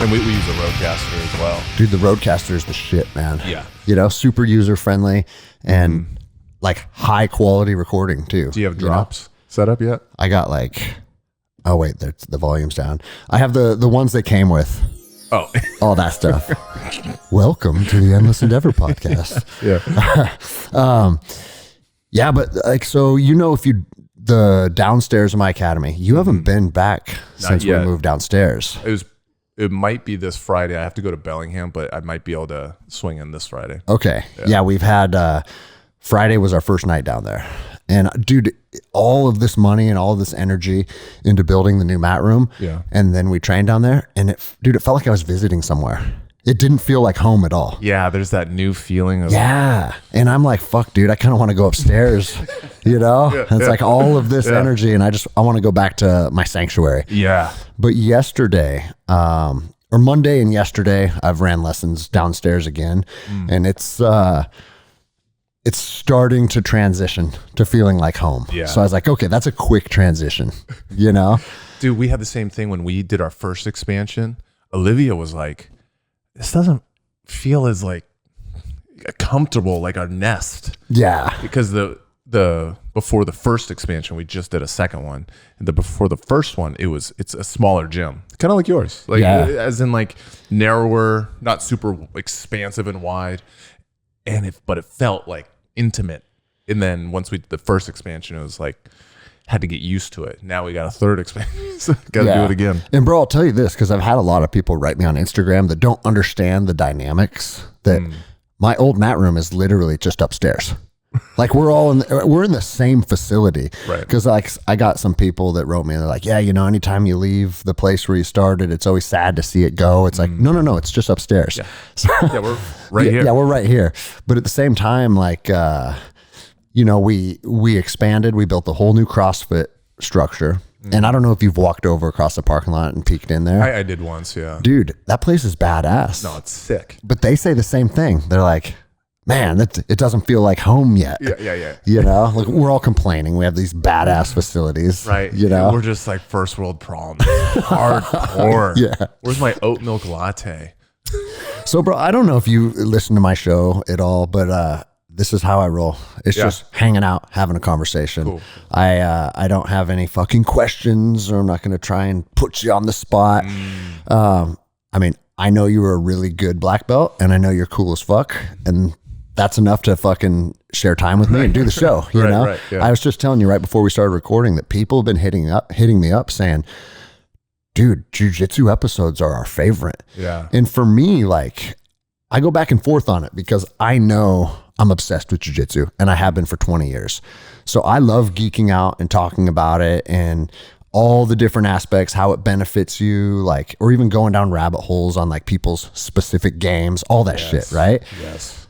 And we use a Roadcaster as well. Dude, the Roadcaster is the shit, man. Yeah. You know, super user friendly and like high quality recording too. Do you have drops set up yet? I got like, oh wait, the volume's down. I have the ones that came with. Oh, all that stuff. Welcome to the Endless Endeavor podcast. Yeah. Yeah, but like, so, you know, if you, the downstairs of my academy, you haven't been back since we moved downstairs. It might be this Friday. I have to go to Bellingham, but I might be able to swing in this Friday. Okay. Yeah, we've had, Friday was our first night down there. And dude, all of this money and all of this energy into building the new mat room. Yeah. And then we trained down there and it felt like I was visiting somewhere. It didn't feel like home at all. Yeah. There's that new feeling of. Yeah. And I'm like, fuck, dude, I kind of want to go upstairs, you know? And it's like all of this energy and I want to go back to my sanctuary. Yeah. But yesterday, or Monday and yesterday, I've ran lessons downstairs again and it's starting to transition to feeling like home. Yeah. So I was like, okay, that's a quick transition, you know? Dude, we had the same thing when we did our first expansion. Olivia was like, this doesn't feel as like comfortable like our nest. Yeah. Because the before the first expansion, we just did a second one. And before the first one, it's a smaller gym. Kind of like yours. Like as in like narrower, not super expansive and wide. But it felt like intimate. And then once we did the first expansion, it was like had to get used to it. Now we got a third expansion. So got to do it again. And bro, I'll tell you this, because I've had a lot of people write me on Instagram that don't understand the dynamics that my old mat room is literally just upstairs. Like we're in the same facility. Right. Because like I got some people that wrote me and they're like, yeah, you know, anytime you leave the place where you started, it's always sad to see it go. It's like, no, it's just upstairs. Yeah, yeah, we're right here. Yeah, we're right here. But at the same time, like, you know, we expanded, we built a whole new CrossFit structure. And I don't know if you've walked over across the parking lot and peeked in there. I did once, yeah. Dude, that place is badass. No, it's sick. But they say the same thing. They're like, man, it doesn't feel like home yet. Yeah. You know, like we're all complaining. We have these badass facilities. Right. You know, we're just like first world problems. Hardcore. Yeah. Where's my oat milk latte? So, bro, I don't know if you listen to my show at all, but this is how I roll. It's just hanging out, having a conversation. Cool. I don't have any fucking questions, or I'm not going to try and put you on the spot. I mean, I know you were a really good black belt, and I know you're cool as fuck, and that's enough to fucking share time with me and do the show. You know, Right, yeah. I was just telling you right before we started recording that people have been hitting me up saying, dude, jiu-jitsu episodes are our favorite. Yeah. And for me, like, I go back and forth on it because I know I'm obsessed with jiu-jitsu and I have been for 20 years. So I love geeking out and talking about it and all the different aspects, how it benefits you, like, or even going down rabbit holes on like people's specific games, all that shit, right? Yes.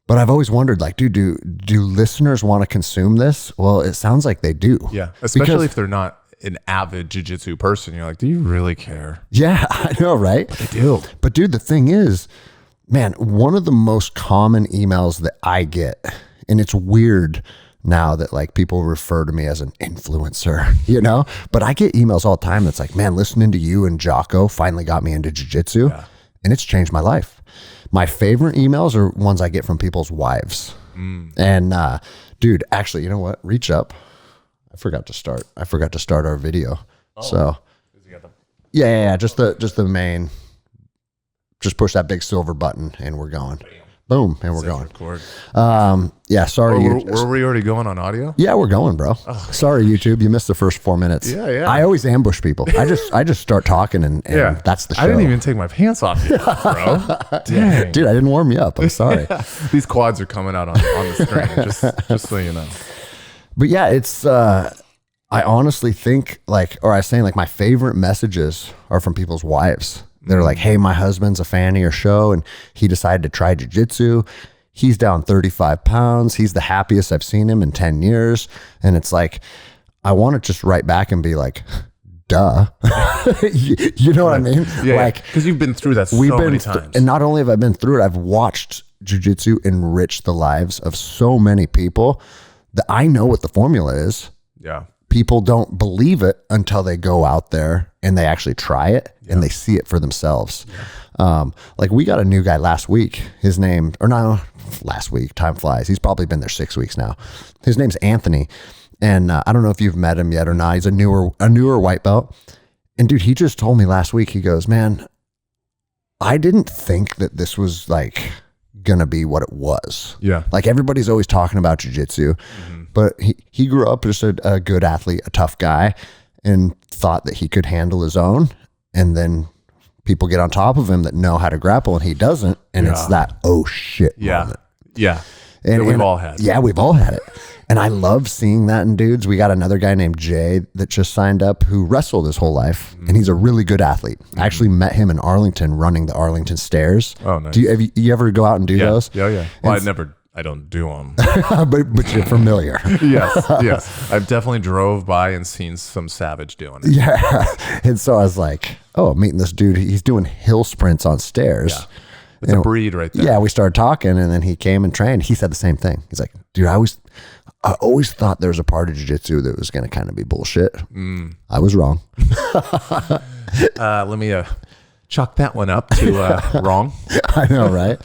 But I've always wondered, like, dude, do listeners want to consume this? Well, it sounds like they do. Yeah. Especially if they're not an avid jiu-jitsu person. You're like, do you really care? Yeah, I know, right? They do. But dude, the thing is, man, one of the most common emails that I get, and it's weird now that like people refer to me as an influencer, you know, but I get emails all the time that's like, man, listening to you and Jocko finally got me into jiu-jitsu and it's changed my life. My favorite emails are ones I get from people's wives. And dude, actually, you know what? Reach up. I forgot to start our video. So yeah, just the main. Just push that big silver button and we're going. Boom, and we're going. Record. Yeah, sorry. Were we already going on audio? Yeah, we're going, bro. Sorry, YouTube. You missed the first 4 minutes. Yeah. I always ambush people. I just start talking and that's the show. I didn't even take my pants off yet, bro. Dang. Dude, I didn't warm you up. I'm sorry. These quads are coming out on the screen, just so you know. But yeah, it's I honestly think like, or I was saying like my favorite messages are from people's wives. They're like, hey, my husband's a fan of your show and he decided to try jiu-jitsu. He's down 35 pounds. He's the happiest I've seen him in 10 years. And it's like, I want to just write back and be like, duh. you know what I mean? Yeah, like, because you've been through that so many times. And not only have I been through it, I've watched jiu-jitsu enrich the lives of so many people that I know what the formula is. Yeah. people don't believe it until they go out there and they actually try it and they see it for themselves. Like we got a new guy last week. His name, or no, last week, time flies. He's probably been there 6 weeks now. His name's Anthony. And I don't know if you've met him yet or not. He's a newer white belt. And dude, he just told me last week, he goes, man, I didn't think that this was like gonna be what it was. Yeah. Like everybody's always talking about jiu-jitsu, but he grew up just a good athlete, a tough guy, and thought that he could handle his own. And then people get on top of him that know how to grapple and he doesn't. And it's that, oh shit moment. Yeah. And we've all had. Yeah, we've all had it. And I love seeing that in dudes. We got another guy named Jay that just signed up who wrestled his whole life. And he's a really good athlete. I actually met him in Arlington running the Arlington stairs. Oh, nice. Have you ever go out and do those? Yeah. Well, I don't do them. but you're familiar. Yes. I've definitely drove by and seen some savage doing it. Yeah. And so I was like, oh, I'm meeting this dude. He's doing hill sprints on stairs. Yeah. It's a breed right there. Yeah, we started talking and then he came and trained. He said the same thing. He's like, dude, I always thought there was a part of jiu-jitsu that was going to kind of be bullshit. I was wrong. Let me chalk that one up to wrong. I know, right?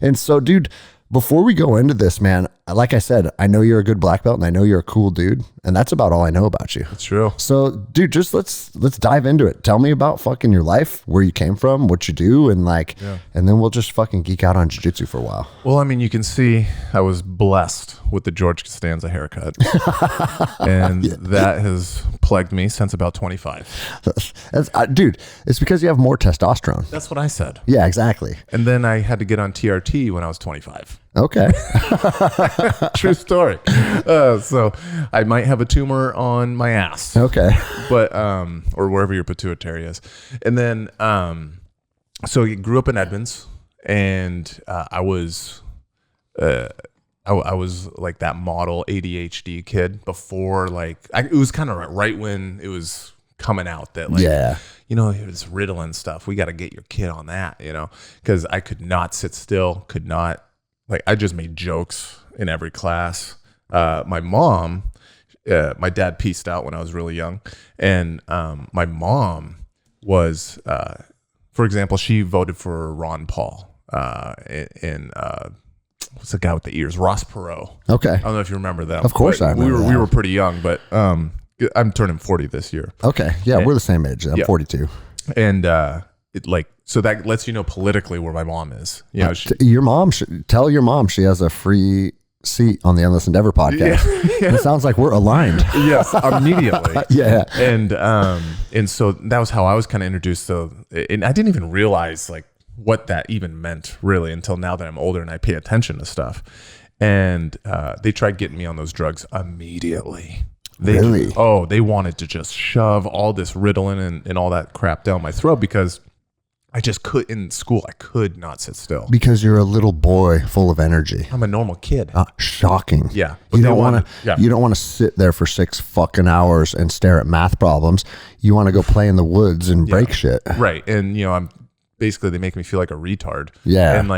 And so, dude, before we go into this, man, like I said, I know you're a good black belt and I know you're a cool dude. And that's about all I know about you. That's true. So, dude, just let's dive into it. Tell me about fucking your life, where you came from, what you do, and and then we'll just fucking geek out on jiu-jitsu for a while. Well, I mean, you can see I was blessed with the George Costanza haircut. And that has plagued me since about 25. Dude, it's because you have more testosterone. That's what I said. Yeah, exactly. And then I had to get on TRT when I was 25. Okay. True story. So I might have a tumor on my ass. Okay. But, or wherever your pituitary is. And then, so I grew up in Edmonds and I was like that model ADHD kid before, it was kind of right when it was coming out that you know, it's Ritalin stuff. We got to get your kid on that, you know, because I could not sit still, I just made jokes in every class. My mom, my dad pieced out when I was really young. And my mom was, for example, she voted for Ron Paul in what's the guy with the ears? Ross Perot. Okay. I don't know if you remember that. Of course I remember that. We were pretty young, but I'm turning 40 this year. Okay. Yeah, we're the same age. I'm 42. And so that lets you know politically where my mom is. You know, your mom tell your mom she has a free seat on the Endless Endeavor podcast. Yeah. It sounds like we're aligned. Yes, immediately. Yeah. And so that was how I was kind of introduced to, and I didn't even realize what that even meant really until now that I'm older and I pay attention to stuff. And they tried getting me on those drugs immediately. Really? Oh, they wanted to just shove all this Ritalin and all that crap down my throat because I just could, in school, I could not sit still. Because you're a little boy full of energy. I'm a normal kid. Shocking. Yeah. You don't want to sit there for 6 fucking hours and stare at math problems. You want to go play in the woods and break shit. Right. And, you know, basically they make me feel like a retard. Yeah. And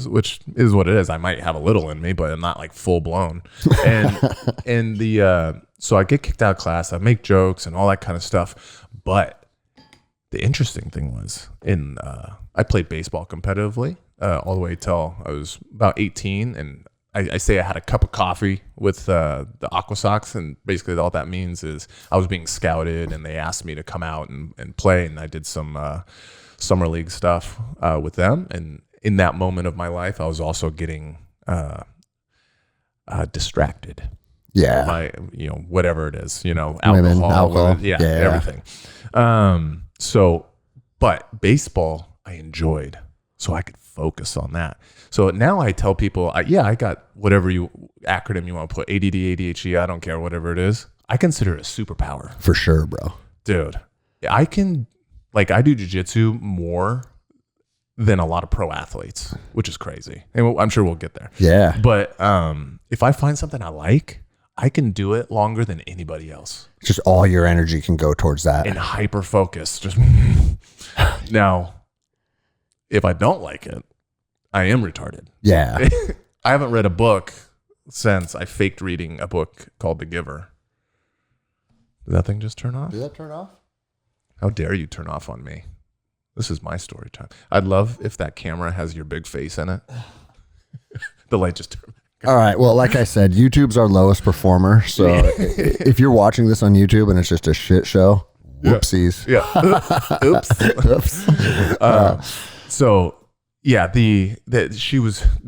which is what it is. I might have a little in me, but I'm not full blown. And so I get kicked out of class. I make jokes and all that kind of stuff. But the interesting thing was I played baseball competitively all the way till I was about 18. And I say I had a cup of coffee with the Aqua Sox. And basically all that means is I was being scouted and they asked me to come out and play. And I did some summer league stuff with them. And in that moment of my life, I was also getting distracted. Yeah. By, you know, whatever it is, you know, Women, alcohol. Yeah, everything. But baseball I enjoyed, so I could focus on that. So now I tell people, I got whatever acronym you want to put, ADD, ADHD, I don't care, whatever it is. I consider it a superpower. For sure, bro. Dude, I can, I do jiu-jitsu more than a lot of pro athletes, which is crazy. And I'm sure we'll get there. Yeah. But if I find something I like, I can do it longer than anybody else. Just all your energy can go towards that. And hyper focus. Just now, if I don't like it, I am retarded. Yeah. I haven't read a book since I faked reading a book called The Giver. Did that thing just turn off? Did that turn off? How dare you turn off on me? This is my story time. I'd love if that camera has your big face in it. The light just turned. All right. Well, like I said, YouTube's our lowest performer. So if you're watching this on YouTube and it's just a shit show, whoopsies. Yeah. Oops. So yeah, they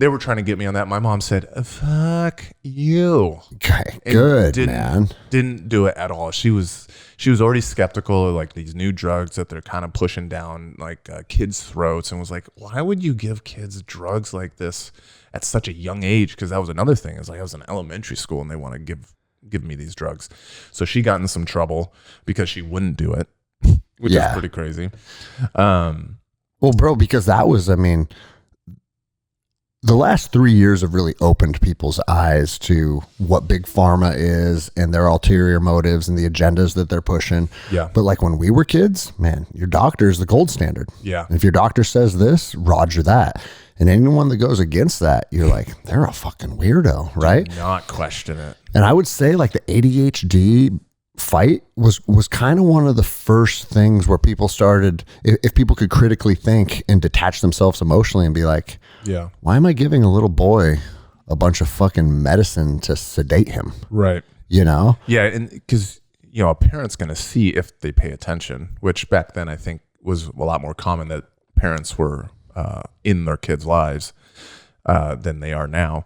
were trying to get me on that. My mom said, "Fuck you." Okay, good, man. Didn't do it at all. She was already skeptical of like these new drugs that they're kind of pushing down like kids' throats, and was like, "Why would you give kids drugs like this at such a young age?" Because that was another thing. Is like I was in elementary school and they want to give me these drugs. So she got in some trouble because she wouldn't do it, which is pretty crazy. Well, bro, because that was, I mean, the last 3 years have really opened people's eyes to what big pharma is and their ulterior motives and the agendas that they're pushing. Yeah. But like when we were kids, man, your doctor is the gold standard. Yeah. And if your doctor says this, roger that. And anyone that goes against that, you're like, they're a fucking weirdo, right? Do not question it. And I would say like the ADHD fight was kind of one of the first things where people started, if people could critically think and detach themselves emotionally and be like, yeah, why am I giving a little boy a bunch of fucking medicine to sedate him? Right. You know? Yeah. And because, you know, a parent's going to see if they pay attention, which back then I think was a lot more common that parents were in their kids' lives than they are now.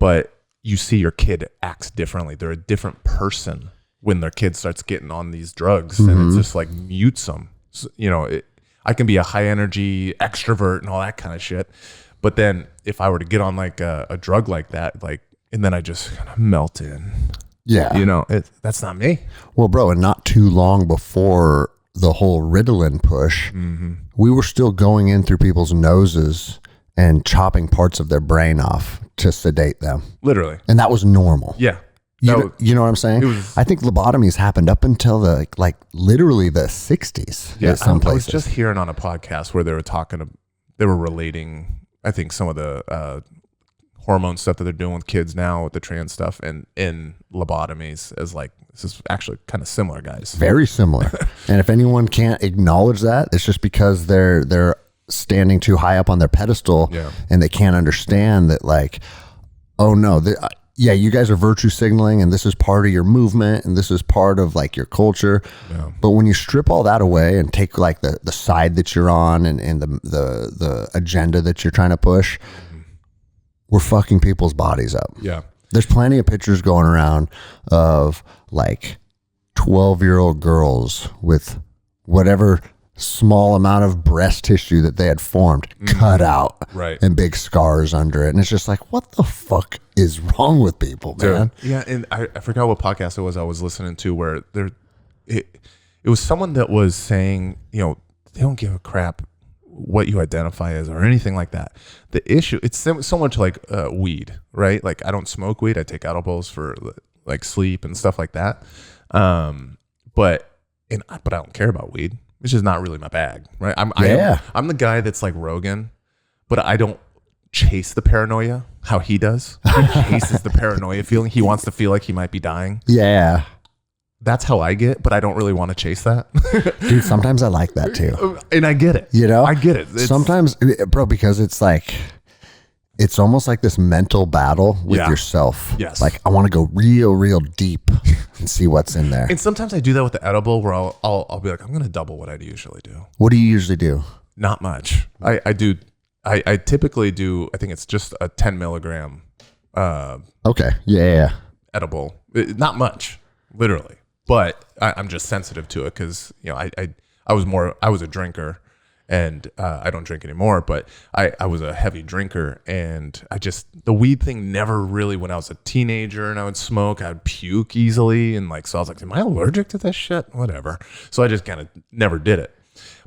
But you see your kid acts differently. They're a different person when their kid starts getting on these drugs, and it's just like mutes them. So, you know, I can be a high energy extrovert and all that kind of shit. But then if I were to get on like a drug like that, like, and then I just kind of melt in. Yeah. You know, that's not me. Well, bro, and not too long before the whole Ritalin push, we were still going in through people's noses and chopping parts of their brain off to sedate them. Literally. And that was normal. Yeah. You know what I'm saying? I think lobotomies happened up until the like literally the 60s. Yeah, some I was places. just hearing on a podcast where they were relating, I think, some of the hormone stuff that they're doing with kids now with the trans stuff and in lobotomies as like, this is actually kind of similar, guys. Very similar. And if anyone can't acknowledge that, it's just because they're standing too high up on their pedestal and they can't understand that like, oh no, yeah, you guys are virtue signaling and this is part of your movement and this is part of like your culture. Yeah. But when you strip all that away and take like the side that you're on and the agenda that you're trying to push, we're fucking people's bodies up. Yeah. There's plenty of pictures going around of like 12-year-old girls with whatever small amount of breast tissue that they had formed cut out, right, and big scars under it, and it's just like, what the fuck is wrong with people, man? Yeah, and I forgot what podcast it was I was listening to where it was someone that was saying, you know, they don't give a crap what you identify as or anything like that. The issue, it's similar to like weed, right? Like I don't smoke weed, I take edibles for like sleep and stuff like that. But I don't care about weed. It's just not really my bag, right? I'm the guy that's like Rogan, but I don't chase the paranoia how he does. He chases the paranoia feeling. He wants to feel like he might be dying. Yeah. That's how I get, but I don't really want to chase that. Dude, sometimes I like that too. And I get it. You know? I get it. Sometimes, bro, because it's like, it's almost like this mental battle with yourself. Yes. Like I want to go real, real deep and see what's in there. And sometimes I do that with the edible where I'll be like, I'm going to double what I usually do. What do you usually do? Not much. I typically do, I think it's just a 10 milligram okay. Yeah. edible. Not much, literally. But I'm just sensitive to it because, you know, I was a drinker. And I don't drink anymore, but I was a heavy drinker, and the weed thing never really, when I was a teenager and I would smoke, I'd puke easily, and like, so I was like, am I allergic to this shit? Whatever. So I just kind of never did it.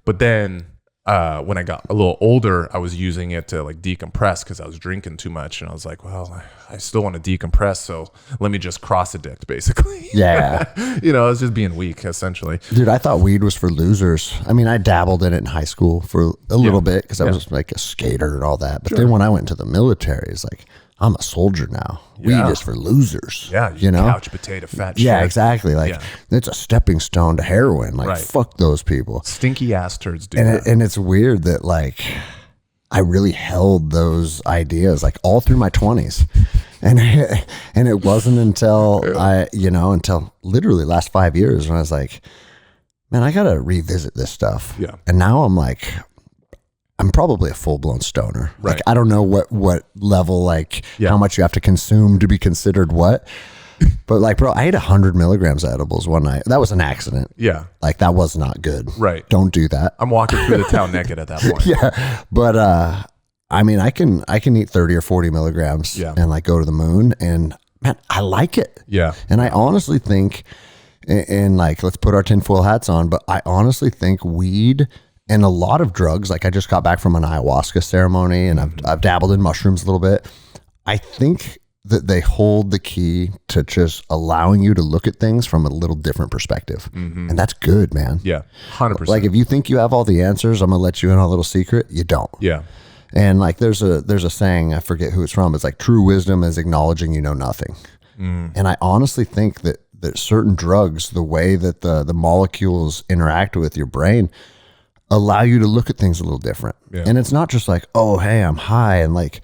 But then when I got a little older, I was using it to like decompress because I was drinking too much, and I was like, well, I still want to decompress, so let me just cross addict, basically. Yeah. You know, I was just being weak, essentially. Dude, I thought weed was for losers. I mean, I dabbled in it in high school for a little bit because I was like a skater and all that. But then when I went into the military, it's like, I'm a soldier now. Yeah. Weed is for losers. Yeah. You know? Couch potato fat shit. Yeah, exactly. Like it's a stepping stone to heroin. Like fuck those people. Stinky ass turds do that. And it's weird that like I really held those ideas like all through my 20s. And it wasn't until until literally last 5 years when I was like, man, I got to revisit this stuff. Yeah. And now I'm like, I'm probably a full blown stoner. Right. Like, I don't know what level, like how much you have to consume to be considered what, but like, bro, I ate 100 milligrams of edibles one night. That was an accident. Yeah. Like that was not good. Right. Don't do that. I'm walking through the town naked at that point. Yeah. But, I mean, I can eat 30 or 40 milligrams and like go to the moon, and man, I like it. Yeah. And I honestly think, and like, let's put our tinfoil hats on, but I honestly think weed and a lot of drugs, like I just got back from an ayahuasca ceremony and I've dabbled in mushrooms a little bit. I think that they hold the key to just allowing you to look at things from a little different perspective. And that's good, man. Yeah. 100%. Like if you think you have all the answers, I'm going to let you in on a little secret. You don't. Yeah. And like there's a saying, I forget who it's from. It's like true wisdom is acknowledging you know nothing. And I honestly think that certain drugs, the way that the molecules interact with your brain, allow you to look at things a little different. Yeah. And it's not just like, oh, hey, I'm high. And like,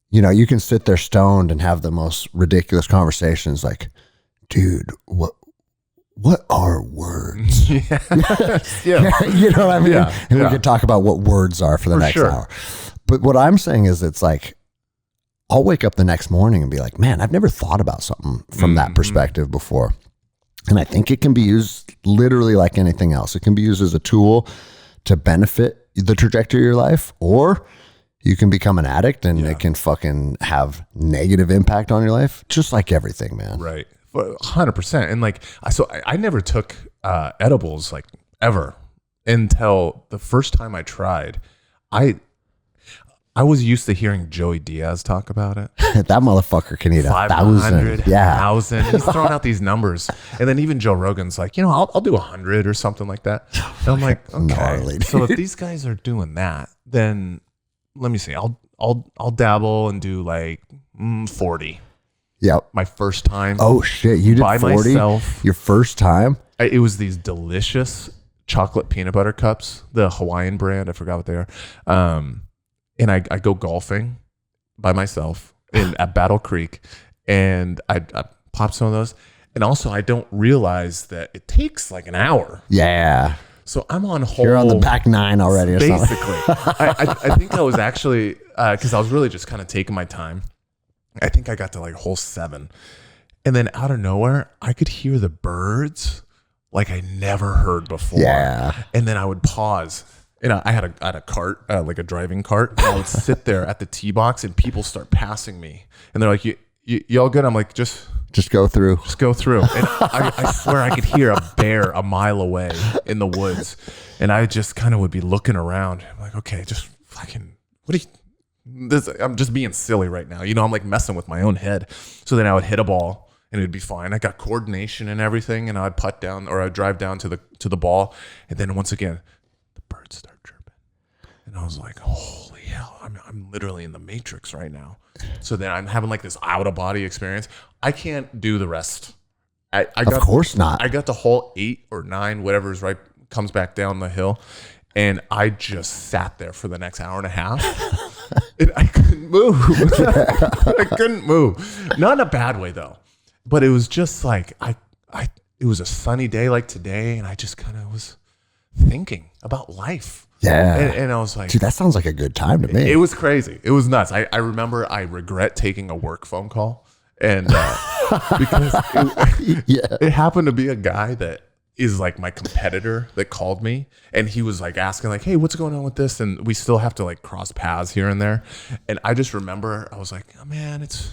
you know, you can sit there stoned and have the most ridiculous conversations. Like, dude, what are words? Yeah. You know what I mean? Yeah. And we could talk about what words are for the next hour. But what I'm saying is it's like, I'll wake up the next morning and be like, man, I've never thought about something from that perspective before. And I think it can be used literally like anything else. It can be used as a tool to benefit the trajectory of your life, or you can become an addict and it can fucking have negative impact on your life, just like everything, man. Right. 100%. And like, so I never took edibles like ever until the first time I tried. I was used to hearing Joey Diaz talk about it. That motherfucker can eat 1,000. Yeah. 1,000. He's throwing out these numbers. And then even Joe Rogan's like, you know, I'll do 100 or something like that. And I'm like, okay. Gnarly, so if these guys are doing that, then let me see. I'll dabble and do like 40. Yep. My first time. Oh shit. You did by 40? Myself. Your first time? It was these delicious chocolate peanut butter cups, the Hawaiian brand. I forgot what they are. And I go golfing by myself at Battle Creek, and I pop some of those. And also, I don't realize that it takes like an hour. Yeah. So I'm on hole. You're on the back 9 already or basically. something. I think I was actually, because I was really just kind of taking my time. I think I got to like hole 7. And then out of nowhere, I could hear the birds like I never heard before. Yeah. And then I would pause. And I had a cart, like a driving cart. And I would sit there at the tee box, and people start passing me. And they're like, you all good? I'm like, just go through. Just go through. And I swear I could hear a bear a mile away in the woods. And I just kind of would be looking around. I'm like, okay, just fucking, I'm just being silly right now. You know, I'm like messing with my own head. So then I would hit a ball and it'd be fine. I got coordination and everything. And I'd putt down, or I'd drive down to the ball. And then once again, birds start chirping, and I was like, holy hell, I'm literally in the Matrix right now. So then I'm having like this out of body experience. I can't do the rest. Of course not. I got to hole 8 or 9, whatever is right, comes back down the hill, and I just sat there for the next hour and a half. And I couldn't move. I couldn't move. Not in a bad way though, but it was just like it was a sunny day like today, and I just kind of was thinking about life. Yeah. And I was like, dude, that sounds like a good time to me. It was crazy. It was nuts. I remember I regret taking a work phone call, and because it happened to be a guy that is like my competitor that called me, and he was like asking like, hey, what's going on with this? And we still have to like cross paths here and there. And I just remember I was like, oh man, it's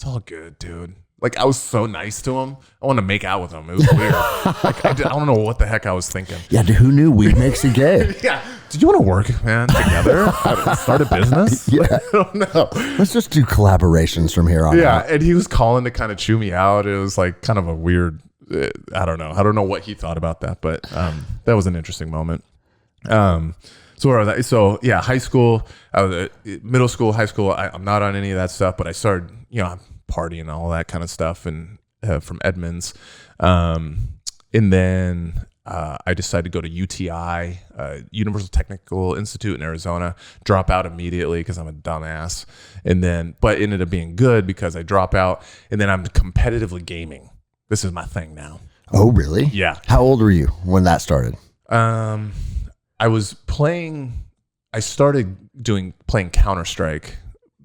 all good, dude. Like, I was so nice to him. I wanted to make out with him. It was weird. Like, I don't know what the heck I was thinking. Yeah, dude, who knew weed makes you gay? Yeah. Did you want to work, man, together? Start a business? Yeah. Like, I don't know. Let's just do collaborations from here on out. Yeah, and he was calling to kind of chew me out. It was like kind of a weird, I don't know. I don't know what he thought about that, but that was an interesting moment. So where was I? So yeah, high school, I was middle school, high school. I'm not on any of that stuff, but I started, partying and all that kind of stuff, and from Edmonds, and then I decided to go to UTI, Universal Technical Institute in Arizona. Drop out immediately because I'm a dumbass, but ended up being good because I drop out, and then I'm competitively gaming. This is my thing now. Oh, really? Yeah. How old were you when that started? I was playing. I started playing Counter-Strike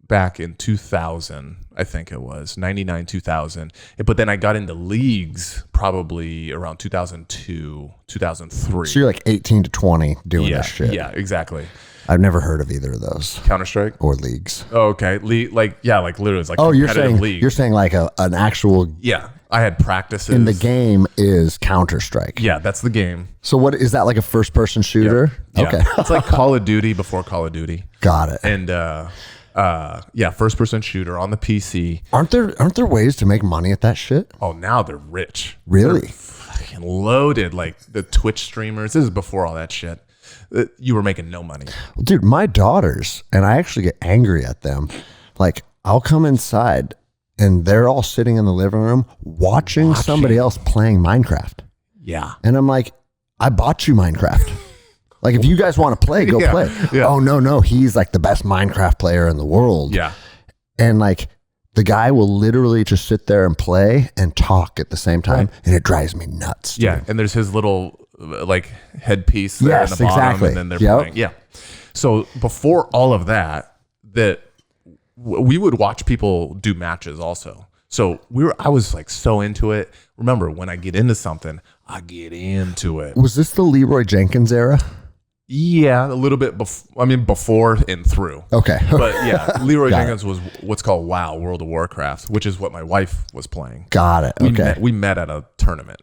back in 2000. I think it was 99, 2000. But then I got into leagues probably around 2002, 2003. So you're like 18 to 20 doing this shit. Yeah, exactly. I've never heard of either of those. Counter-Strike or leagues. Oh, okay. Like literally, it's like you're competitive saying like an actual. Yeah, I had practices. And the game is Counter-Strike. Yeah, that's the game. So what is that, like a first-person shooter? Yeah. Okay, it's like Call of Duty before Call of Duty. Got it. And first-person shooter on the PC. Aren't there ways to make money at that shit? Oh, now they're rich. Really? They're fucking loaded. Like the Twitch streamers. This is before all that shit. You were making no money. Dude, my daughters, and I actually get angry at them. Like, I'll come inside and they're all sitting in the living room watching somebody else playing Minecraft. Yeah. And I'm like, I bought you Minecraft. Like, if you guys want to play, go play. Yeah. Oh, no. He's like the best Minecraft player in the world. Yeah. And like, the guy will literally just sit there and play and talk at the same time. Right. And it drives me nuts. Dude. Yeah. And there's his little like headpiece there in the bottom. Exactly. And then they're playing. Yeah. So before all of that we would watch people do matches also. So I was like so into it. Remember, when I get into something, I get into it. Was this the Leroy Jenkins era? Yeah, a little bit before and through. Okay. But yeah, Leroy Jenkins was what's called WoW, World of Warcraft, which is what my wife was playing. Got it. Okay. We met at a tournament.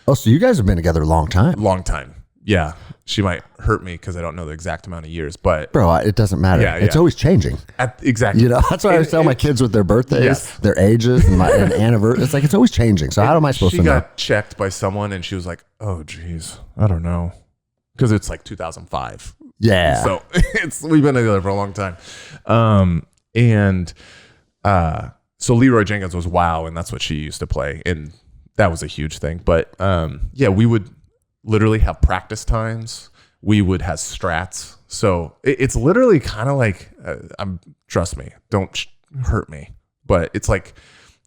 Oh, so you guys have been together a long time. Long time. Yeah. She might hurt me because I don't know the exact amount of years, but bro, it doesn't matter. Yeah, it's always changing. Exactly. That's why I always tell my kids with their birthdays, their ages, and anniversary. It's like, it's always changing. So how am I supposed to know? She got checked by someone and she was like, "Oh, geez, I don't know," because it's like 2005. Yeah. So we've been together for a long time, so Leroy Jenkins was WoW, and that's what she used to play, and that was a huge thing. But we would literally have practice times. We would have strats. So it's literally kind of like, trust me, don't hurt me, but it's like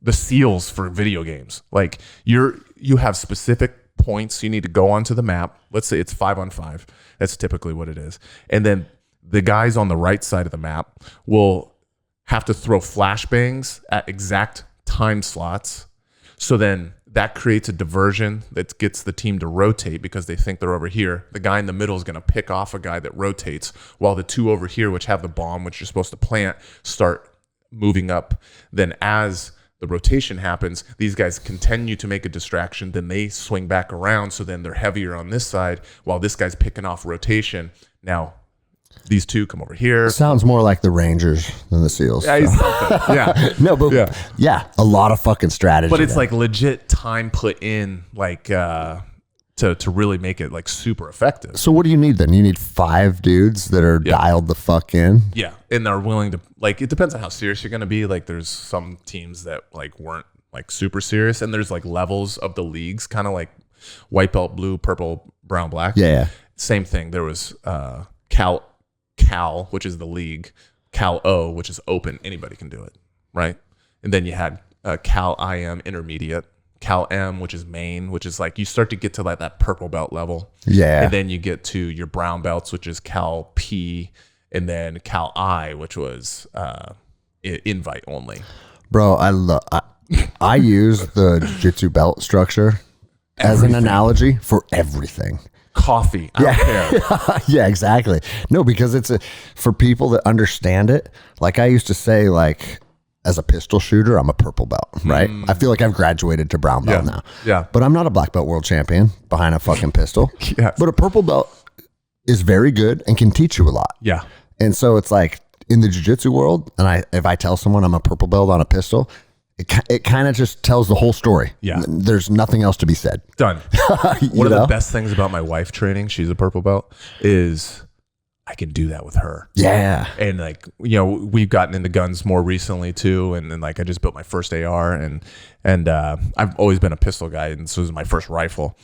the SEALs for video games. Like you have specific points you need to go onto the map. Let's say it's 5-on-5. That's typically what it is. And then the guys on the right side of the map will have to throw flashbangs at exact time slots. So then that creates a diversion that gets the team to rotate because they think they're over here. The guy in the middle is going to pick off a guy that rotates, while the two over here, which have the bomb, which you're supposed to plant, start moving up. Then as the rotation happens, these guys continue to make a distraction. Then they swing back around. So then they're heavier on this side while this guy's picking off rotation. Now, these two come over here. It sounds more like the Rangers than the SEALs. Yeah, so. Yeah. No, but a lot of fucking strategy. But it's like legit time put in, like to really make it like super effective. So what do you need then? You need 5 dudes that are dialed the fuck in. Yeah, and they're willing to, like, it depends on how serious you're going to be. Like, there's some teams that like weren't like super serious, and there's like levels of the leagues, kind of like white belt, blue, purple, brown, black. Yeah. Same thing. There was Cal, which is the league, Cal O, which is open, anybody can do it, right? And then you had Cal IM intermediate, Cal M, which is main, which is like you start to get to like that purple belt level. Yeah. And then you get to your brown belts, which is Cal P, and then Cal I, which was invite only. Bro, I use the Jiu Jitsu belt structure as an analogy for everything. Coffee. I don't care. Yeah, exactly. No, because it's for people that understand it. Like I used to say, like, as a pistol shooter, I'm a purple belt, right? I feel like I've graduated to brown belt now. Yeah. But I'm not a black belt world champion behind a fucking pistol. Yes. But a purple belt is very good and can teach you a lot. Yeah. And so it's like in the jiu-jitsu world, and if I tell someone I'm a purple belt on a pistol, it kind of just tells the whole story. Yeah. There's nothing else to be said. Done. One of the best things about my wife training, she's a purple belt, is I can do that with her. Yeah. And like, you know, we've gotten into guns more recently too. And then like, I just built my first AR and I've always been a pistol guy. And this was my first rifle.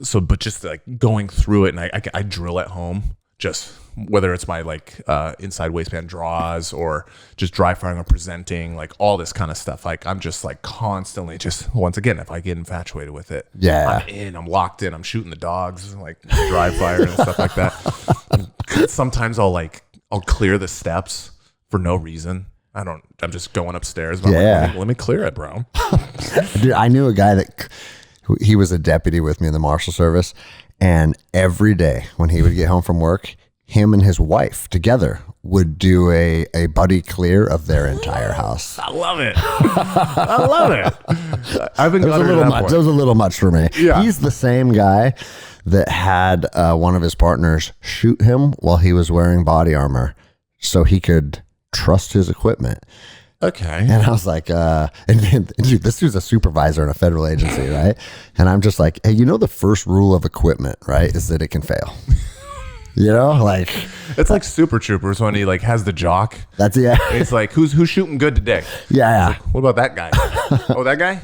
So, but just like going through it, and I drill at home, just whether it's my like inside waistband draws or just dry firing or presenting, like all this kind of stuff. Like I'm just like constantly just, once again, if I get infatuated with it, I'm locked in, I'm shooting the dogs, like dry fire and stuff like that. Sometimes I'll clear the steps for no reason. I'm just going upstairs. But I'm like, let me clear it, bro. Dude, I knew a guy that he was a deputy with me in the Marshal Service. And every day when he would get home from work, him and his wife together would do a buddy clear of their entire house. I love it. I love it. I've been a little much. It was a little much for me. Yeah. He's the same guy that had one of his partners shoot him while he was wearing body armor so he could trust his equipment. Okay. And I was like, and dude, this dude's a supervisor in a federal agency, right? And I'm just like, hey, you know, the first rule of equipment, right, is that it can fail. You know, like it's like Super Troopers when he like has the jock. That's It's like who's shooting good today? Yeah. Like, what about that guy? Oh, that guy?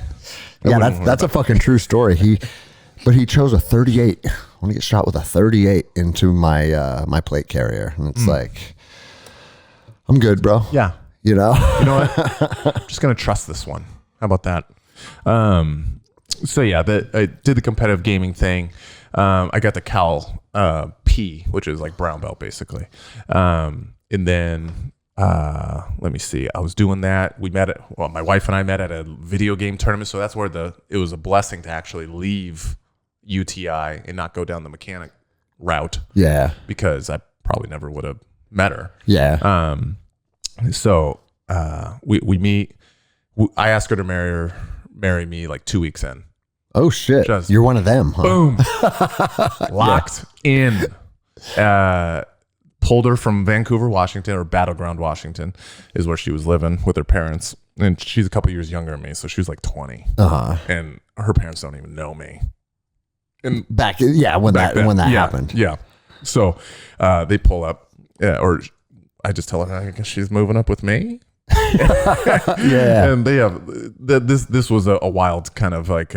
That's a fucking true story. He chose a 38. I want to get shot with a 38 into my plate carrier, and it's like, I'm good, bro. Yeah. You know what? I'm just gonna trust this one. How about that? So yeah, I did the competitive gaming thing. I got the Cal P, which is like brown belt basically. And then let me see. I was doing that. My wife and I met at a video game tournament. So that's where it was a blessing to actually leave UTI and not go down the mechanic route. Yeah. Because I probably never would have met her. Yeah. So we meet. I asked her to marry me like 2 weeks in. Oh shit! You're one of them, huh? Boom, locked in. Pulled her from Vancouver, Washington, or Battleground, Washington, is where she was living with her parents, and she's a couple years younger than me, so she was like 20, and her parents don't even know me. And when that happened, So they pull up, or I just tell her I guess she's moving up with me. Yeah, and they have this was a wild kind of like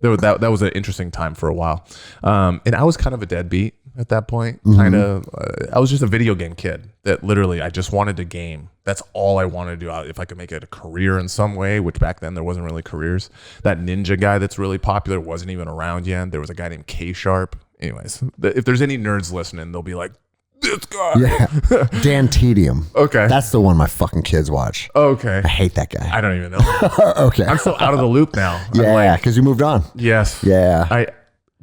that was an interesting time for a while, and I was kind of a deadbeat at that point. Kind of I was just a video game kid that literally I just wanted to game. That's all I wanted to do. If I could make it a career in some way, which back then there wasn't really careers. That ninja guy that's really popular wasn't even around yet. There was a guy named K Sharp. Anyways, if there's any nerds listening, they'll be like, this guy. Yeah. Dan Tedium. Okay. That's the one my fucking kids watch. Okay. I hate that guy. I don't even know. Okay. I'm so out of the loop now. Yeah, because you moved on. Yes. Yeah.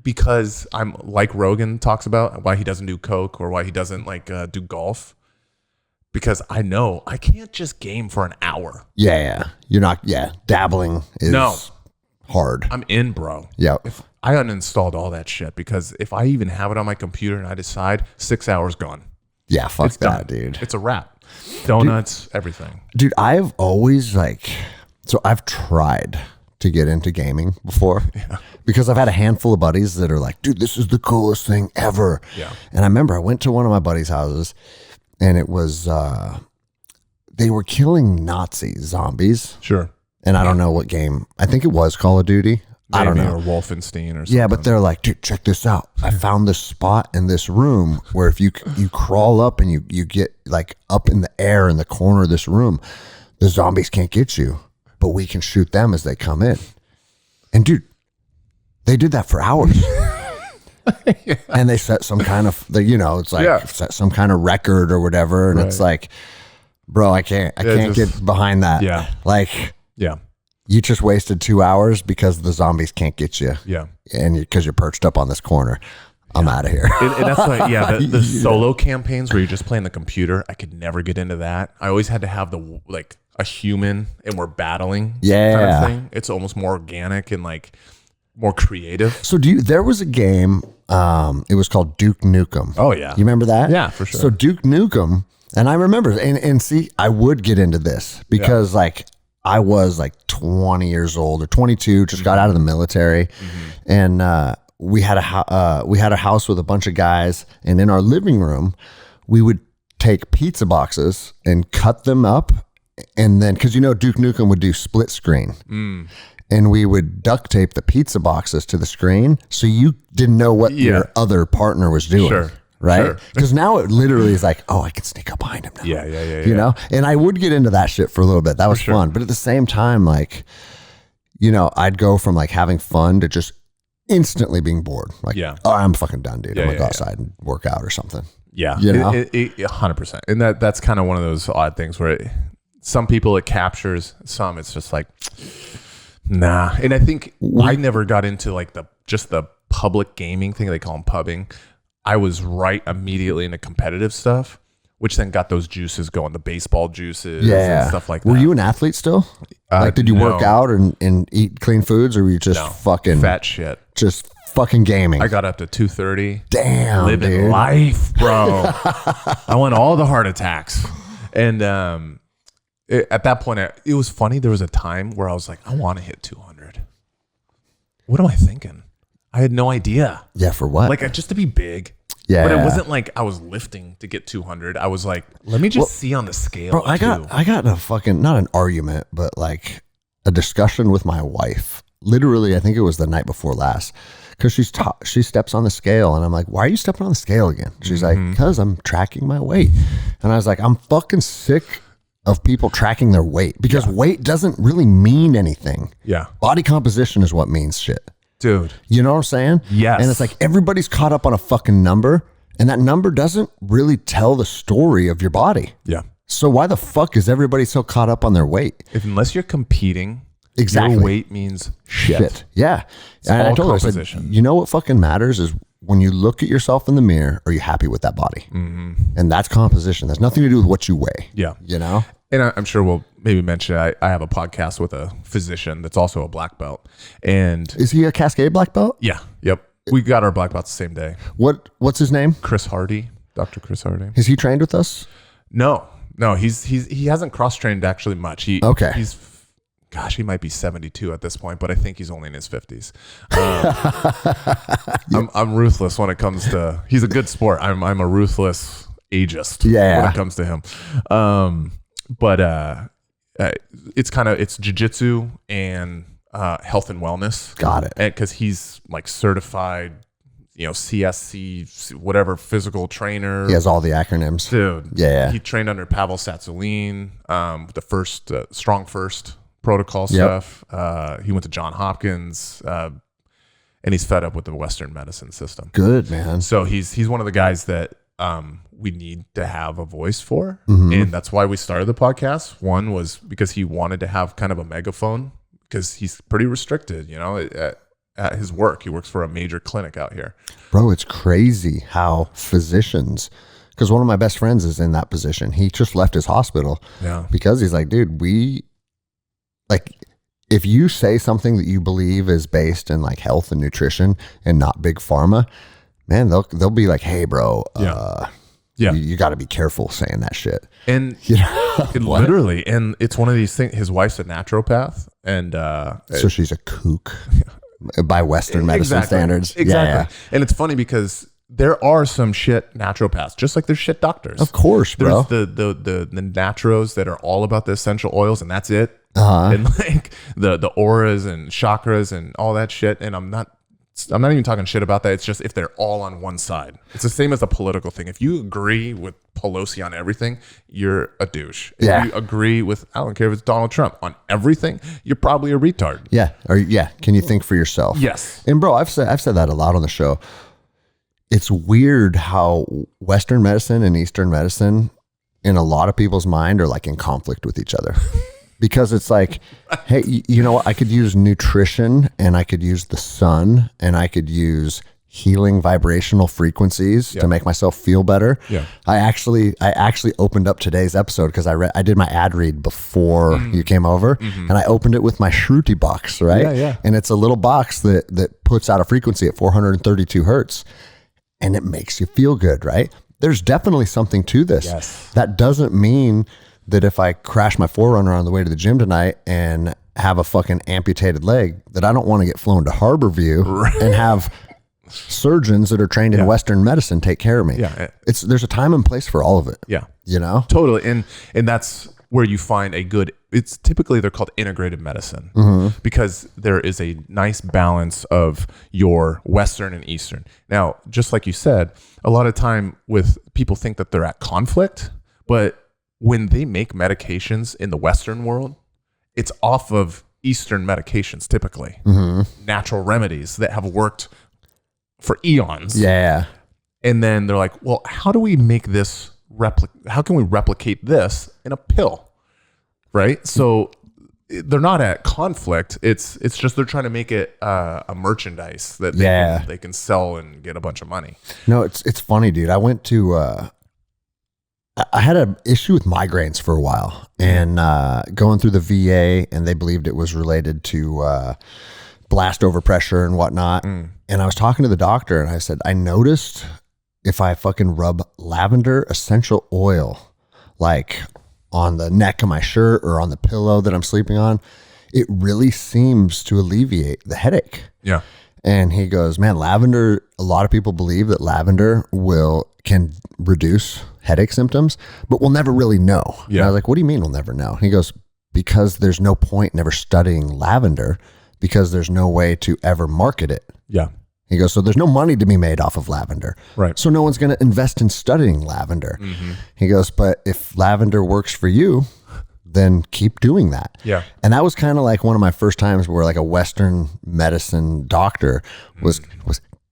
Because I'm like Rogan talks about why he doesn't do coke or why he doesn't like do golf. Because I know I can't just game for an hour. Yeah. You're not. Yeah. Dabbling is hard. I'm in, bro. Yeah. I uninstalled all that shit because if I even have it on my computer and I decide 6 hours gone. Yeah, fuck it's that, done. dude. It's a wrap. Donuts, everything. Dude, I've always I've tried to get into gaming before because I've had a handful of buddies that are like, dude, this is the coolest thing ever. Yeah. And I remember I went to one of my buddies' houses and it was, they were killing Nazi zombies. Sure. And I don't know what game. I think it was Call of Duty. Maybe, I don't know. Or Wolfenstein or something. Yeah, but they're like, dude, check this out. I found this spot in this room where if you crawl up and you get like up in the air in the corner of this room, the zombies can't get you, but we can shoot them as they come in. And dude, they did that for hours. Yeah. And they set some kind of, it's like set some kind of record or whatever. And it's like, bro, I can't get behind that. Yeah. Like, yeah. You just wasted 2 hours because the zombies can't get you. Yeah. And because you're perched up on this corner. I'm out of here. And that's why, the solo campaigns where you're just playing the computer, I could never get into that. I always had to have a human and we're battling kind of thing. It's almost more organic and like more creative. So there was a game, it was called Duke Nukem. Oh yeah. You remember that? Yeah, for sure. So Duke Nukem, and I remember, and see, I would get into this because I was like 20 years old or 22, just got out of the military. And we had a house with a bunch of guys. And in our living room, we would take pizza boxes and cut them up. And then, because Duke Nukem would do split screen. And we would duct tape the pizza boxes to the screen so you didn't know what your other partner was doing. Sure. Right? Because now it literally is like, oh, I can sneak up behind him now. Yeah. You know? And I would get into that shit for a little bit. That was fun. But at the same time, like, I'd go from like having fun to just instantly being bored. Like, oh, I'm fucking done, dude. I'm going to go outside and work out or something. Yeah. 100%. And that's kind of one of those odd things where some people it captures, some it's just like, nah. And I think I never got into like the public gaming thing. They call them pubbing. I was right immediately into competitive stuff, which then got those juices going, the baseball juices and stuff like that. Were you an athlete still? Like, did you work out and eat clean foods, or were you just fucking fat shit? Just fucking gaming. I got up to 230. Damn, living life, bro. I won all the heart attacks. And at that point, it was funny. There was a time where I was like, I want to hit 200. What am I thinking? I had no idea. Yeah, for what? Like, just to be big. Yeah. But it wasn't like I was lifting to get 200. I was like, let me just see on the scale. Bro, I got in a fucking, not an argument, but like a discussion with my wife. Literally, I think it was the night before last. Because she steps on the scale, and I'm like, why are you stepping on the scale again? She's like, because I'm tracking my weight. And I was like, I'm fucking sick of people tracking their weight, because weight doesn't really mean anything. Yeah. Body composition is what means shit. Dude. You know what I'm saying? Yes. And it's like everybody's caught up on a fucking number, and that number doesn't really tell the story of your body. Yeah. So why the fuck is everybody so caught up on their weight? Unless you're competing, exactly. Your weight means shit. Yeah. It's all composition. I said, you know what fucking matters is when you look at yourself in the mirror, are you happy with that body? And that's composition. That's nothing to do with what you weigh. Yeah. You know? And I'm sure we'll maybe mention, I have a podcast with a physician that's also a black belt. And is he a Cascade black belt? Yeah. Yep. We got our black belts the same day. What's his name? Chris Hardy. Dr. Chris Hardy. Is he trained with us? No, he hasn't cross-trained actually much. He might be 72 at this point, but I think he's only in his 50s. I'm ruthless when it comes to, he's a good sport. I'm a ruthless ageist when it comes to him. But it's Jiu Jitsu and health and wellness. Got it. Because he's like certified, CSC, whatever, physical trainer. He has all the acronyms. Dude. Yeah. He trained under Pavel Tsatsouline, the first Strong First protocol stuff. He went to Johns Hopkins, and he's fed up with the Western medicine system. Good, man. So he's one of the guys that we need to have a voice for. And that's why we started the podcast. One was because he wanted to have kind of a megaphone, because he's pretty restricted, at his work. He works for a major clinic out here. Bro, it's crazy how physicians, because one of my best friends is in that position. He just left his hospital because he's like, dude, if you say something that you believe is based in like health and nutrition and not big pharma, man, they'll be like, hey, bro, you got to be careful saying that shit. And literally, and it's one of these things. His wife's a naturopath, and so she's a kook by Western medicine standards. Exactly. Yeah. And it's funny because there are some shit naturopaths, just like there's shit doctors. Of course, bro. There's the naturos that are all about the essential oils, and that's it. And like the auras and chakras and all that shit. And I'm not even talking shit about that. It's just if they're all on one side. It's the same as the political thing. If you agree with Pelosi on everything, you're a douche. If you agree with, I don't care if it's Donald Trump on everything, you're probably a retard. Yeah. Can you think for yourself? Yes. And bro, I've said that a lot on the show. It's weird how Western medicine and Eastern medicine in a lot of people's mind are like in conflict with each other. Because it's like, hey, you know what? I could use nutrition, and I could use the sun, and I could use healing vibrational frequencies to make myself feel better. Yeah. I actually opened up today's episode because I did my ad read before you came over, and I opened it with my Shruti box, right? Yeah. And it's a little box that puts out a frequency at 432 hertz, and it makes you feel good, right? There's definitely something to this. Yes. That doesn't mean that if I crash my Forerunner on the way to the gym tonight and have a fucking amputated leg, that I don't want to get flown to Harborview and have surgeons that are trained in Western medicine take care of me. Yeah. There's a time and place for all of it. Yeah. You know? Totally. And that's where you find it's typically they're called integrative medicine because there is a nice balance of your Western and Eastern. Now, just like you said, a lot of time with people think that they're at conflict, but when they make medications in the Western world, it's off of Eastern medications, typically natural remedies that have worked for eons. Yeah. And then they're like, well, how do we make this how can we replicate this in a pill? Right. So they're not at conflict. It's just, they're trying to make it a merchandise that they can sell and get a bunch of money. No, it's funny, dude. I went to, I had an issue with migraines for a while and going through the VA, and they believed it was related to blast overpressure and whatnot. And I was talking to the doctor and I said, I noticed if I fucking rub lavender essential oil, like on the neck of my shirt or on the pillow that I'm sleeping on, it really seems to alleviate the headache. Yeah. And he goes, man, lavender, a lot of people believe that lavender can reduce headache symptoms, but we'll never really know. Yeah. And I was like, what do you mean we'll never know? He goes, because there's no point in ever studying lavender, because there's no way to ever market it. Yeah. He goes, so there's no money to be made off of lavender. Right. So no one's going to invest in studying lavender. He goes, but if lavender works for you, then keep doing that. Yeah. And that was kind of like one of my first times where like a Western medicine doctor was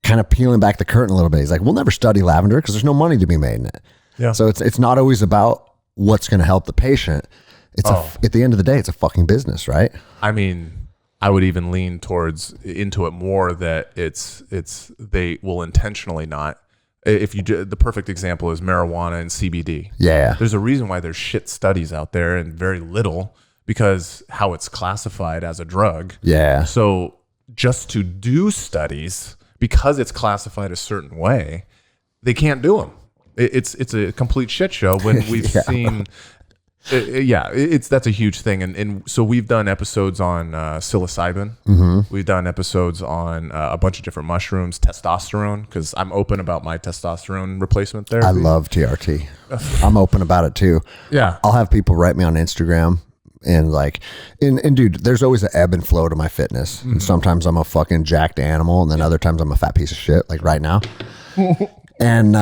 kind of peeling back the curtain a little bit. He's like, we'll never study lavender because there's no money to be made in it. Yeah. So it's not always about what's going to help the patient. It's at the end of the day, it's a fucking business, right? I mean, I would even lean into it more that they will intentionally not. If you do, the perfect example is marijuana and CBD. Yeah. There's a reason why there's shit studies out there and very little, because how it's classified as a drug. Yeah. So just to do studies, because it's classified a certain way, they can't do them. It's a complete shit show when we've seen. That's a huge thing, and so we've done episodes on psilocybin. We've done episodes on a bunch of different mushrooms, testosterone, because I'm open about my testosterone replacement therapy. I love TRT. I'm open about it too. Yeah, I'll have people write me on Instagram and like, and dude, there's always an ebb and flow to my fitness. And sometimes I'm a fucking jacked animal, and then other times I'm a fat piece of shit, like right now. And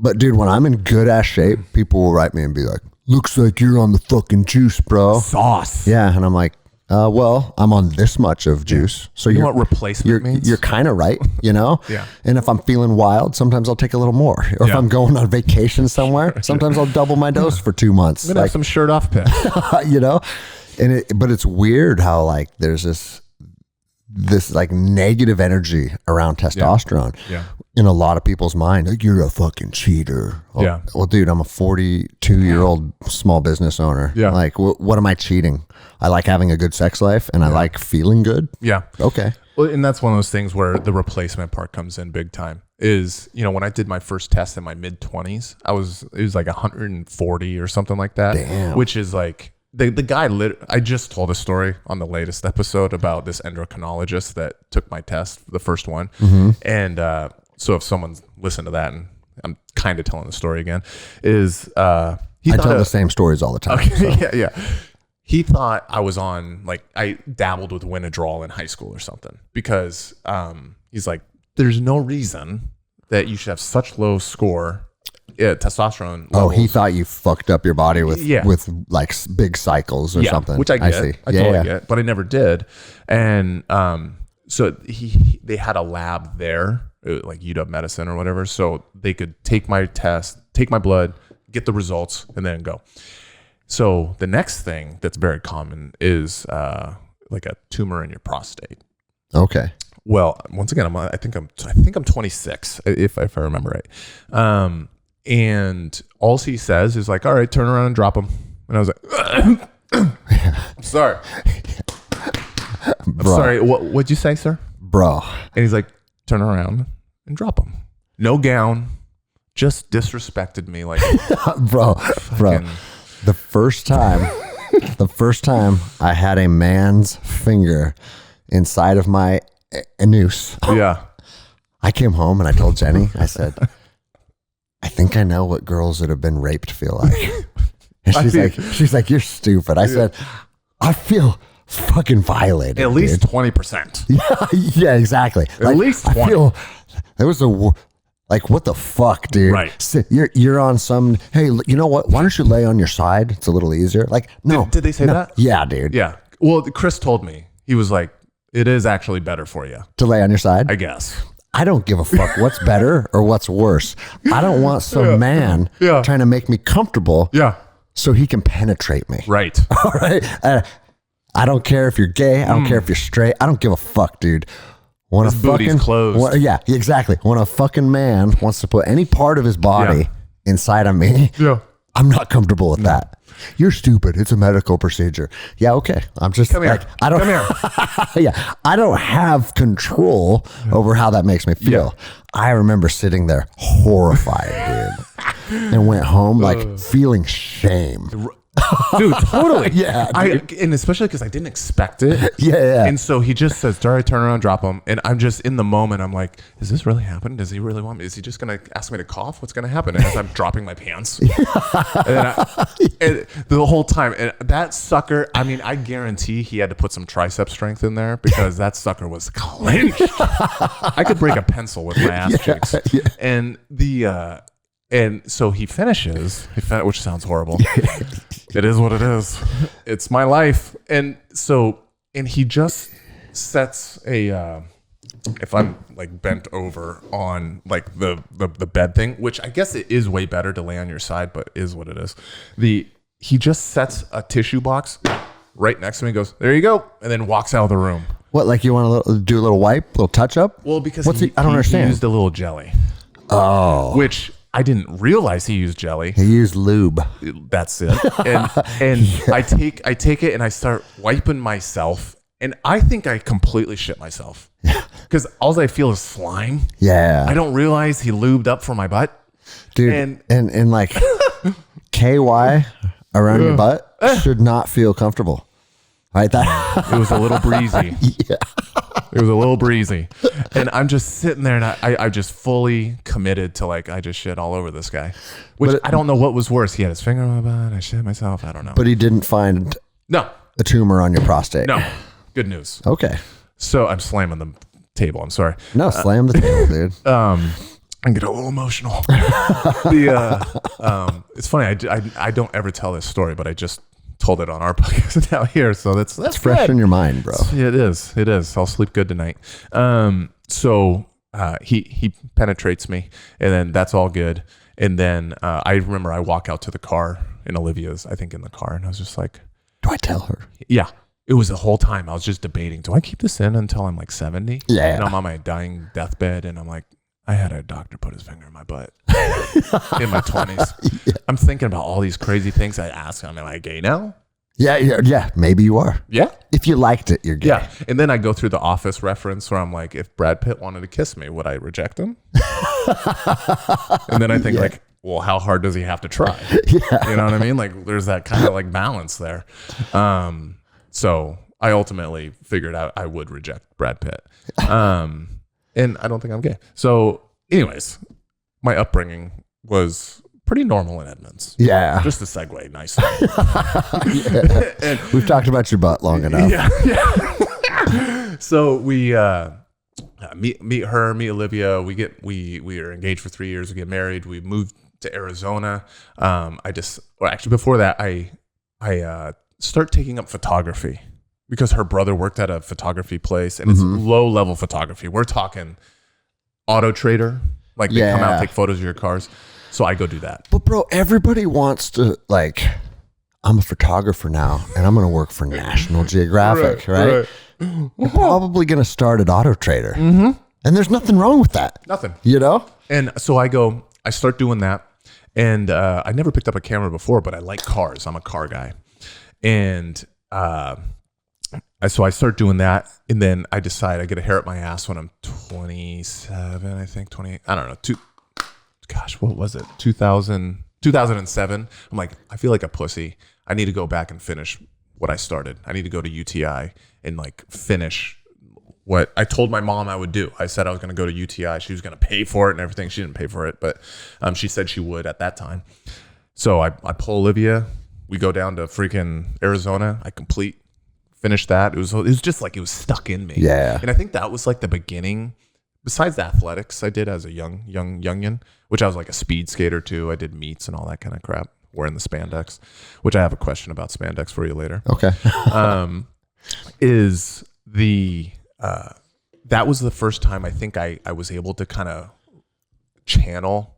but dude, when I'm in good ass shape, people will write me and be like, looks like you're on the fucking juice, bro. Sauce. Yeah. And I'm like, well, I'm on this much of juice. So you know what replacement means? You're kind of right, you know? Yeah. And if I'm feeling wild, sometimes I'll take a little more. Or if I'm going on vacation somewhere, sometimes I'll double my dose for 2 months. I'm gonna have some shirt off pics. You know? But it's weird how like there's this like negative energy around testosterone. Yeah. In a lot of people's mind, like, you're a fucking cheater. Well, dude, I'm a 42-year-old small business owner. Yeah. Like, what am I cheating? I like having a good sex life, and I like feeling good. Yeah. Okay. Well, and that's one of those things where the replacement part comes in big time. Is, when I did my first test in my mid 20s, it was like 140 or something like that. Damn. Which is like the guy. I just told a story on the latest episode about this endocrinologist that took my test, the first one, and. So if someone's listened to that, and I'm kind of telling the story again, I tell the same stories all the time. Okay, so. Yeah. He thought I was on, like, I dabbled with Winodrol in high school or something, because he's like, there's no reason that you should have such low score testosterone levels. Oh, he thought you fucked up your body with like big cycles or something. Which I get. see. I totally get, but I never did. And so they had a lab there, like UW Medicine or whatever, so they could take my test, take my blood, get the results, and then go. So the next thing that's very common is like a tumor in your prostate. Okay. Well, once again, I think I'm 26 if I remember right. And all he says is like, all right, turn around and drop them. And I was like, I'm sorry. I'm sorry. What'd you say, sir? Bro. And he's like, turn around and drop them. No gown. Just disrespected me like bro. The first time I had a man's finger inside of my noose. Yeah. I came home and I told Jenny, I said, I think I know what girls that have been raped feel like. And she's like, you're stupid. I said, I feel fucking violated. At least 20%. Yeah, exactly. At least 20. I feel there was like, what the fuck, dude? Right. You're on some, hey, you know what? Why don't you lay on your side? It's a little easier. Like, no. Did they say that? Yeah, dude. Yeah. Well, Chris told me. He was like, it is actually better for you. To lay on your side? I guess. I don't give a fuck what's better or what's worse. I don't want some man trying to make me comfortable so he can penetrate me. Right. All right? I don't care if you're gay. I don't care if you're straight. I don't give a fuck, dude. When His booty's closed. Yeah, exactly. When a fucking man wants to put any part of his body inside of me, I'm not comfortable with that. You're stupid. It's a medical procedure. Yeah, okay. I'm just Come like, here. I don't. Come here. Yeah, I don't have control over how that makes me feel. I remember sitting there horrified, dude, and went home like feeling shame. Dude, totally. Yeah, and especially because I didn't expect it. Yeah. And so he just says, "Sorry, turn around, drop him." And I'm just in the moment. I'm like, "Is this really happening? Does he really want me? Is he just gonna ask me to cough? What's gonna happen?" And as I'm dropping my pants, and the whole time, and that sucker. I mean, I guarantee he had to put some tricep strength in there because that sucker was clenched. I could break a pencil with my ass cheeks. Yeah. And and so he finishes, which sounds horrible. It is what it is. It's my life. And he just sets a, if I'm like bent over on like the bed thing, which I guess it is way better to lay on your side, but is what it is. He just sets a tissue box right next to me, goes, "There you go," and then walks out of the room. What, like you want to do a little wipe, little touch up? Well, because I don't understand. He used a little jelly. Oh. Which I didn't realize he used jelly. He used lube. That's it. And I take it and I start wiping myself, and I think I completely shit myself. Because all I feel is slime. Yeah. I don't realize he lubed up for my butt. Dude, and like KY around your butt should not feel comfortable. Right? It was a little breezy. Yeah. It was a little breezy. And I'm just sitting there and I just fully committed to like, I just shit all over this guy. Which I don't know what was worse. He had his finger on my butt. I shit myself. I don't know. But he didn't find a tumor on your prostate. No. Good news. Okay. So I'm slamming the table. I'm sorry. No, slam the table, dude. I get a little emotional. It's funny. I don't ever tell this story, but I just told it on our podcast now here, so that's fresh good. in your mind, bro. It is. I'll sleep good tonight. So he penetrates me, and then that's all good. And then I remember I walk out to the car, and Olivia's I think in the car, and I was just like, do I tell her? Yeah. It was the whole time I was just debating, do I keep this in until I'm like 70? Yeah. And I'm on my dying deathbed, and I'm like, I had a doctor put his finger in my butt in my 20s. Yeah. I'm thinking about all these crazy things. I ask him, am I gay now? Yeah. Maybe you are. Yeah. If you liked it, you're gay. Yeah. And then I go through the Office reference where I'm like, if Brad Pitt wanted to kiss me, would I reject him? And then I think like, well, how hard does he have to try? Yeah. You know what I mean? Like there's that kind of like balance there. So I ultimately figured out I would reject Brad Pitt. And I don't think I'm gay. So anyways, my upbringing was pretty normal in Edmonds. Yeah. Just to segue nicely. And we've talked about your butt long enough. Yeah. So we meet Olivia. We are engaged for 3 years. We get married. We moved to Arizona. Actually before that, I start taking up photography. Because her brother worked at a photography place, and it's low-level photography. We're talking auto trader. Like, they come out, take photos of your cars. So I go do that. But, bro, everybody wants to, like, I'm a photographer now, and I'm going to work for National Geographic, right? You're probably going to start at Auto Trader. Mm-hmm. And there's nothing wrong with that. Nothing. You know? And so I start doing that. And I never picked up a camera before, but I like cars. I'm a car guy. And so I start doing that, and then I decide I get a hair up my ass when I'm 27, I think 28. I don't know. What was it? 2000. 2007. I'm like, I feel like a pussy. I need to go back and finish what I started. I need to go to UTI and like finish what I told my mom I would do. I said I was going to go to UTI. She was going to pay for it and everything. She didn't pay for it, but she said she would at that time. So I pull Olivia. We go down to freaking Arizona. I finish that. It was just like it was stuck in me. Yeah. And I think that was like the beginning. Besides the athletics I did as a youngin, which I was like a speed skater too. I did meets and all that kind of crap, wearing the spandex, which I have a question about spandex for you later. Okay. Is the that was the first time I think I was able to kind of channel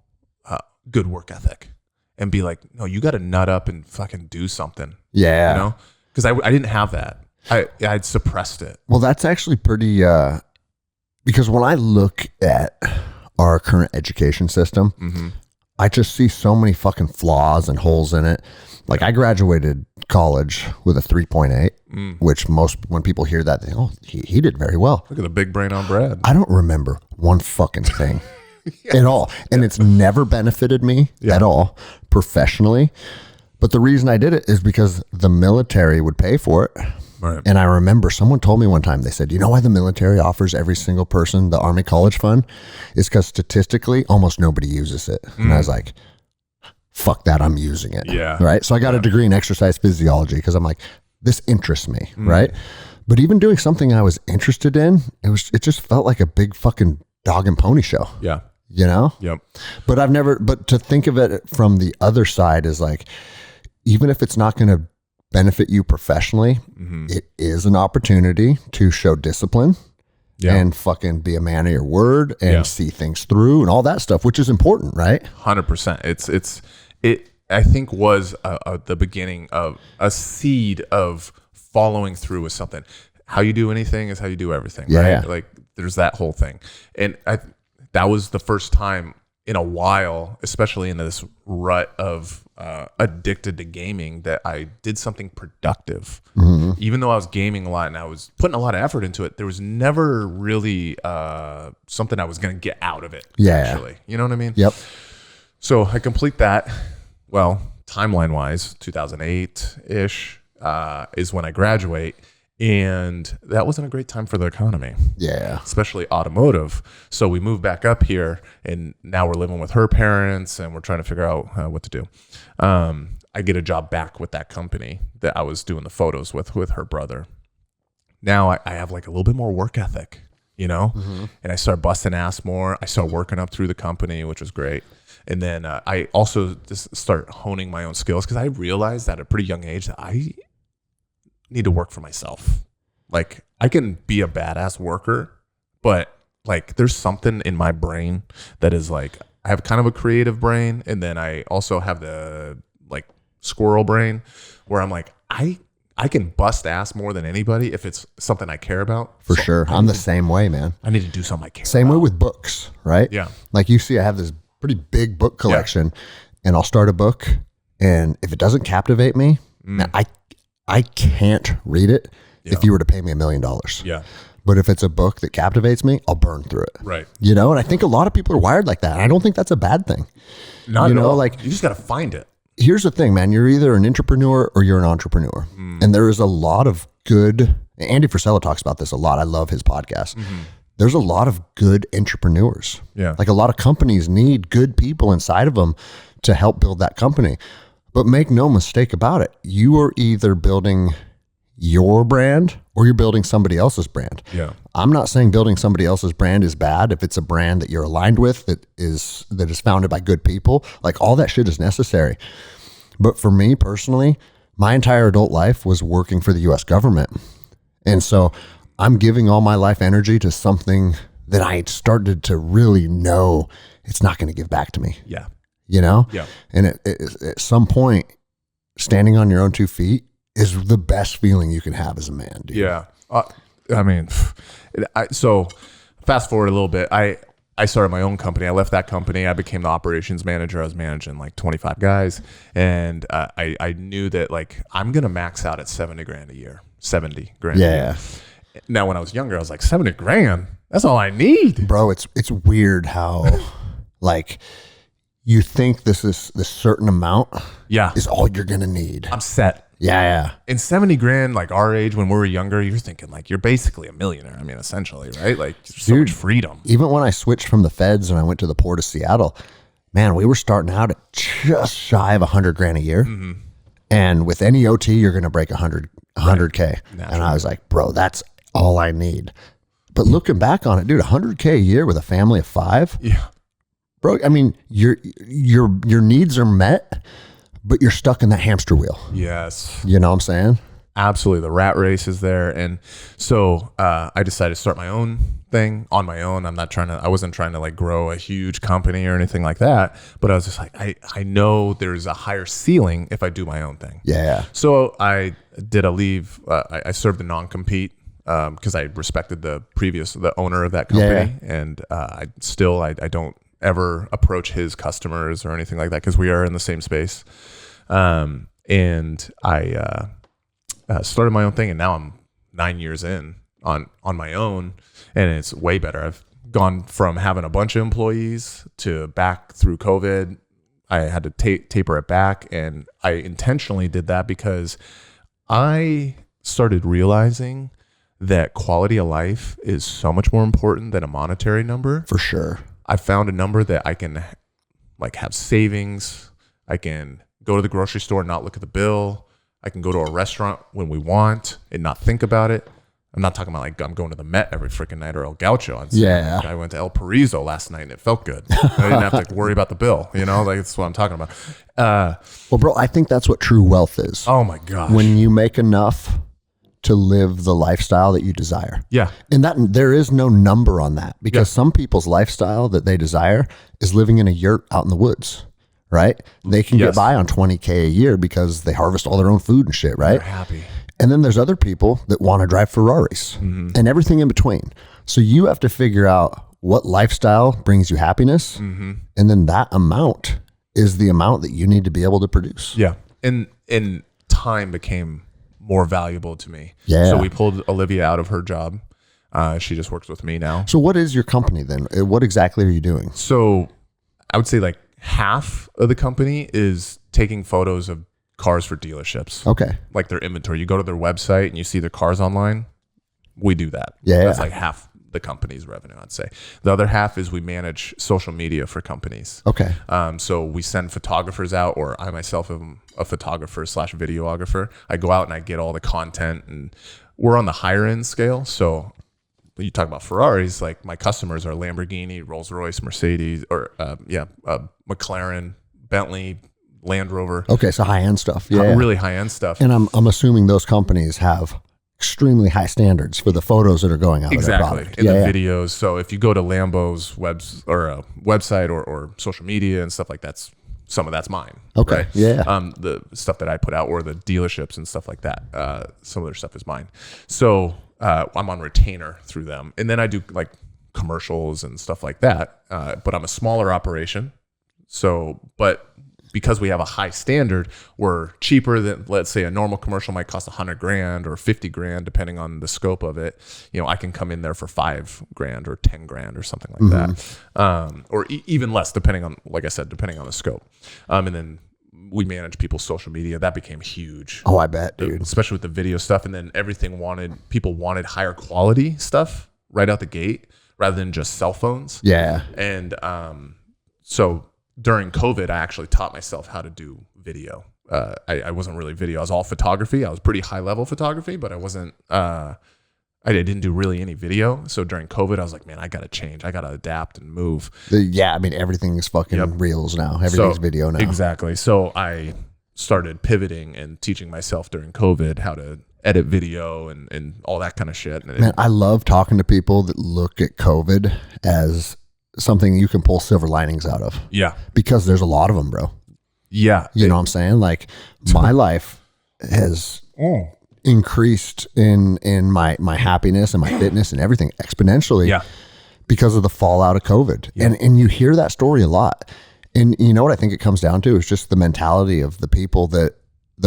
good work ethic and be like, no, you got to nut up and fucking do something. Yeah. You know, because I didn't have that. I'd suppressed it. Well, that's actually pretty, because when I look at our current education system, I just see so many fucking flaws and holes in it. Like I graduated college with a 3.8, which when people hear that, they think, oh, he did very well. Look at the big brain on Brad. I don't remember one fucking thing at all. And it's never benefited me at all professionally. But the reason I did it is because the military would pay for it. Right. And I remember someone told me one time, they said, you know why the military offers every single person the Army College Fund? It's because statistically, almost nobody uses it. And I was like, fuck that, I'm using it. Yeah. Right. So I got a degree in exercise physiology because I'm like, this interests me. Right. But even doing something I was interested in, it just felt like a big fucking dog and pony show. Yeah. You know? Yep. But to think of it from the other side is like, even if it's not going to benefit you professionally, it is an opportunity to show discipline and fucking be a man of your word and see things through and all that stuff, which is important, right? 100%. It I think was the beginning of a seed of following through with something. How you do anything is how you do everything, right? Like there's that whole thing. And that was the first time in a while, especially in this rut of addicted to gaming, that I did something productive. Even though I was gaming a lot and I was putting a lot of effort into it, there was never really something I was going to get out of it. Actually, you know what I mean? Yep. So I complete that. Well, timeline wise, 2008 ish is when I graduate. And that wasn't a great time for the economy. Yeah. Especially automotive. So we moved back up here and now we're living with her parents and we're trying to figure out what to do. I get a job back with that company that I was doing the photos with her brother. Now I have like a little bit more work ethic, you know, and I start busting ass more. I start working up through the company, which was great. And then I also just start honing my own skills because I realized at a pretty young age that I need to work for myself. Like I can be a badass worker, but like there's something in my brain that is like, I have kind of a creative brain. And then I also have the like squirrel brain where I'm like, I can bust ass more than anybody if it's something I care about. For sure. I'm the same way, man. I need to do something I care about. Same way with books, right? Yeah. Like you see, I have this pretty big book collection and I'll start a book and if it doesn't captivate me, man, I can't read it if you were to pay me $1 million. Yeah. But if it's a book that captivates me, I'll burn through it. Right. You know, and I think a lot of people are wired like that. And I don't think that's a bad thing. Not at all. Like you just got to find it. Here's the thing, man. You're either an entrepreneur or you're an entrepreneur. And there is a lot of good, Andy Frisella talks about this a lot. I love his podcast. There's a lot of good entrepreneurs. Yeah. Like a lot of companies need good people inside of them to help build that company. But make no mistake about it. You are either building your brand or you're building somebody else's brand. Yeah. I'm not saying building somebody else's brand is bad if it's a brand that you're aligned with that is founded by good people. Like all that shit is necessary. But for me personally, my entire adult life was working for the US government. And so I'm giving all my life energy to something that I started to really know it's not going to give back to me. Yeah. You know? Yeah. And at some point, standing on your own 2 feet is the best feeling you can have as a man, dude. Yeah. I mean, so fast forward a little bit. I started my own company. I left that company. I became the operations manager. I was managing like 25 guys. And I knew that like, I'm going to max out at 70 grand a year. 70 grand a year. Now, when I was younger, I was like, 70 grand? That's all I need. Bro, it's weird how like, you think this certain amount Yeah. is all you're going to need. I'm set. Yeah. In 70 grand, like our age, when we were younger, you're thinking like, you're basically a millionaire. I mean, essentially, right? Like so much freedom. Even when I switched from the feds and I went to the Port of Seattle, man, we were starting out at just shy of 100 grand a year. Mm-hmm. And with any OT, you're going to break 100K. Right. And I was like, bro, that's all I need. But looking back on it, dude, 100K a year with a family of 5. Yeah. Bro, I mean, your needs are met, but you're stuck in that hamster wheel. Yes. You know what I'm saying? Absolutely. The rat race is there. And so I decided to start my own thing on my own. I wasn't trying to like grow a huge company or anything like that, but I was just like, I know there's a higher ceiling if I do my own thing. Yeah. So I did a leave. I served the non-compete because I respected the owner of that company. Yeah. And I don't ever approach his customers or anything like that because we are in the same space. And I started my own thing, and now I'm 9 years in on my own, and it's way better. I've gone from having a bunch of employees to back through COVID. I had to taper it back, and I intentionally did that because I started realizing that quality of life is so much more important than a monetary number. For sure. I found a number that I can like have savings. I can go to the grocery store and not look at the bill. I can go to a restaurant when we want and not think about it. I'm not talking about like I'm going to the Met every freaking night or El Gaucho. Yeah. I went to El Paraiso last night and it felt good. I didn't have to worry about the bill. You know, like that's what I'm talking about. Well, bro, I think that's what true wealth is. Oh my gosh. When you make enough to live the lifestyle that you desire. Yeah. And that there is no number on that because some people's lifestyle that they desire is living in a yurt out in the woods, right? They can get by on 20K a year because they harvest all their own food and shit, right? They're happy. And then there's other people that want to drive Ferraris and everything in between. So you have to figure out what lifestyle brings you happiness. And then that amount is the amount that you need to be able to produce. Yeah. And time became more valuable to me. Yeah. So we pulled Olivia out of her job. She just works with me now. So what is your company then? What exactly are you doing? So I would say like half of the company is taking photos of cars for dealerships. Okay. Like their inventory. You go to their website and you see their cars online. We do that. Yeah. That's like half the company's revenue, I'd say. The other half is we manage social media for companies. Okay. So we send photographers out, or I myself am a photographer / videographer. I go out and I get all the content, and we're on the higher end scale. So when you talk about Ferraris, like my customers are Lamborghini, Rolls-Royce, Mercedes, or McLaren, Bentley, Land Rover. Okay, so high end stuff. Yeah, really high end stuff. And I'm assuming those companies have extremely high standards for the photos that are going out. Exactly. Of their product. And the videos. So if you go to Lambo's website or social media and stuff like that, some of that's mine. Okay. Right? Yeah. The stuff that I put out, or the dealerships and stuff like that, some of their stuff is mine. So I'm on retainer through them, and then I do like commercials and stuff like that. But I'm a smaller operation. So, but because we have a high standard, we're cheaper than, let's say, a normal commercial might cost $100,000 or $50,000, depending on the scope of it. You know, I can come in there for $5,000 or $10,000 or something like that, or even less, depending on, like I said, depending on the scope. And then we manage people's social media. That became huge. Oh, I bet, dude. Especially with the video stuff, and then people wanted higher quality stuff right out the gate rather than just cell phones. Yeah. And so during COVID, I actually taught myself how to do video. I wasn't really video. I was all photography. I was pretty high level photography, but I wasn't, I didn't do really any video. So during COVID, I was like, man, I got to change. I got to adapt and move. Yeah. I mean, everything's fucking reels now. Everything's video now. Exactly. So I started pivoting and teaching myself during COVID how to edit video and all that kind of shit. Man, I love talking to people that look at COVID as something you can pull silver linings out of. Yeah. Because there's a lot of them, bro. Yeah. You know what I'm saying? Like my life has increased in my happiness and my fitness and everything exponentially because of the fallout of COVID. Yeah. And you hear that story a lot. And you know what I think it comes down to is just the mentality of the people the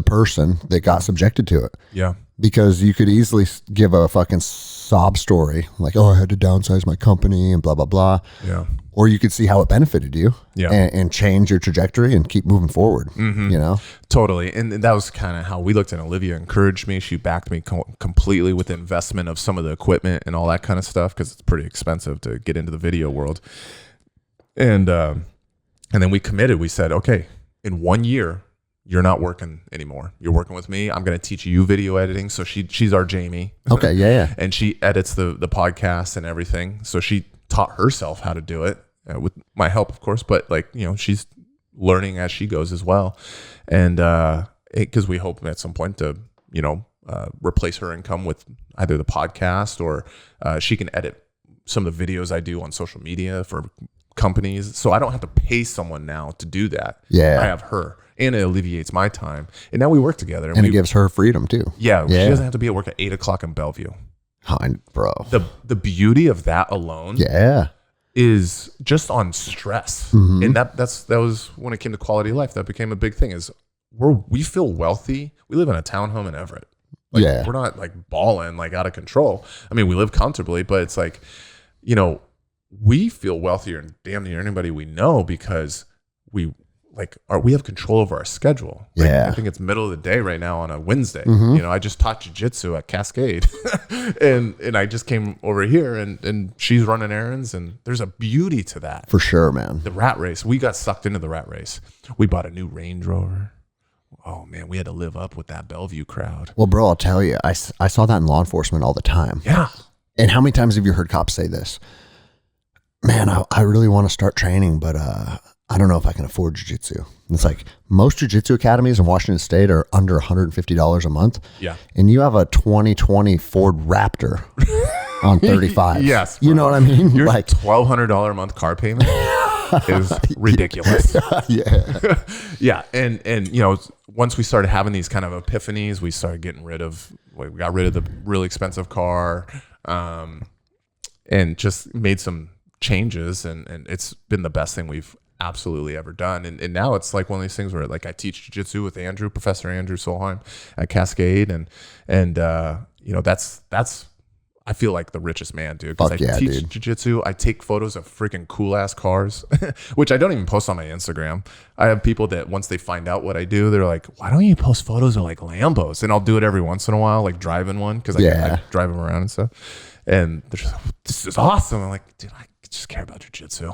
person that got subjected to it. Yeah. Because you could easily give a fucking sob story like, oh, I had to downsize my company and blah, blah, blah. Yeah. or you could see how it benefited you Yeah. and change your trajectory and keep moving forward, you know? Totally. And that was kind of how we looked at it. Olivia encouraged me. She backed me completely with the investment of some of the equipment and all that kind of stuff, because it's pretty expensive to get into the video world. And then we committed. We said, okay, in 1 year, you're not working anymore. You're working with me. I'm going to teach you video editing. So she's our Jamie. Okay. Yeah. And she edits the podcast and everything. So she taught herself how to do it with my help, of course. But like, you know, she's learning as she goes as well. And because we hope at some point to, you know, replace her income with either the podcast or she can edit some of the videos I do on social media for companies. So I don't have to pay someone now to do that. Yeah. I have her. And it alleviates my time. And now we work together. And it gives her freedom too. Yeah. She doesn't have to be at work at 8 o'clock in Bellevue. Bro. The beauty of that alone is just on stress. And that was when it came to quality of life. That became a big thing is we feel wealthy. We live in a townhome in Everett. Like, we're not like balling like out of control. I mean, we live comfortably, but it's like, you know, we feel wealthier than damn near anybody we know because we have control over our schedule. Like, I think it's middle of the day right now on a Wednesday. You know, I just taught jiu-jitsu at Cascade and I just came over here and she's running errands, and there's a beauty to that. For sure, man. The rat race. We got sucked into the rat race. We bought a new Range Rover. Oh man, we had to live up with that Bellevue crowd. Well, bro, I'll tell you, I saw that in law enforcement all the time. Yeah. And how many times have you heard cops say this? Man, I really want to start training, but I don't know if I can afford jiu-jitsu. It's like most jiu-jitsu academies in Washington State are under $150 a month. Yeah. And you have a 2020 Ford Raptor on 35. Yes. You know what I mean? Your like $1,200 a month car payment is ridiculous. Yeah. Yeah. And, you know, once we started having these kind of epiphanies, we started getting we got rid of the really expensive car, and just made some changes. And it's been the best thing we've absolutely ever done. And now it's like one of these things where like I teach jiu-jitsu with Professor Andrew Solheim at Cascade. And you know, that's I feel like the richest man, dude. Because I teach jiu-jitsu. I take photos of freaking cool ass cars, which I don't even post on my Instagram. I have people that once they find out what I do, they're like, why don't you post photos of like Lambos? And I'll do it every once in a while, like driving one, because I drive them around and stuff. And they're just like, this is awesome. I'm like, dude, I just care about jiu-jitsu.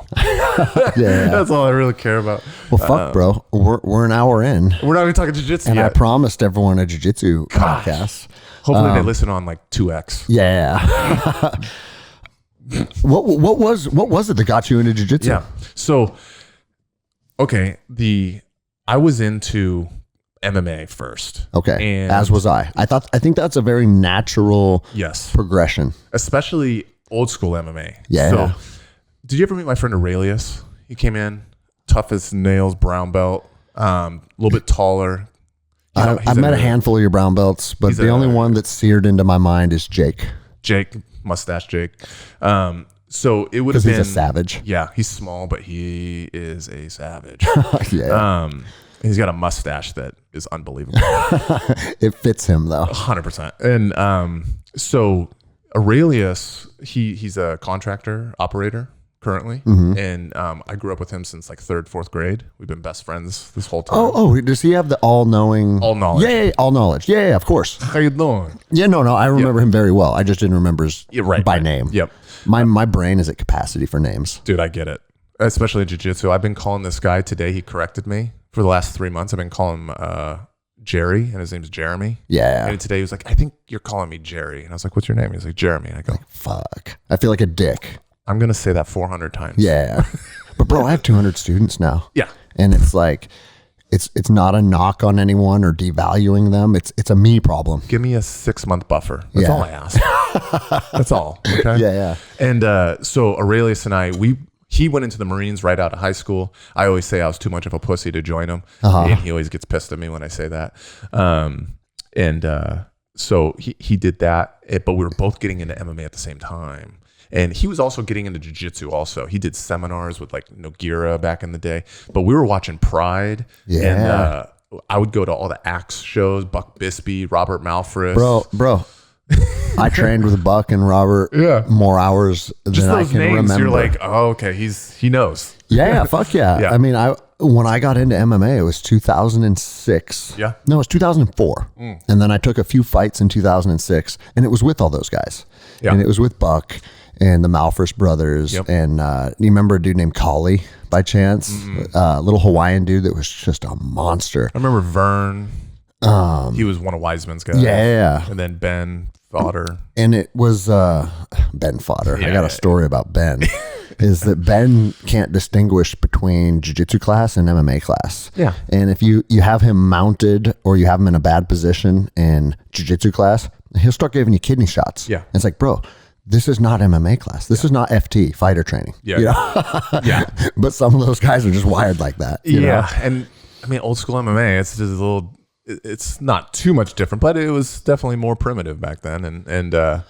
That's all I really care about. Well, fuck, bro. We're an hour in. We're not even talking jiu-jitsu and yet. I promised everyone a jiu-jitsu podcast. Hopefully they listen on like 2X. Yeah. What was it that got you into jiu-jitsu? Yeah. So, okay, I was into MMA first. Okay. And as was I. I think that's a very natural progression. Especially old school MMA. Yeah. So, did you ever meet my friend Aurelius? He came in, tough as nails, brown belt, a little bit taller. I've met a handful of your brown belts, but the only one that's seared into my mind is Jake. Mustache Jake. So it would have been... Because he's a savage. Yeah, he's small, but he is a savage. Yeah. He's got a mustache that is unbelievable. It fits him, though. 100%. And so Aurelius, he's a contractor operator currently. And I grew up with him since like 3rd, 4th grade. We've been best friends this whole time. Oh, does he have the all-knowing? All knowledge. Yeah, all knowledge. Yeah, of course. How you doing? Yeah, no, I remember him very well. I just didn't remember his by name. Yep. My brain is at capacity for names. Dude, I get it. Especially in jiu-jitsu. I've been calling this guy today. He corrected me for the last 3 months. I've been calling him Jerry, and his name's Jeremy. Yeah. And today he was like, I think you're calling me Jerry. And I was like, what's your name? He's like, Jeremy. And I go, fuck. I feel like a dick. I'm going to say that 400 times. Yeah. But bro, I have 200 students now. Yeah. And it's like, it's not a knock on anyone or devaluing them. It's a me problem. Give me a 6-month buffer. That's all I ask. That's all. Okay. Yeah. And so Aurelius and I, he went into the Marines right out of high school. I always say I was too much of a pussy to join him. And he always gets pissed at me when I say that. So he did that, but we were both getting into MMA at the same time. And he was also getting into jiu-jitsu also. He did seminars with like Nogueira back in the day. But we were watching Pride. Yeah. And I would go to all the Axe shows, Buck Bisping, Robert Malfris. Bro. I trained with Buck and Robert more hours just than I those can names, remember. you're like, oh, okay, he knows. Yeah, fuck yeah. Yeah. I mean, when I got into MMA, it was 2006. Yeah. No, it was 2004. And then I took a few fights in 2006, and it was with all those guys. Yeah. And it was with Buck and the Malfors brothers. Yep. And you remember a dude named Kali by chance? Little Hawaiian dude that was just a monster. I remember Vern. He was one of Wiseman's guys. Yeah. And then Ben Fodder. And it was Ben Fodder. I got a story about Ben. Is that Ben can't distinguish between jiu-jitsu class and MMA class. Yeah. And if you have him mounted or you have him in a bad position in jiu-jitsu class, he'll start giving you kidney shots. Yeah. And it's like, bro, this is not MMA class. This is not FT, fighter training. Yeah. You know? Yeah. But some of those guys are just wired like that. You know? And I mean, old school MMA, it's just a little, it's not too much different, but it was definitely more primitive back then. And I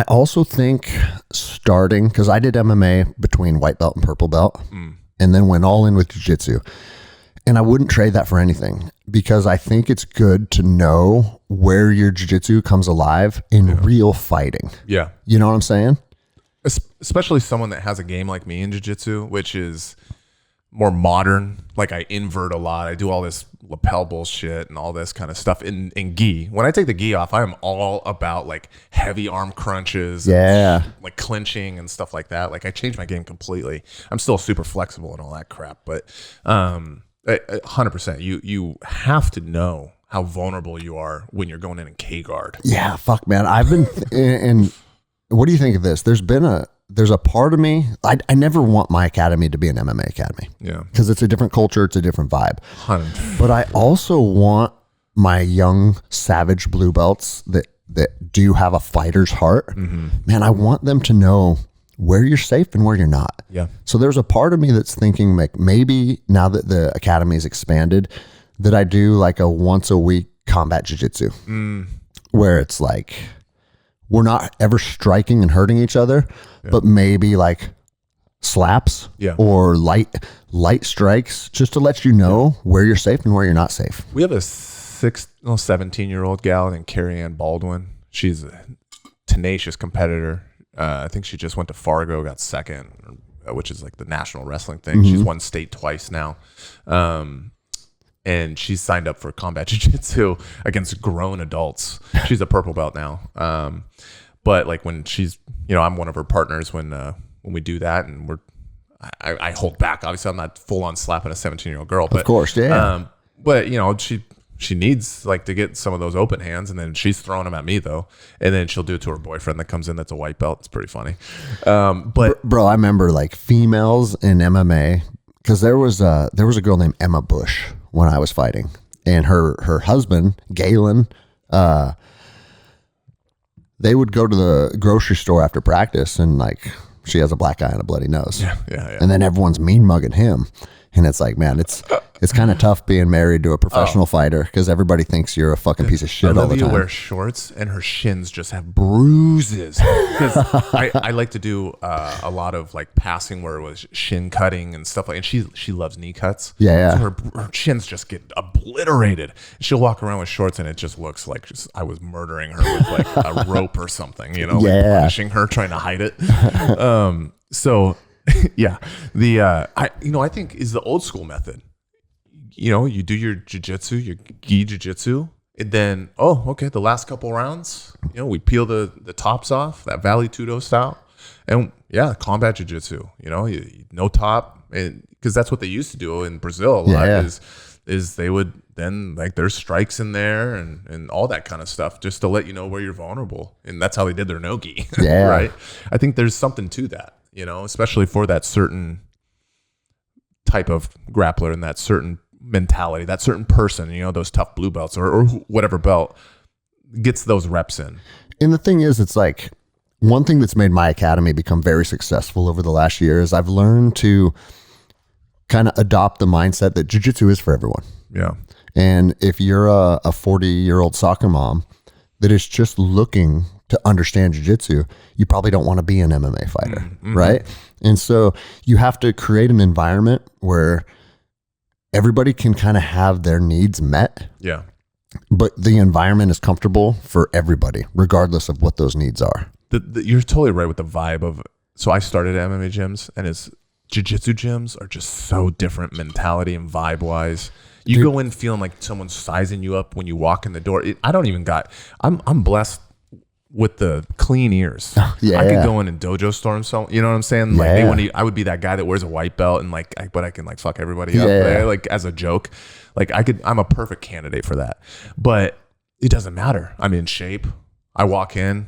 also think starting, because I did MMA between white belt and purple belt, and then went all in with jiu-jitsu. And I wouldn't trade that for anything, because I think it's good to know where your jiu-jitsu comes alive in real fighting. Yeah. You know what I'm saying? Especially someone that has a game like me in jiu-jitsu, which is more modern. Like I invert a lot. I do all this lapel bullshit and all this kind of stuff in gi. When I take the gi off, I am all about like heavy arm crunches, Yeah. and like clinching and stuff like that. Like I changed my game completely. I'm still super flexible and all that crap, but 100%. You have to know how vulnerable you are when you're going in K guard. Yeah, fuck, man. I've been, and what do you think of this? There's a part of me, I never want my academy to be an MMA academy. Yeah. Because it's a different culture, it's a different vibe. 100%. But I also want my young savage blue belts that do have a fighter's heart. Man, I want them to know where you're safe and where you're not. Yeah. So there's a part of me that's thinking like maybe now that the academy's expanded, that I do like a once a week combat jiu-jitsu where it's like we're not ever striking and hurting each other, but maybe like slaps or light strikes just to let you know where you're safe and where you're not safe. We have a 17-year-old gal named Carrie Ann Baldwin. She's a tenacious competitor. I think she just went to Fargo, got second, which is like the national wrestling thing. She's won state twice now. And she's signed up for combat jiu-jitsu against grown adults. She's a purple belt now. But like when she's, I'm one of her partners when we do that, and I hold back. Obviously, I'm not full on slapping a 17-year-old girl, but of course, yeah. But she needs like to get some of those open hands, and then she's throwing them at me though, and then she'll do it to her boyfriend that comes in that's a white belt. It's pretty funny. But bro, I remember like females in MMA, because there was a girl named Emma Bush when I was fighting, and her husband Galen, they would go to the grocery store after practice, and like she has a black eye and a bloody nose. Yeah. And then everyone's mean mugging him. And it's like, man, it's kind of tough being married to a professional fighter, because everybody thinks you're a fucking piece of shit all the time. Wears shorts and her shins just have bruises. Because I like to do a lot of like passing where it was shin cutting and stuff like. And she loves knee cuts. Yeah. So her shins just get obliterated. She'll walk around with shorts and it just looks like I was murdering her with like a rope or something. Like punishing her, trying to hide it. So. Yeah, I think is the old school method. You do your jiu-jitsu, your gi jiu-jitsu, and then the last couple rounds, we peel the tops off, that Valley Tudo style, and combat jiu-jitsu. No top, and because that's what they used to do in Brazil a lot. Is they would then like there's strikes in there and all that kind of stuff just to let you know where you're vulnerable, and that's how they did their no-gi. Yeah, right. I think there's something to that. Especially for that certain type of grappler and that certain mentality, that certain person, those tough blue belts or whatever belt gets those reps in. And the thing is, it's like one thing that's made my academy become very successful over the last year is I've learned to kind of adopt the mindset that jiu-jitsu is for everyone. Yeah. And if you're a 40-year-old soccer mom that is just looking to understand jiu-jitsu, you probably don't want to be an MMA fighter, right? And so you have to create an environment where everybody can kind of have their needs met. Yeah. But the environment is comfortable for everybody, regardless of what those needs are. You're totally right with the vibe of, so I started at MMA gyms, and it's jiu-jitsu gyms are just so different mentality and vibe wise. You go in feeling like someone's sizing you up when you walk in the door. I'm blessed with the clean ears. Yeah, I could go in and dojo storm, so you know what I'm saying? Like I would be that guy that wears a white belt and but I can like fuck everybody up, right? Like as a joke. Like I'm a perfect candidate for that. But it doesn't matter. I'm in shape. I walk in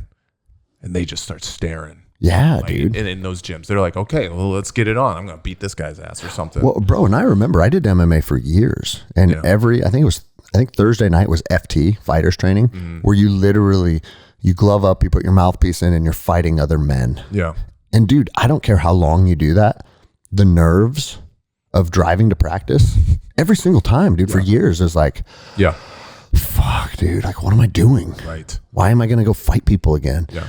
and they just start staring. Yeah, like, dude. In those gyms, they're like, okay, well, let's get it on. I'm gonna beat this guy's ass or something. Well, bro, and I remember I did MMA for years, and I think Thursday night was FT, fighters training, where you glove up, you put your mouthpiece in, and you're fighting other men. Yeah. And dude, I don't care how long you do that, the nerves of driving to practice every single time, dude, for years is like, fuck, dude, like what am I doing? Right. Why am I gonna go fight people again? Yeah.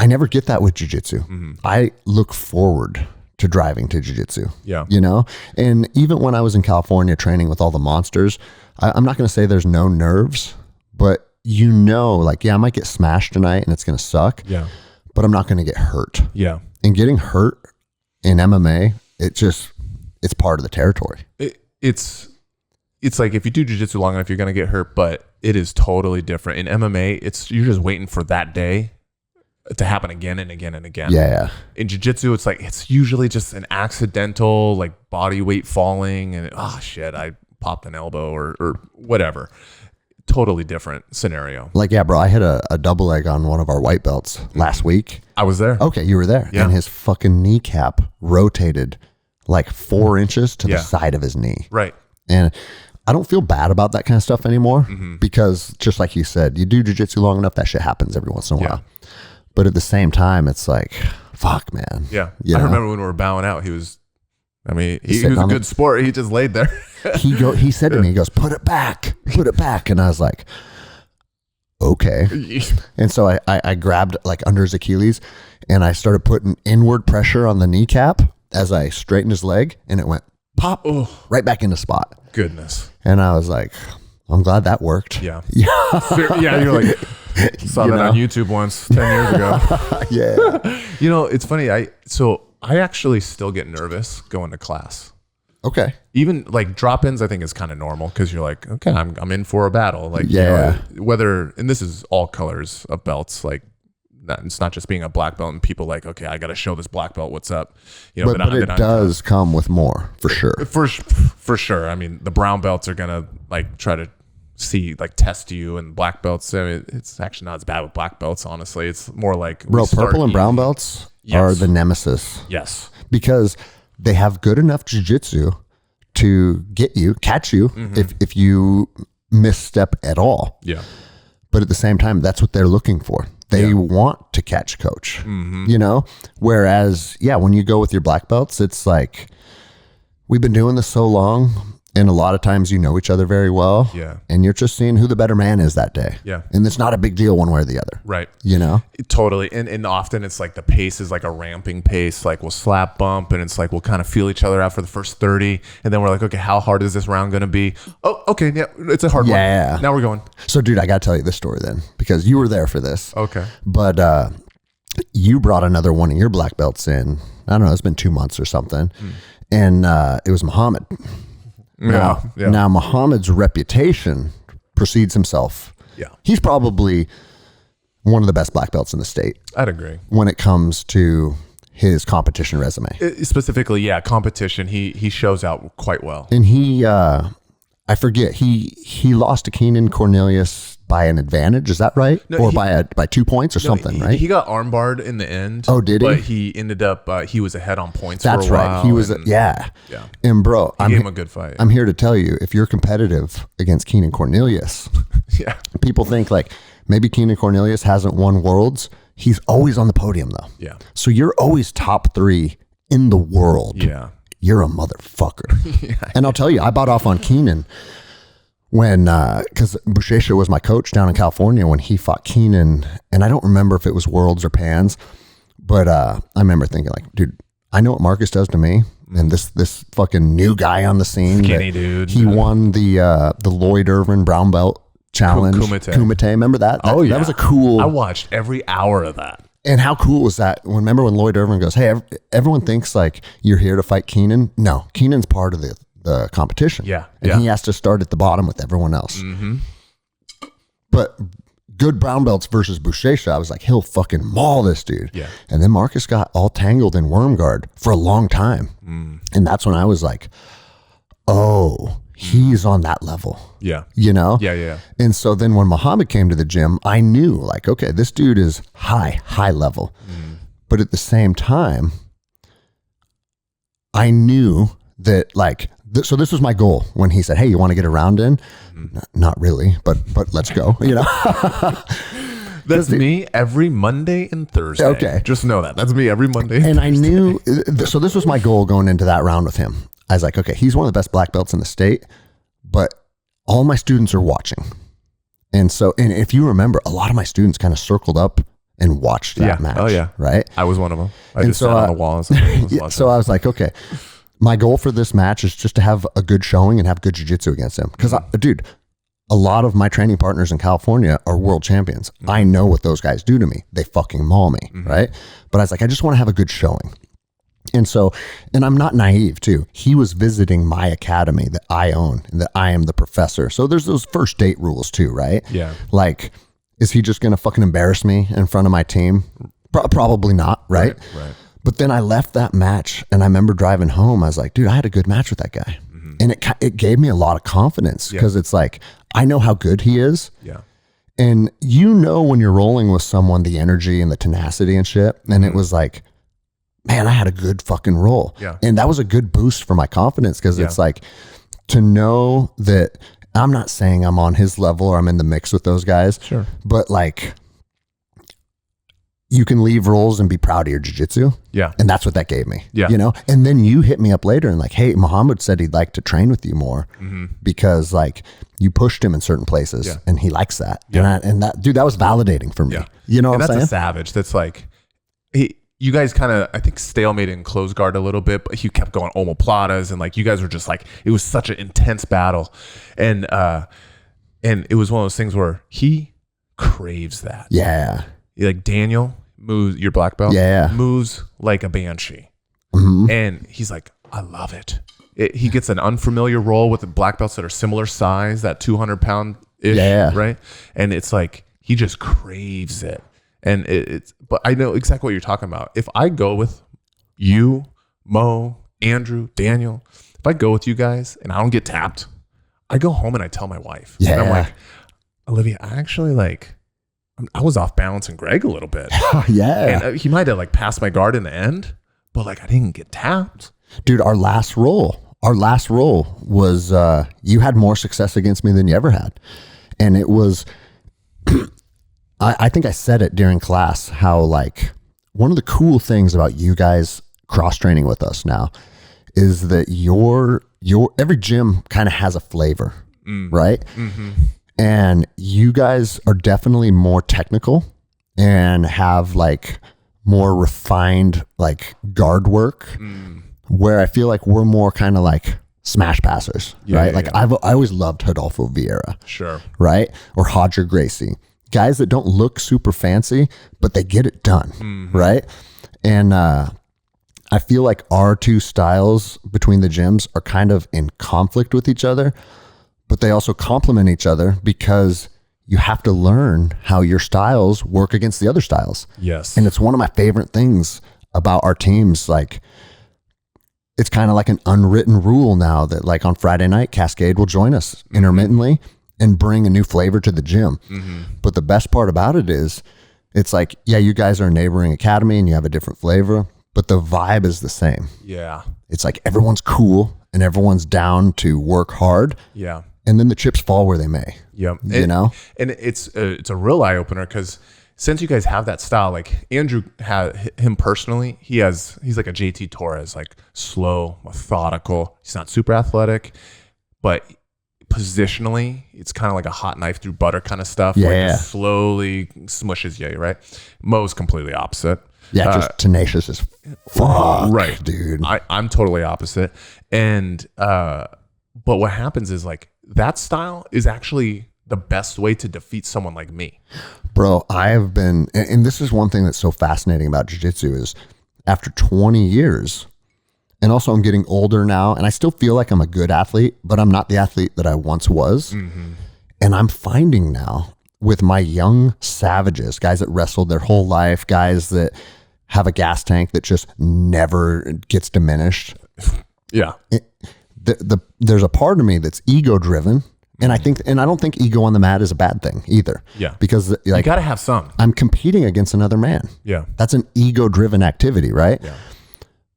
I never get that with jiu-jitsu. I look forward to driving to jiu-jitsu. Yeah. You know? And even when I was in California training with all the monsters, I'm not going to say there's no nerves, but you know, like, yeah, I might get smashed tonight and it's going to suck. Yeah. But I'm not going to get hurt. Yeah. And getting hurt in MMA, it's part of the territory. It's like if you do jiu-jitsu long enough, you're going to get hurt, but it is totally different. In MMA, you're just waiting for that day to happen again and again and again. Yeah. In jiu-jitsu, it's usually just an accidental like body weight falling and shit, I popped an elbow or whatever. Totally different scenario. Like, yeah, bro, I hit a double leg on one of our white belts last week. I was there. Okay, you were there. Yeah. And his fucking kneecap rotated like 4 inches to the side of his knee. Right. And I don't feel bad about that kind of stuff anymore because just like you said, you do jiu-jitsu long enough, that shit happens every once in a while. But at the same time, it's like, fuck, man. Yeah. I remember when we were bowing out, he was a good sport. He just laid there. He said to me, he goes, put it back. And I was like, okay. And so I grabbed like under his Achilles and I started putting inward pressure on the kneecap as I straightened his leg and it went pop right back into spot. Goodness. And I was like, I'm glad that worked. Yeah. You're like, saw that on YouTube once 10 years ago. Yeah. You know, it's funny. I actually still get nervous going to class. Okay. Even like drop-ins, I think is kind of normal because you're like, okay, I'm in for a battle. Like, whether, and this is all colors of belts, like it's not just being a black belt and people like, okay, I got to show this black belt what's up. You know, but it does come with more for sure. For sure. I mean, the brown belts are going to like try to test you, and black belts, I mean, it's actually not as bad with black belts, honestly. It's more like, bro, purple and brown belts are the nemesis. Yes. Because they have good enough jiu-jitsu to catch you if you misstep at all. Yeah. But at the same time, that's what they're looking for. They want to catch coach, you know? Whereas, when you go with your black belts, it's like, we've been doing this so long, and a lot of times you know each other very well. Yeah. And you're just seeing who the better man is that day. Yeah. And it's not a big deal one way or the other. Right. You know? Totally. And often it's like the pace is like a ramping pace. Like we'll slap bump and it's like we'll kind of feel each other out for the first 30. And then we're like, okay, how hard is this round going to be? Oh, okay. Yeah. It's a hard one. Yeah. Now we're going. So, dude, I got to tell you this story then because you were there for this. Okay. But you brought another one of your black belts in. I don't know. It's been 2 months or something. And it was Muhammad. Now, Muhammad's reputation precedes himself. Yeah. He's probably one of the best black belts in the state. I'd agree. When it comes to his competition resume. Specifically, competition. He shows out quite well. And he, I forget, he lost to Keenan Cornelius by an advantage. Is that right? No, or by 2 points or something, right? He got armbarred in the end. Oh, did he? But he ended up, he was ahead on points That's for a while. right. He was, yeah. And bro, he gave him a good fight. I'm here to tell you, if you're competitive against Keenan Cornelius, people think like maybe Keenan Cornelius hasn't won worlds. He's always on the podium though. Yeah. So you're always top 3 in the world. Yeah. You're a motherfucker. And I'll tell you, I bought off on Keenan when, because Bushesha was my coach down in California when he fought Keenan, and I don't remember if it was Worlds or Pans, but I remember thinking like, dude, I know what Marcus does to me, and this fucking new guy on the scene, skinny dude, he won the Lloyd Irvin brown belt challenge. Kumite. Remember that? Oh yeah. That was a cool. I watched every hour of that. And how cool was that? Remember when Lloyd Irvin goes, "Hey, everyone thinks like you're here to fight Keenan." No, Keenan's part of the competition. Yeah. And he has to start at the bottom with everyone else. Mm-hmm. But good brown belts versus Buchecha, I was like, he'll fucking maul this dude. Yeah. And then Marcus got all tangled in worm guard for a long time. And that's when I was like, oh, he's on that level. Yeah. You know? Yeah. And so then when Muhammad came to the gym, I knew like, okay, this dude is high level. But at the same time, I knew that like, so this was my goal when he said, hey, you want to get a round in? Not really, but let's go, you know? That's me every Monday and Thursday. Okay. Just know that. That's me every Monday and Thursday. I knew, so this was my goal going into that round with him. I was like, okay, he's one of the best black belts in the state, but all my students are watching. And so, and if you remember, a lot of my students kind of circled up and watched that match. Oh yeah. Right. I was one of them. I And just so, sat on the wall. And so I was like, okay, my goal for this match is just to have a good showing and have good jiu-jitsu against him. Because, dude, a lot of my training partners in California are world champions. I know what those guys do to me. They fucking maul me, right? But I was like, I just want to have a good showing. And so, and I'm not naive too. He was visiting my academy that I own and that I am the professor. So there's those first date rules too, right? Yeah. Like, is he just going to fucking embarrass me in front of my team? Probably not, right? Right. But then I left that match and I remember driving home. I was like, dude, I had a good match with that guy. And it gave me a lot of confidence because it's like, I know how good he is. Yeah. And you know, when you're rolling with someone, the energy and the tenacity and shit. And it was like, man, I had a good fucking roll. Yeah. And that was a good boost for my confidence because it's like to know that I'm not saying I'm on his level or I'm in the mix with those guys. Sure. But like, you can leave rolls and be proud of your jiu-jitsu. Yeah. And that's what that gave me. Yeah. You know? And then you hit me up later and like, hey, Muhammad said he'd like to train with you more because like you pushed him in certain places and he likes that. Yeah. And that, dude, that was validating for me. Yeah. You know And what I'm that's saying? a savage. That's like, you guys kind of, I think, stalemated in close guard a little bit, but he kept going omoplatas and like you guys were just like, it was such an intense battle. And it was one of those things where he craves that. Yeah. Like Daniel moves, your black belt, moves like a banshee. And he's like, I love it. He gets an unfamiliar roll with the black belts that are similar size, that 200-pound-ish, right? And it's like, he just craves it. And but I know exactly what you're talking about. If I go with you, Mo, Andrew, Daniel, if I go with you guys and I don't get tapped, I go home and I tell my wife. Yeah. And I'm like, Olivia, I actually I was off balancing Greg a little bit. Yeah. And he might have like passed my guard in the end, but like I didn't get tapped. Dude, our last roll was, you had more success against me than you ever had. And it was, I think I said it during class, how like one of the cool things about you guys cross training with us now is that your every gym kind of has a flavor, right? And you guys are definitely more technical and have like more refined like guard work where I feel like we're more kind of like smash passers, right? Like I always loved Rodolfo Vieira. Sure. Right? Or Hodger Gracie. Guys that don't look super fancy, but they get it done, right? And I feel like our two styles between the gyms are kind of in conflict with each other, but they also complement each other because you have to learn how your styles work against the other styles. Yes. And it's one of my favorite things about our teams. Like, it's kind of like an unwritten rule now that like on Friday night, Cascade will join us intermittently and bring a new flavor to the gym. But the best part about it is it's like, yeah, you guys are a neighboring academy and you have a different flavor, but the vibe is the same. Yeah. It's like everyone's cool and everyone's down to work hard. Yeah. And then the chips fall where they may. Yep. You know? And it's a real eye opener because since you guys have that style, like Andrew had him personally, he's like a JT Torres, like slow, methodical. He's not super athletic, but positionally, it's kind of like a hot knife through butter kind of stuff. Yeah. Where it slowly smushes you, right? Mo's completely opposite. Yeah, just tenacious as fuck, right, dude. I'm totally opposite. And but what happens is like that style is actually the best way to defeat someone like me? Bro, I have been, and this is one thing that's so fascinating about jiu-jitsu is after 20 years, and also I'm getting older now, and I still feel like I'm a good athlete, but I'm not the athlete that I once was. Mm-hmm. And I'm finding now with my young savages, guys that wrestled their whole life, guys that have a gas tank that just never gets diminished. Yeah. There's a part of me that's ego driven. And I don't think ego on the mat is a bad thing either. Yeah. Because like, you got to have some. I'm competing against another man. Yeah. That's an ego driven activity, right? Yeah.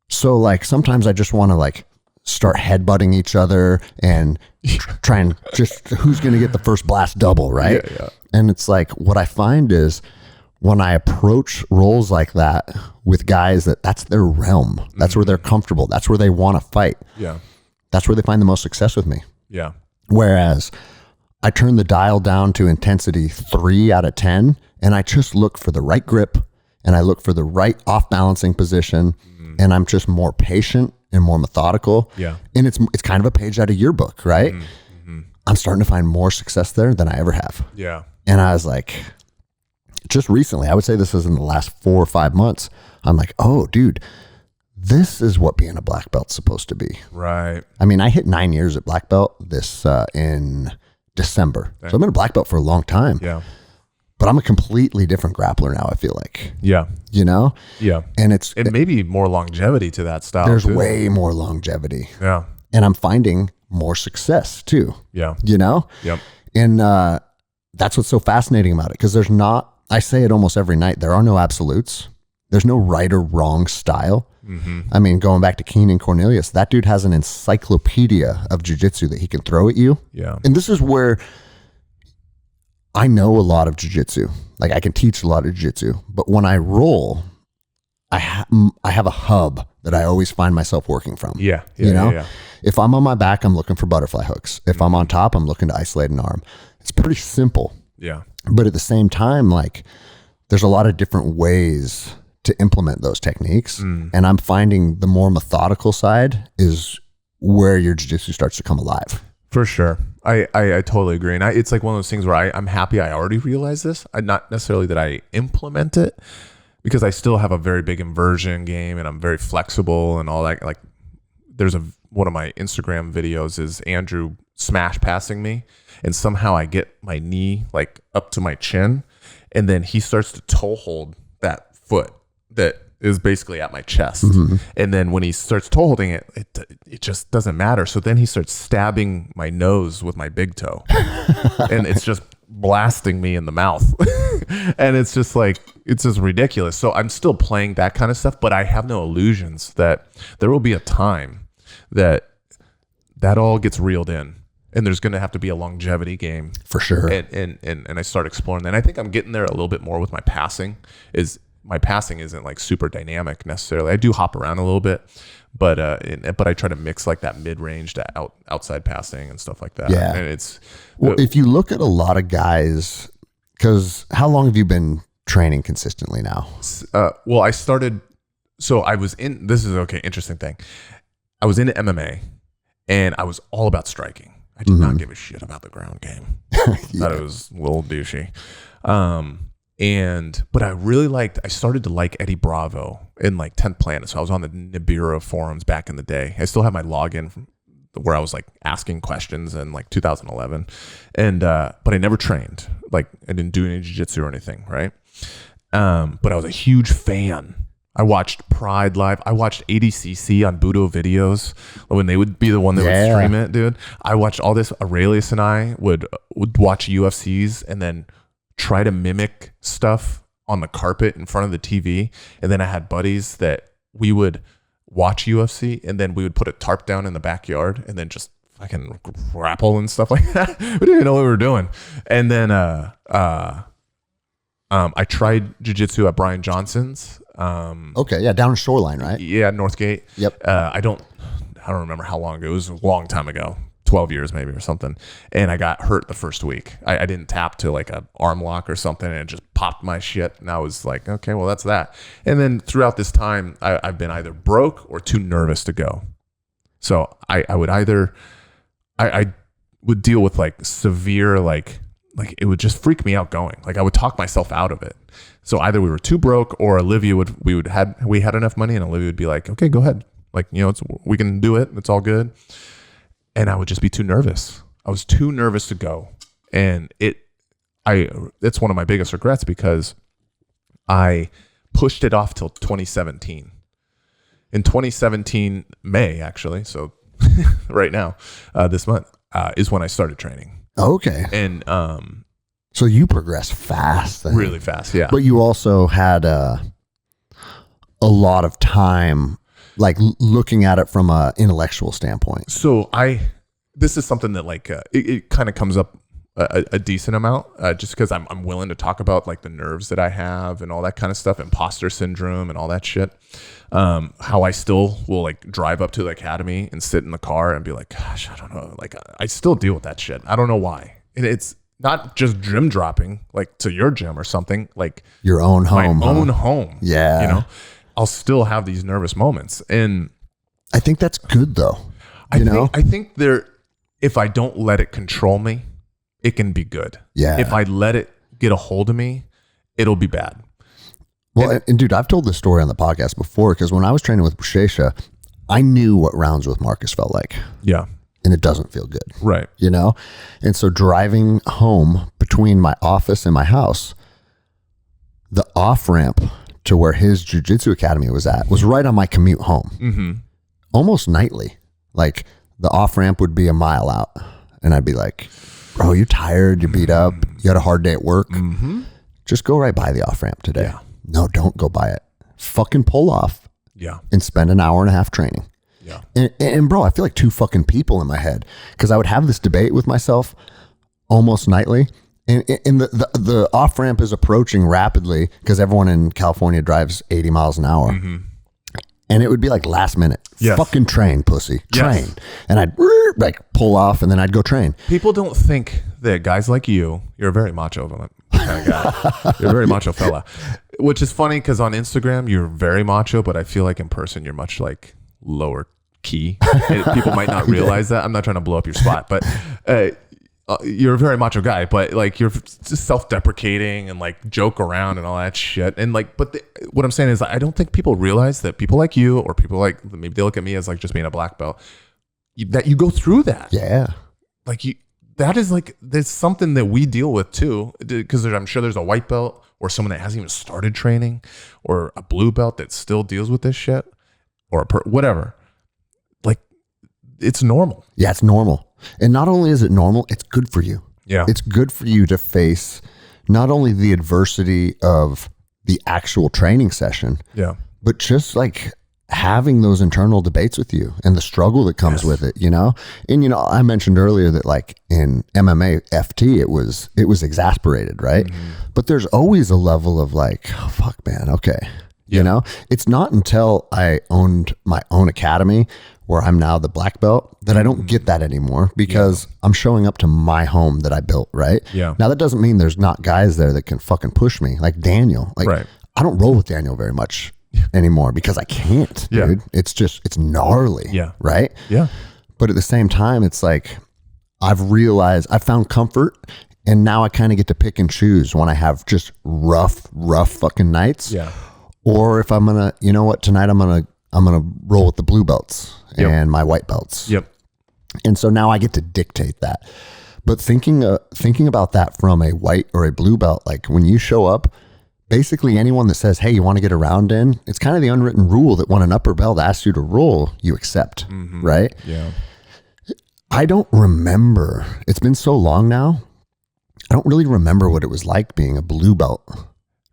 So like sometimes I just want to like start headbutting each other and try and just who's going to get the first blast double, right? Yeah, yeah. And it's like what I find is when I approach roles like that with guys that's their realm, that's where they're comfortable, that's where they want to fight. Yeah. That's where they find the most success with me. Yeah. Whereas I turn the dial down to intensity 3 out of 10, and I just look for the right grip and I look for the right off balancing position, and I'm just more patient and more methodical. Yeah. And it's kind of a page out of your book, right? Mm-hmm. I'm starting to find more success there than I ever have. Yeah. And I was like, just recently, I would say this is in the last 4 or 5 months, I'm like, oh, dude, this is what being a black belt's supposed to be. Right. I mean, I hit 9 years at black belt this in December. So I've been a black belt for a long time. Yeah. But I'm a completely different grappler now, I feel like. Yeah. You know? Yeah. And maybe more longevity to that style. There's too. way more longevity. Yeah. And I'm finding more success too. Yeah. You know? Yep. And that's what's so fascinating about it. Because there's not, I say it almost every night, there are no absolutes. There's no right or wrong style. Mm-hmm. I mean, going back to Keenan Cornelius, that dude has an encyclopedia of jiu-jitsu that he can throw at you. Yeah. And this is where I know a lot of jiu-jitsu. Like I can teach a lot of jiu-jitsu, but when I roll, I have a hub that I always find myself working from. Yeah. You know, Yeah. If I'm on my back, I'm looking for butterfly hooks. If I'm on top, I'm looking to isolate an arm. It's pretty simple. Yeah. But at the same time, like there's a lot of different ways to implement those techniques. And I'm finding the more methodical side is where your jiu-jitsu starts to come alive. For sure. I totally agree. And it's like one of those things where I'm happy I already realized this. Not necessarily that I implement it, because I still have a very big inversion game and I'm very flexible and all that. Like there's one of my Instagram videos is Andrew smash passing me, and somehow I get my knee like up to my chin, and then he starts to toe hold that foot that is basically at my chest. Mm-hmm. And then when he starts toe holding it, it just doesn't matter. So then he starts stabbing my nose with my big toe and it's just blasting me in the mouth. And it's just like, it's just ridiculous. So I'm still playing that kind of stuff, but I have no illusions that there will be a time that all gets reeled in. And there's going to have to be a longevity game for sure. And I start exploring that. And I think I'm getting there a little bit more with my passing. My passing isn't like super dynamic necessarily. I do hop around a little bit, but I try to mix like that mid range to outside passing and stuff like that. Yeah. And it's if you look at a lot of guys, because how long have you been training consistently now? Well, I started. So I was in. This is interesting thing. I was into MMA, and I was all about striking. I did not give a shit about the ground game. Thought it was a little douchey. But I started to like Eddie Bravo in like 10th Planet. So I was on the Nibiru forums back in the day. I still have my login from where I was like asking questions in like 2011. But I never trained. Like I didn't do any jiu-jitsu or anything. Right. But I was a huge fan. I watched Pride live. I watched ADCC on Budo videos when they would be the one that would stream it, dude. I watched all this. Aurelius and I would watch UFCs and then try to mimic stuff on the carpet in front of the TV. And then I had buddies that we would watch UFC and then we would put a tarp down in the backyard and then just fucking grapple and stuff like that. We didn't even know what we were doing. And then I tried jiu-jitsu at Brian Johnson's. Down in Shoreline, right? Yeah, Northgate. Yep. I don't remember how long ago. It was a long time ago. 12 years maybe or something, and I got hurt the first week. I didn't tap to like a arm lock or something, and it just popped my shit, and I was like, okay, well that's that. And then throughout this time I've been either broke or too nervous to go. So I would deal with like severe like like it would just freak me out going. Like I would talk myself out of it. So either we were too broke, or Olivia we had enough money, and Olivia would be like, okay, go ahead. Like, we can do it. It's all good. And I would just be too nervous. I was too nervous to go. And it's one of my biggest regrets, because I pushed it off till 2017. In 2017, May, actually. So right now, this month, is when I started training. Okay. And so you progressed fast then. Really fast, yeah. But you also had a lot of time, like looking at it from an intellectual standpoint. So this is something that like it kind of comes up a decent amount, just because I'm willing to talk about like the nerves that I have and all that kind of stuff, imposter syndrome and all that shit. How I still will like drive up to the academy and sit in the car and be like, gosh, I don't know. Like I still deal with that shit. I don't know why. And it's not just gym dropping like to your gym or something, like your own home, my own home. Yeah. I'll still have these nervous moments. And I think that's good though. I think if I don't let it control me, it can be good. Yeah. If I let it get a hold of me, it'll be bad. Well, and dude, I've told this story on the podcast before, because when I was training with Bushesha, I knew what rounds with Marcus felt like. Yeah. And it doesn't feel good. Right. And so driving home between my office and my house, the off ramp to where his jiu-jitsu academy was at was right on my commute home. Mm-hmm. Almost nightly. Like the off ramp would be a mile out, and I'd be like, bro, you tired, you beat up, you had a hard day at work. Mm-hmm. Just go right by the off ramp today. Yeah. No, don't go by it. Fucking pull off. Yeah. And spend an hour and a half training. Yeah. And bro, I feel like two fucking people in my head, because I would have this debate with myself almost nightly. And the off ramp is approaching rapidly, because everyone in California drives 80 miles an hour. Mm-hmm. And it would be like last minute. Yes. Fucking train, pussy. Train. Yes. And I'd like pull off, and then I'd go train. People don't think that guys like you're a very macho kind of guy. You're a very macho fella. Which is funny, because on Instagram, you're very macho, but I feel like in person, you're much like lower key. People might not realize that. I'm not trying to blow up your spot, but you're a very macho guy, but like you're just self-deprecating and like joke around and all that shit. And like, but what I'm saying is, I don't think people realize that people like you, or people like, maybe they look at me as like just being a black belt, that you go through that. Yeah. Like that is like, there's something that we deal with too, because I'm sure there's a white belt or someone that hasn't even started training, or a blue belt that still deals with this shit, or whatever. Like it's normal. Yeah, it's normal. And not only is it normal, it's good for you. Yeah. It's good for you to face not only the adversity of the actual training session, yeah, but just like having those internal debates with you and the struggle that comes with it, And, I mentioned earlier that like in MMA FT, it was exasperated, right? Mm-hmm. But there's always a level of like, oh, fuck, man. Okay. Yeah. It's not until I owned my own academy, where I'm now the black belt, that I don't get that anymore, because I'm showing up to my home that I built, right? Yeah. Now that doesn't mean there's not guys there that can fucking push me, like Daniel. Like right. I don't roll with Daniel very much anymore, because I can't, dude. It's gnarly. Yeah. Right? Yeah. But at the same time, it's like I've realized I found comfort, and now I kind of get to pick and choose when I have just rough fucking nights. Yeah. Or if I'm gonna, tonight I'm gonna roll with the blue belts and my white belts. Yep. And so now I get to dictate that. But thinking about that from a white or a blue belt, like when you show up, basically anyone that says, hey, you want to get a round in, it's kind of the unwritten rule that when an upper belt asks you to roll, you accept, right? Yeah. I don't remember. It's been so long now. I don't really remember what it was like being a blue belt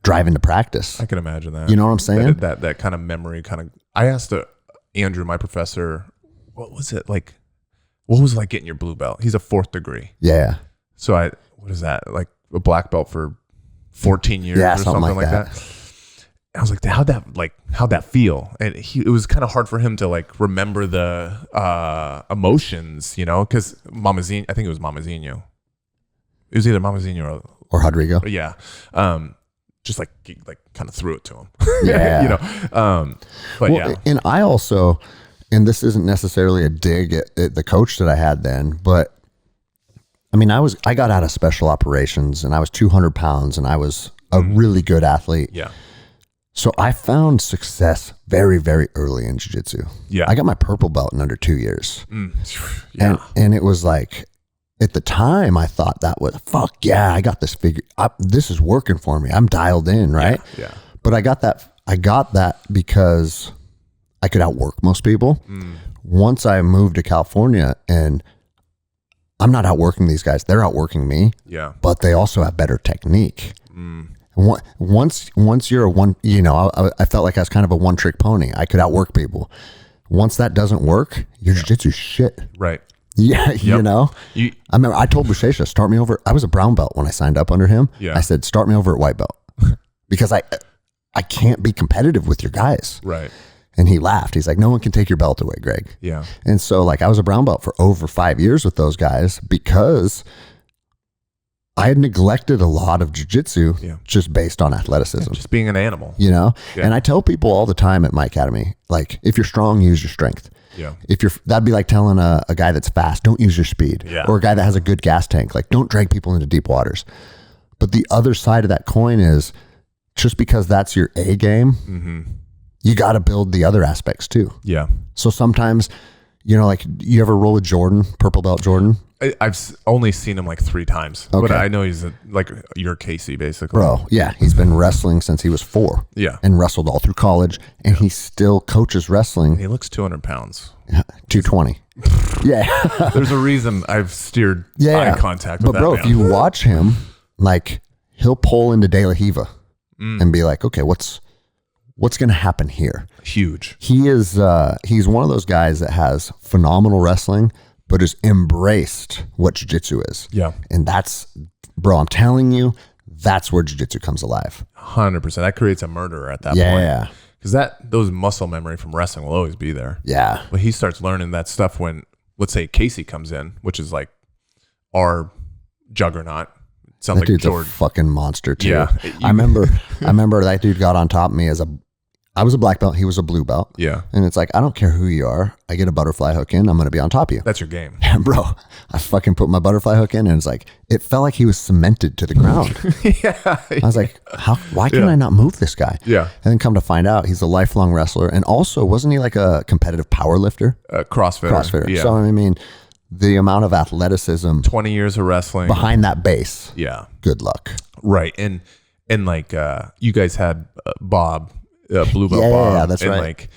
driving to practice. I can imagine that. You know what I'm saying? That kind of memory I asked Andrew, my professor, what was it like getting your blue belt? He's a 4th degree. Yeah. So what is that? Like a black belt for 14 years or something like that. I was like, how'd that feel? And it was kind of hard for him to like remember the emotions, because Mamazinho, I think it was Mamazinho. It was either Mamazinho or Rodrigo. Yeah. Just like kind of threw it to him. Yeah. But yeah. And I also, and this isn't necessarily a dig at the coach that I had then, but I mean, I got out of special operations and I was 200 pounds and I was a really good athlete. Yeah. So I found success very, very early in jiu-jitsu. Yeah. I got my purple belt in under 2 years. Yeah. And it was like, at the time I thought that was, fuck yeah, I got this this is working for me. I'm dialed in, right? Yeah. But I got that because I could outwork most people. Once I moved to California, and I'm not outworking these guys, they're outworking me. Yeah. But they also have better technique. Once you're a one, I felt like I was kind of a one trick pony. I could outwork people. Once that doesn't work, your jiu-jitsu shit. Right. Yeah, I remember I told Bushesha, start me over. I was a brown belt when I signed up under him. Yeah. I said, start me over at white belt because I can't be competitive with your guys. Right. And he laughed. He's like, no one can take your belt away, Greg. Yeah. And so like I was a brown belt for over 5 years with those guys because I had neglected a lot of jiu-jitsu just based on athleticism. Just being an animal. Yeah. And I tell people all the time at my academy, like, if you're strong, use your strength. Yeah. That'd be like telling a guy that's fast, don't use your speed. Yeah. Or a guy that has a good gas tank, like, don't drag people into deep waters. But the other side of that coin is just because that's your A game, you got to build the other aspects too. Yeah. So sometimes, like, you ever roll a Jordan, purple belt Jordan? I've only seen him like 3 times, but I know he's like your Casey basically. Bro, yeah. He's been wrestling since he was 4. Yeah. And wrestled all through college. And he still coaches wrestling. He looks 200 pounds. 220. Yeah. There's a reason I've steered eye contact with but bro, man. if you watch him, like, he'll pull into De La Hiva and be like, okay, what's going to happen here? Huge. He is, he's one of those guys that has phenomenal wrestling, but has embraced what jiu-jitsu is. Yeah. And that's, bro, I'm telling you, that's where jiu-jitsu comes alive. 100%. That creates a murderer at that point. Yeah. Because those muscle memory from wrestling will always be there. Yeah. But he starts learning that stuff when, let's say, Casey comes in, which is like our juggernaut. Sounds That dude's like Jordan. a fucking monster too. Yeah. I remember that dude got on top of me I was a black belt, he was a blue belt. Yeah. And it's like, I don't care who you are. I get a butterfly hook in, I'm going to be on top of you. That's your game. And bro, I fucking put my butterfly hook in and it's like, it felt like he was cemented to the ground. I was like, why can I not move this guy? Yeah. And then come to find out he's a lifelong wrestler. And also, wasn't he like a competitive power lifter? CrossFitter. Yeah. So, I mean, the amount of athleticism 20 years of wrestling behind that base. Yeah. Good luck. Right. And like you guys had Bob, blue belt Bob. Yeah, that's and right. Like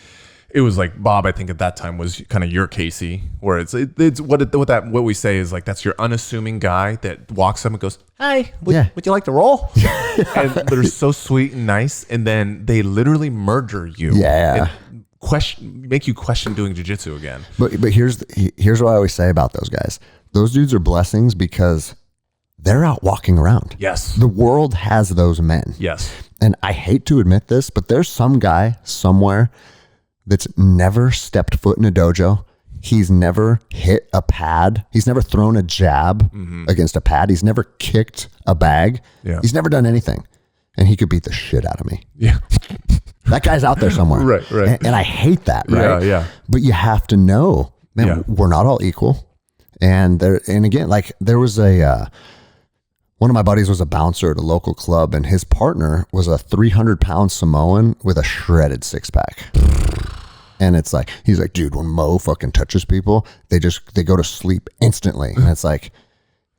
it was like Bob, I think at that time was kind of your Casey, where it's what we say is like, that's your unassuming guy that walks up and goes, "Hi, would you like to roll?" And they're so sweet and nice. And then they literally murder you. Yeah. And make you question doing jiu-jitsu again. But here's what I always say about those guys. Those dudes are blessings because they're out walking around. Yes. The world has those men. Yes. And I hate to admit this, but there's some guy somewhere that's never stepped foot in a dojo. He's never hit a pad. He's never thrown a jab against a pad. He's never kicked a bag. Yeah. He's never done anything. And he could beat the shit out of me. Yeah. That guy's out there somewhere. Right. And I hate that, right? Yeah. But you have to know, man, we're not all equal. And again, like there was one of my buddies was a bouncer at a local club and his partner was a 300-pound Samoan with a shredded 6-pack. And it's like, he's like, dude, when Mo fucking touches people, they go to sleep instantly. And it's like,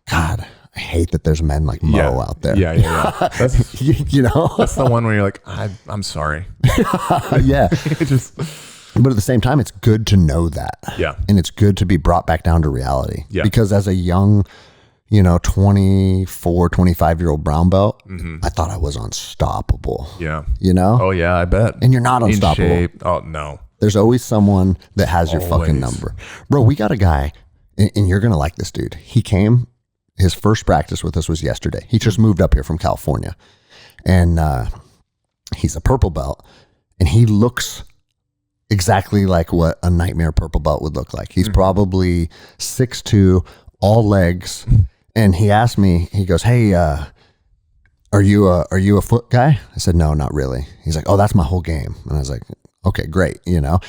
God, I hate that there's men like Mo out there. Yeah. That's, that's the one where you're like, I'm sorry. Yeah. Just, but at the same time, it's good to know that. Yeah. And it's good to be brought back down to reality. Yeah. Because as a young, 24, 25-year-old brown belt, I thought I was unstoppable. Yeah. Oh yeah, I bet. And you're not unstoppable. In shape. Oh no. There's always someone that has your fucking number. Bro, we got a guy, and you're going to like this dude. He came, his first practice with us was yesterday. He just moved up here from California. And he's a purple belt, and he looks exactly like what a nightmare purple belt would look like. He's probably 6'2", all legs. And he asked me, he goes, "Hey, are you a foot guy?" I said, "No, not really." He's like, "Oh, that's my whole game." And I was like, "Okay, great."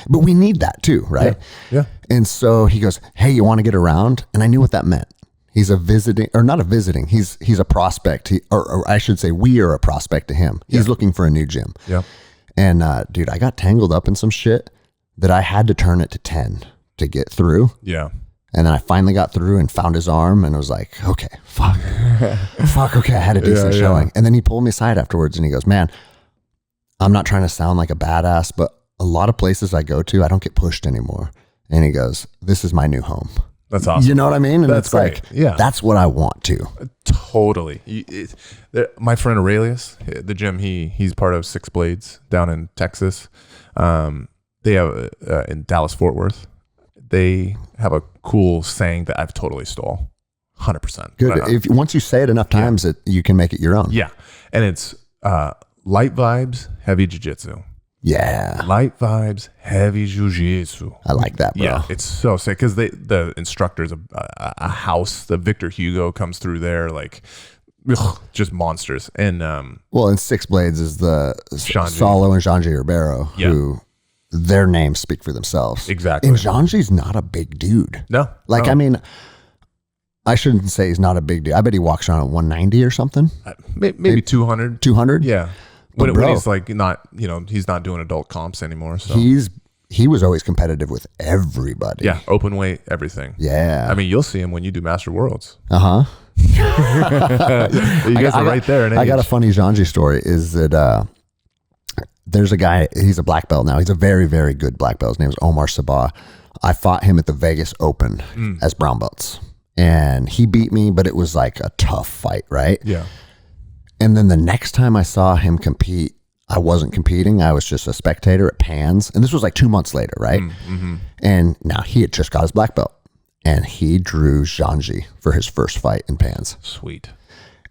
But we need that too, right? Yeah. And so he goes, "Hey, you want to get around?" And I knew what that meant. He's a visiting, or not a visiting. He's a prospect. Or I should say, we are a prospect to him. He's looking for a new gym. Yeah. And dude, I got tangled up in some shit that I had to turn it to 10 to get through. Yeah. And then I finally got through and found his arm and was like, okay, fuck, okay. I had a decent showing. And then he pulled me aside afterwards and he goes, man, I'm not trying to sound like a badass, but a lot of places I go to, I don't get pushed anymore. And he goes, this is my new home. That's awesome. You know what I mean? And that's it's great. Like, that's what I want to. Totally. My friend Aurelius, the gym he's part of, Six Blades down in Texas. They have in Dallas Fort Worth. They have a cool saying that I've totally stole. 100%. Good. If once you say it enough times, you can make it your own. Yeah, and it's light vibes, heavy jiu-jitsu. Yeah. Light vibes, heavy jiu-jitsu. I like that, bro. Yeah, it's so sick because the instructor's a house. The Victor Hugo comes through there, like just monsters. And well, and Six Blades is the Shanji. Solo and Shanji Ribeiro, who their names speak for themselves. Exactly. And Shanji's not a big dude. No. Like, I mean, I shouldn't say he's not a big dude. I bet he walks around at 190 or something. Maybe 200. 200? Yeah. When he's like not, he's not doing adult comps anymore. So he was always competitive with everybody. Yeah, open weight, everything. Yeah. I mean, you'll see him when you do Master Worlds. Uh-huh. You guys are right there in age. I got a funny Janji story is that there's a guy, he's a black belt now. He's a very, very good black belt. His name is Omar Sabah. I fought him at the Vegas Open as brown belts. And he beat me, but it was like a tough fight, right? Yeah. And then the next time I saw him compete, I wasn't competing. I was just a spectator at Pans. And this was like 2 months later, right? Mm-hmm. And now he had just got his black belt. And he drew Janji for his first fight in Pans. Sweet.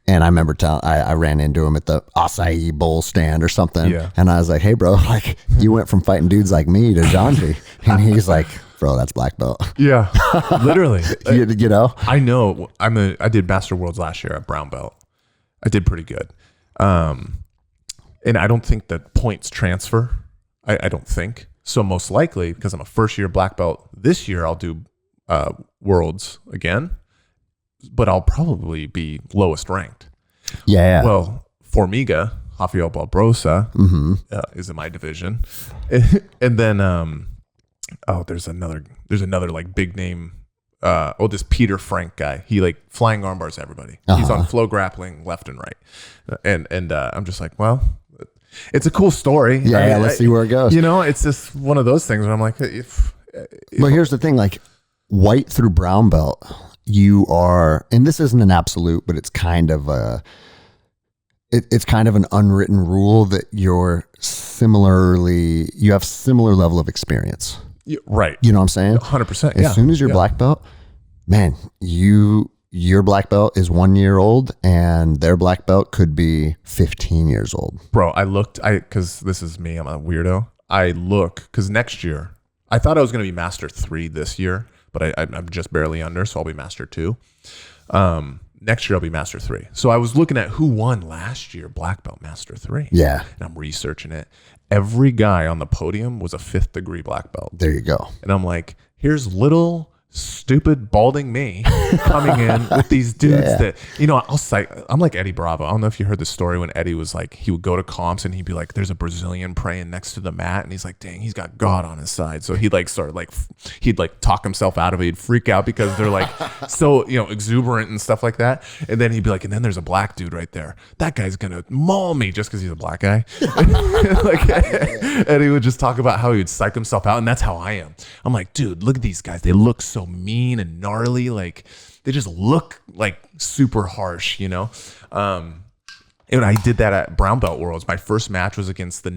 And I remember I ran into him at the acai bowl stand or something. Yeah. And I was like, hey, bro, like you went from fighting dudes like me to Janji. And he's like, bro, that's black belt. Yeah, literally. you know? I know. I did Master Worlds last year at brown belt. I did pretty good. And I don't think that points transfer. I don't think. So most likely, because I'm a first year black belt, this year I'll do Worlds again. But I'll probably be lowest ranked. Yeah. Well, Formiga, Rafael Barbosa, is in my division, and then there's another like big name. This Peter Frank guy. He like flying armbars everybody. He's on flow grappling left and right, and I'm just like, well, it's a cool story. Yeah, let's see where it goes. It's just one of those things where I'm like, Well, here's the thing: like white through brown belt. You are, and this isn't an absolute, but it's kind of it's kind of an unwritten rule that you have similar level of experience. Right. You know what I'm saying? 100%. As soon as you're black belt, man, your black belt is 1 year old and their black belt could be 15 years old. Bro, because this is me, I'm a weirdo. Because next year, I thought I was going to be Master 3 this year. But I'm just barely under, so I'll be Master 2. Next year, I'll be Master 3. So I was looking at who won last year, Black Belt Master 3. Yeah. And I'm researching it. Every guy on the podium was a 5th degree black belt. There you go. And I'm like, here's little stupid balding me coming in with these dudes that, I'm like Eddie Bravo. I don't know if you heard the story when Eddie was like, he would go to comps and he'd be like, there's a Brazilian praying next to the mat. And he's like, dang, he's got God on his side. So he'd like he'd like talk himself out of it. He'd freak out because they're like so, exuberant and stuff like that. And then he'd be like, and then there's a black dude right there. That guy's going to maul me just because he's a black guy. And he would just talk about how he would psych himself out. And that's how I am. I'm like, dude, look at these guys. They look so mean and gnarly, like they just look like super harsh, And I did that at Brown Belt Worlds. My first match was against I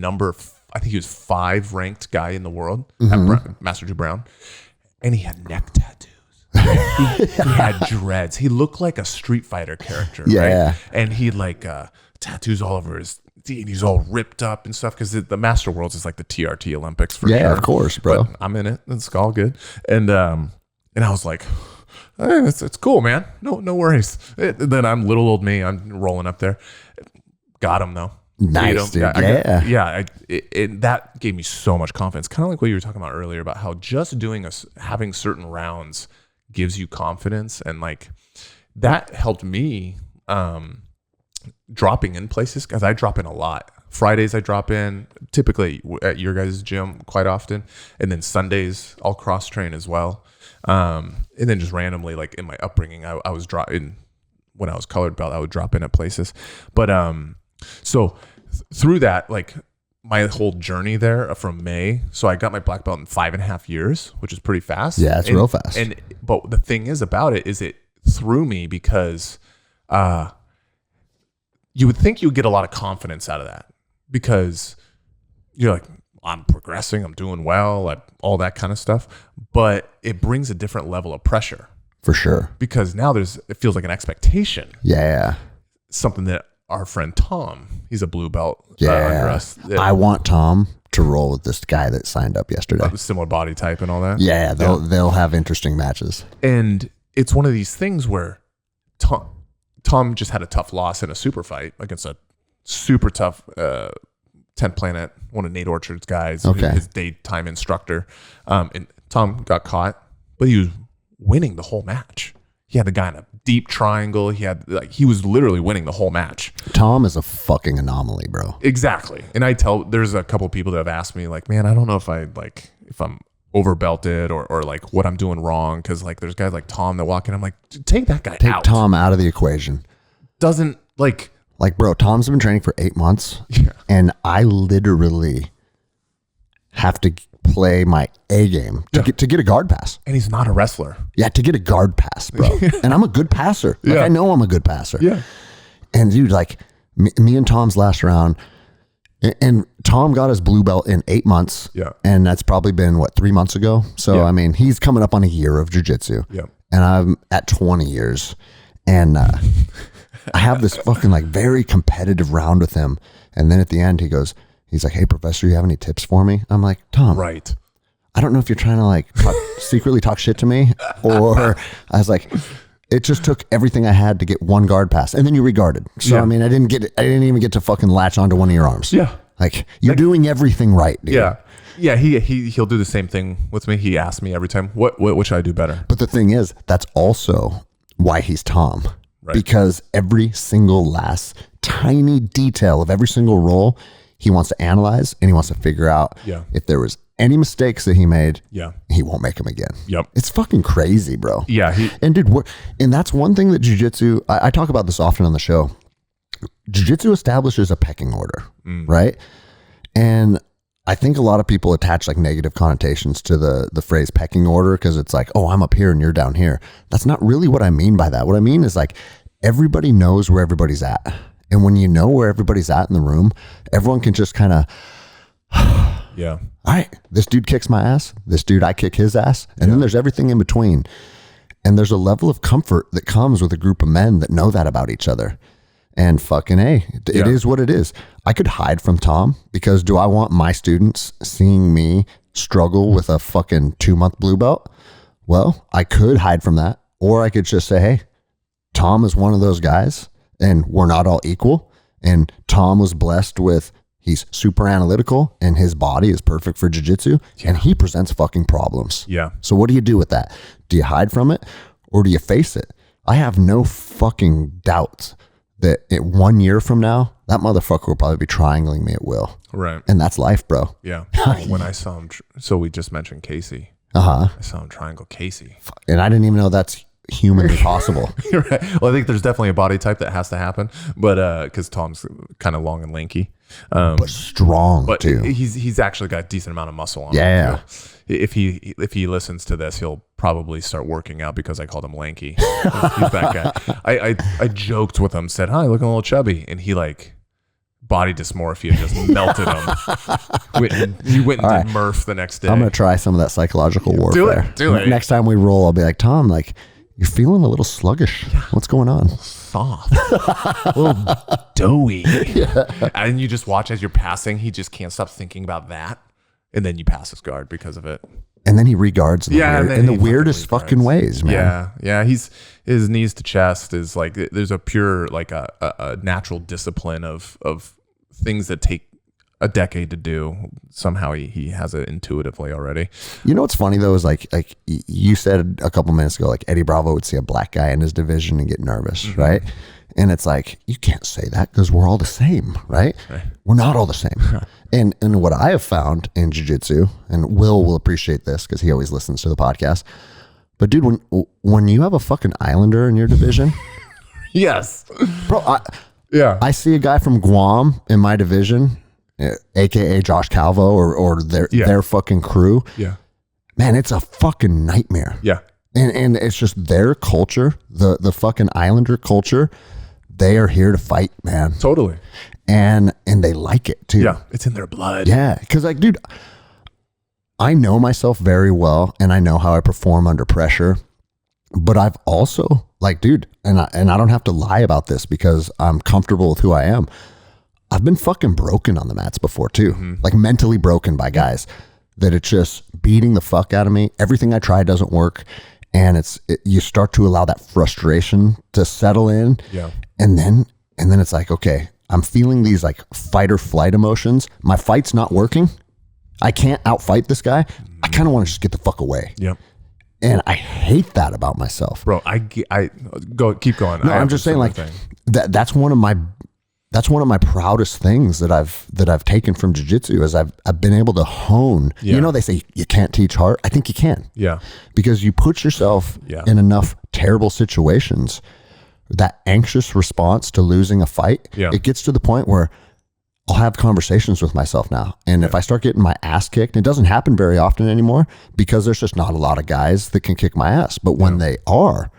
think he was 5 ranked guy in the world at Master 2 Brown, and he had neck tattoos. He had dreads. He looked like a Street Fighter character, right? And he like tattoos all over his. He's all ripped up and stuff because the Master Worlds is like the TRT Olympics for sure. Yeah, of course, bro. But I'm in it. It's all good. And I was like, hey, it's cool, man. No worries. Then I'm little old me. I'm rolling up there. Got him though. Nice, dude. That gave me so much confidence. Kind of like what you were talking about earlier about how just having certain rounds gives you confidence and like that helped me dropping in places, because I drop in a lot. Fridays I drop in typically at your guys' gym quite often, and then Sundays I'll cross train as well. And then just randomly, like in my upbringing, I was dropping when I was colored belt. I would drop in at places, but so through that, like my whole journey there from May. So I got my black belt in 5.5 years, which is pretty fast. Yeah, it's real fast. But the thing is about it is it threw me because you would think you would get a lot of confidence out of that, because you're like, I'm progressing, I'm doing well, like all that kind of stuff. But it brings a different level of pressure. For sure. Because now it feels like an expectation. Yeah. Something that our friend Tom, he's a blue belt under us. I want Tom to roll with this guy that signed up yesterday. Similar body type and all that. Yeah, they'll have interesting matches. And it's one of these things where Tom just had a tough loss in a super fight against a super tough 10th Planet, one of Nate Orchard's guys, his daytime instructor. And Tom got caught, but he was winning the whole match. He had the guy in a deep triangle. He was literally winning the whole match. Tom is a fucking anomaly, bro. Exactly. And there's a couple people that have asked me, like, man, I don't know if I'm over belted or like what I'm doing wrong. Cause like there's guys like Tom that walk in. I'm like, take that guy out. Take Tom out of the equation. Doesn't like, bro, Tom's been training for 8 months, and I literally have to play my A game to get a guard pass. And he's not a wrestler. Yeah, to get a guard pass, bro. And I'm a good passer. Like, I know I'm a good passer. Yeah. And dude, like me and Tom's last round, and Tom got his blue belt in 8 months. Yeah. And that's probably been 3 months ago. So, I mean, he's coming up on a year of jiu-jitsu. Yeah. And I'm at 20 years. And I have this fucking like very competitive round with him. And then at the end, he's like, hey, professor, you have any tips for me? I'm like, Tom, right. I don't know if you're trying to like secretly talk shit to me, or I was like, it just took everything I had to get one guard pass, and then you regarded. So I mean, I didn't even get to fucking latch onto one of your arms. Yeah. Like you're doing everything right, dude. Yeah. Yeah. He'll do the same thing with me. He asks me every time, what should I do better? But the thing is, that's also why he's Tom. Right. Because every single last tiny detail of every single roll, he wants to analyze and he wants to figure out if there was any mistakes that he made, he won't make them again. Yep. It's fucking crazy, bro. Yeah. And dude, and that's one thing that jiu-jitsu, I talk about this often on the show. Jiu-jitsu establishes a pecking order, right? And I think a lot of people attach like negative connotations to the phrase pecking order, because it's like, oh, I'm up here and you're down here. That's not really what I mean by that. What I mean is like everybody knows where everybody's at. And when you know where everybody's at in the room, everyone can just kind of, all right, this dude kicks my ass. This dude, I kick his ass. And then there's everything in between. And there's a level of comfort that comes with a group of men that know that about each other. And fucking A, it is what it is. I could hide from Tom, because do I want my students seeing me struggle with a fucking 2-month blue belt? Well, I could hide from that. Or I could just say, hey, Tom is one of those guys, and we're not all equal. And Tom was blessed with, he's super analytical and his body is perfect for jiu-jitsu, and he presents fucking problems. Yeah. So what do you do with that? Do you hide from it, or do you face it? I have no fucking doubts that 1 year from now, that motherfucker will probably be triangling me at will. Right. And that's life, bro. Yeah. When I saw him, so we just mentioned Casey. I saw him triangle Casey. And I didn't even know that's humanly possible. Right. Well, I think there's definitely a body type that has to happen, but because Tom's kind of long and lanky, but strong too. He's actually got a decent amount of muscle on him. Yeah. So if he listens to this, he'll probably start working out because I called him lanky. He's that guy. I joked with him, said, "Hi, looking a little chubby," and he like body dysmorphia just melted him. He went and did Murph the next day. I'm gonna try some of that psychological warfare. Do it. Next time we roll, I'll be like, Tom, like, you're feeling a little sluggish. What's going on? Soft, a little doughy. And you just watch as you're passing. He just can't stop thinking about that, and then you pass his guard because of it. And then he regards in the weirdest fucking ways, man. Yeah. His knees to chest is like, there's a pure like a natural discipline of things that take a decade to do. Somehow he has it intuitively already. You know what's funny though is like you said a couple minutes ago, like Eddie Bravo would see a black guy in his division and get nervous, right? And it's like, you can't say that because we're all the same, right? We're not all the same. And what I have found in jiu-jitsu, and Will appreciate this because he always listens to the podcast. But dude, when you have a fucking Islander in your division, yes, bro, I see a guy from Guam in my division, aka Josh Calvo or their fucking crew. Yeah, man, it's a fucking nightmare. Yeah, and it's just their culture, the fucking Islander culture. They are here to fight, man. Totally, and they like it too. Yeah, it's in their blood. Yeah, because like, dude, I know myself very well, and I know how I perform under pressure. But I've also, like, dude, and I don't have to lie about this because I'm comfortable with who I am. I've been fucking broken on the mats before too, like mentally broken by guys that it's just beating the fuck out of me. Everything I try doesn't work, and you start to allow that frustration to settle in. Yeah, and then it's like, okay, I'm feeling these like fight or flight emotions. My fight's not working. I can't outfight this guy. I kind of want to just get the fuck away. Yep. And I hate that about myself, bro. I keep going. No, I'm just saying, like, that's one of my proudest things that I've taken from jiu-jitsu is I've been able to hone. Yeah. You know, they say you can't teach heart. I think you can. Yeah. Because you put yourself in enough terrible situations, that anxious response to losing a fight, it gets to the point where I'll have conversations with myself now. And if I start getting my ass kicked, it doesn't happen very often anymore because there's just not a lot of guys that can kick my ass. But when they are,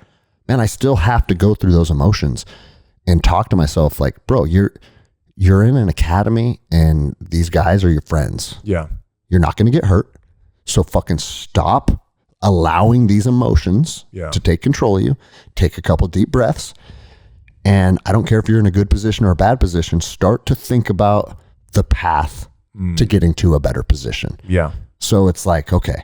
man, I still have to go through those emotions and talk to myself like, bro, you're in an academy and these guys are your friends. Yeah. You're not going to get hurt. So fucking stop allowing these emotions to take control of you. Take a couple deep breaths. And I don't care if you're in a good position or a bad position, start to think about the path to getting to a better position. Yeah. So it's like, okay,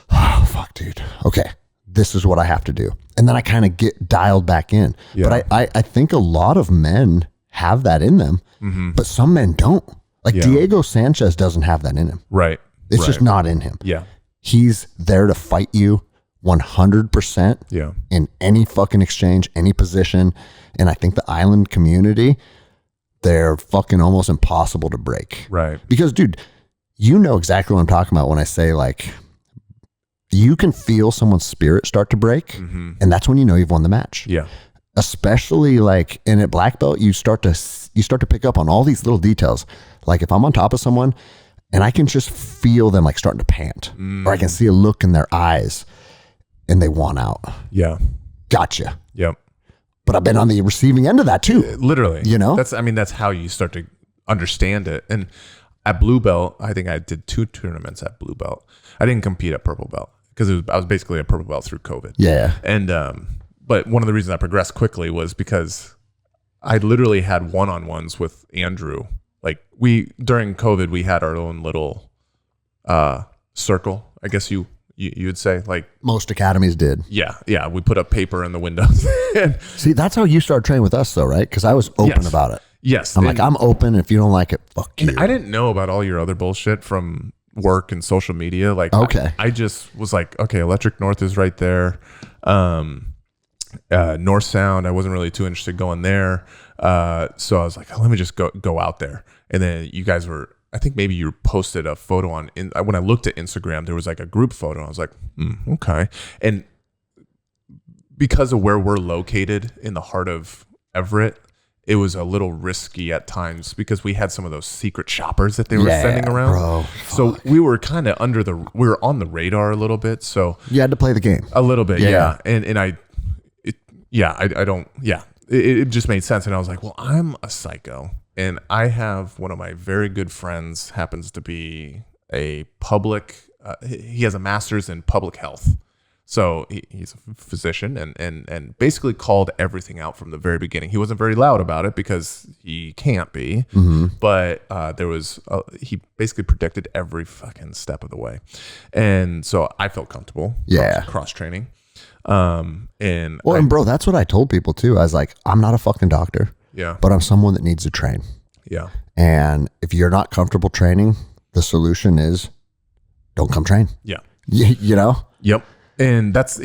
oh, fuck, dude. Okay, this is what I have to do. And then I kind of get dialed back in. Yeah. But I think a lot of men have that in them, but some men don't. Like Diego Sanchez doesn't have that in him. Right. It's just not in him. Yeah. He's there to fight you 100% in any fucking exchange, any position. And I think the island community, they're fucking almost impossible to break. Right. Because, dude, you know exactly what I'm talking about when I say, like, you can feel someone's spirit start to break, and that's when you know you've won the match. Yeah. Especially, like, and at black belt, you start to pick up on all these little details. Like, if I'm on top of someone and I can just feel them, like, starting to pant, or I can see a look in their eyes and they want out. Yeah. Gotcha. Yep. But I've been on the receiving end of that too. Literally. You know? That's how you start to understand it. And at blue belt, I think I did 2 tournaments at blue belt. I didn't compete at purple belt because I was basically a purple belt through COVID. Yeah. And but one of the reasons I progressed quickly was because I literally had one-on-ones with Andrew. Like, during COVID, we had our own little circle, I guess you would say, like most academies did. Yeah. We put up paper in the windows. See, that's how you started training with us, though, right? Because I was open about it. Yes, I'm open. If you don't like it, fuck you. I didn't know about all your other bullshit from work and social media. Like, okay, I just was like, okay, Electric North is right there. North Sound, I wasn't really too interested going there. So I was like, let me just go out there. And then you guys were, I think maybe you posted a photo when I looked at Instagram, there was like a group photo. I was like, okay. And because of where we're located in the heart of Everett, it was a little risky at times because we had some of those secret shoppers that they were sending around. Bro, so we were kind of we were on the radar a little bit. So you had to play the game a little bit. Yeah. And it just made sense. And I was like, well, I'm a psycho. And I have one of my very good friends happens to be a he has a master's in public health. So he's a physician and basically called everything out from the very beginning. He wasn't very loud about it because he can't be, but he basically predicted every fucking step of the way. And so I felt comfortable cross training. And bro, that's what I told people too. I was like, I'm not a fucking doctor. Yeah. But I'm someone that needs to train. Yeah. And if you're not comfortable training, the solution is don't come train. Yeah. You know? Yep. And that's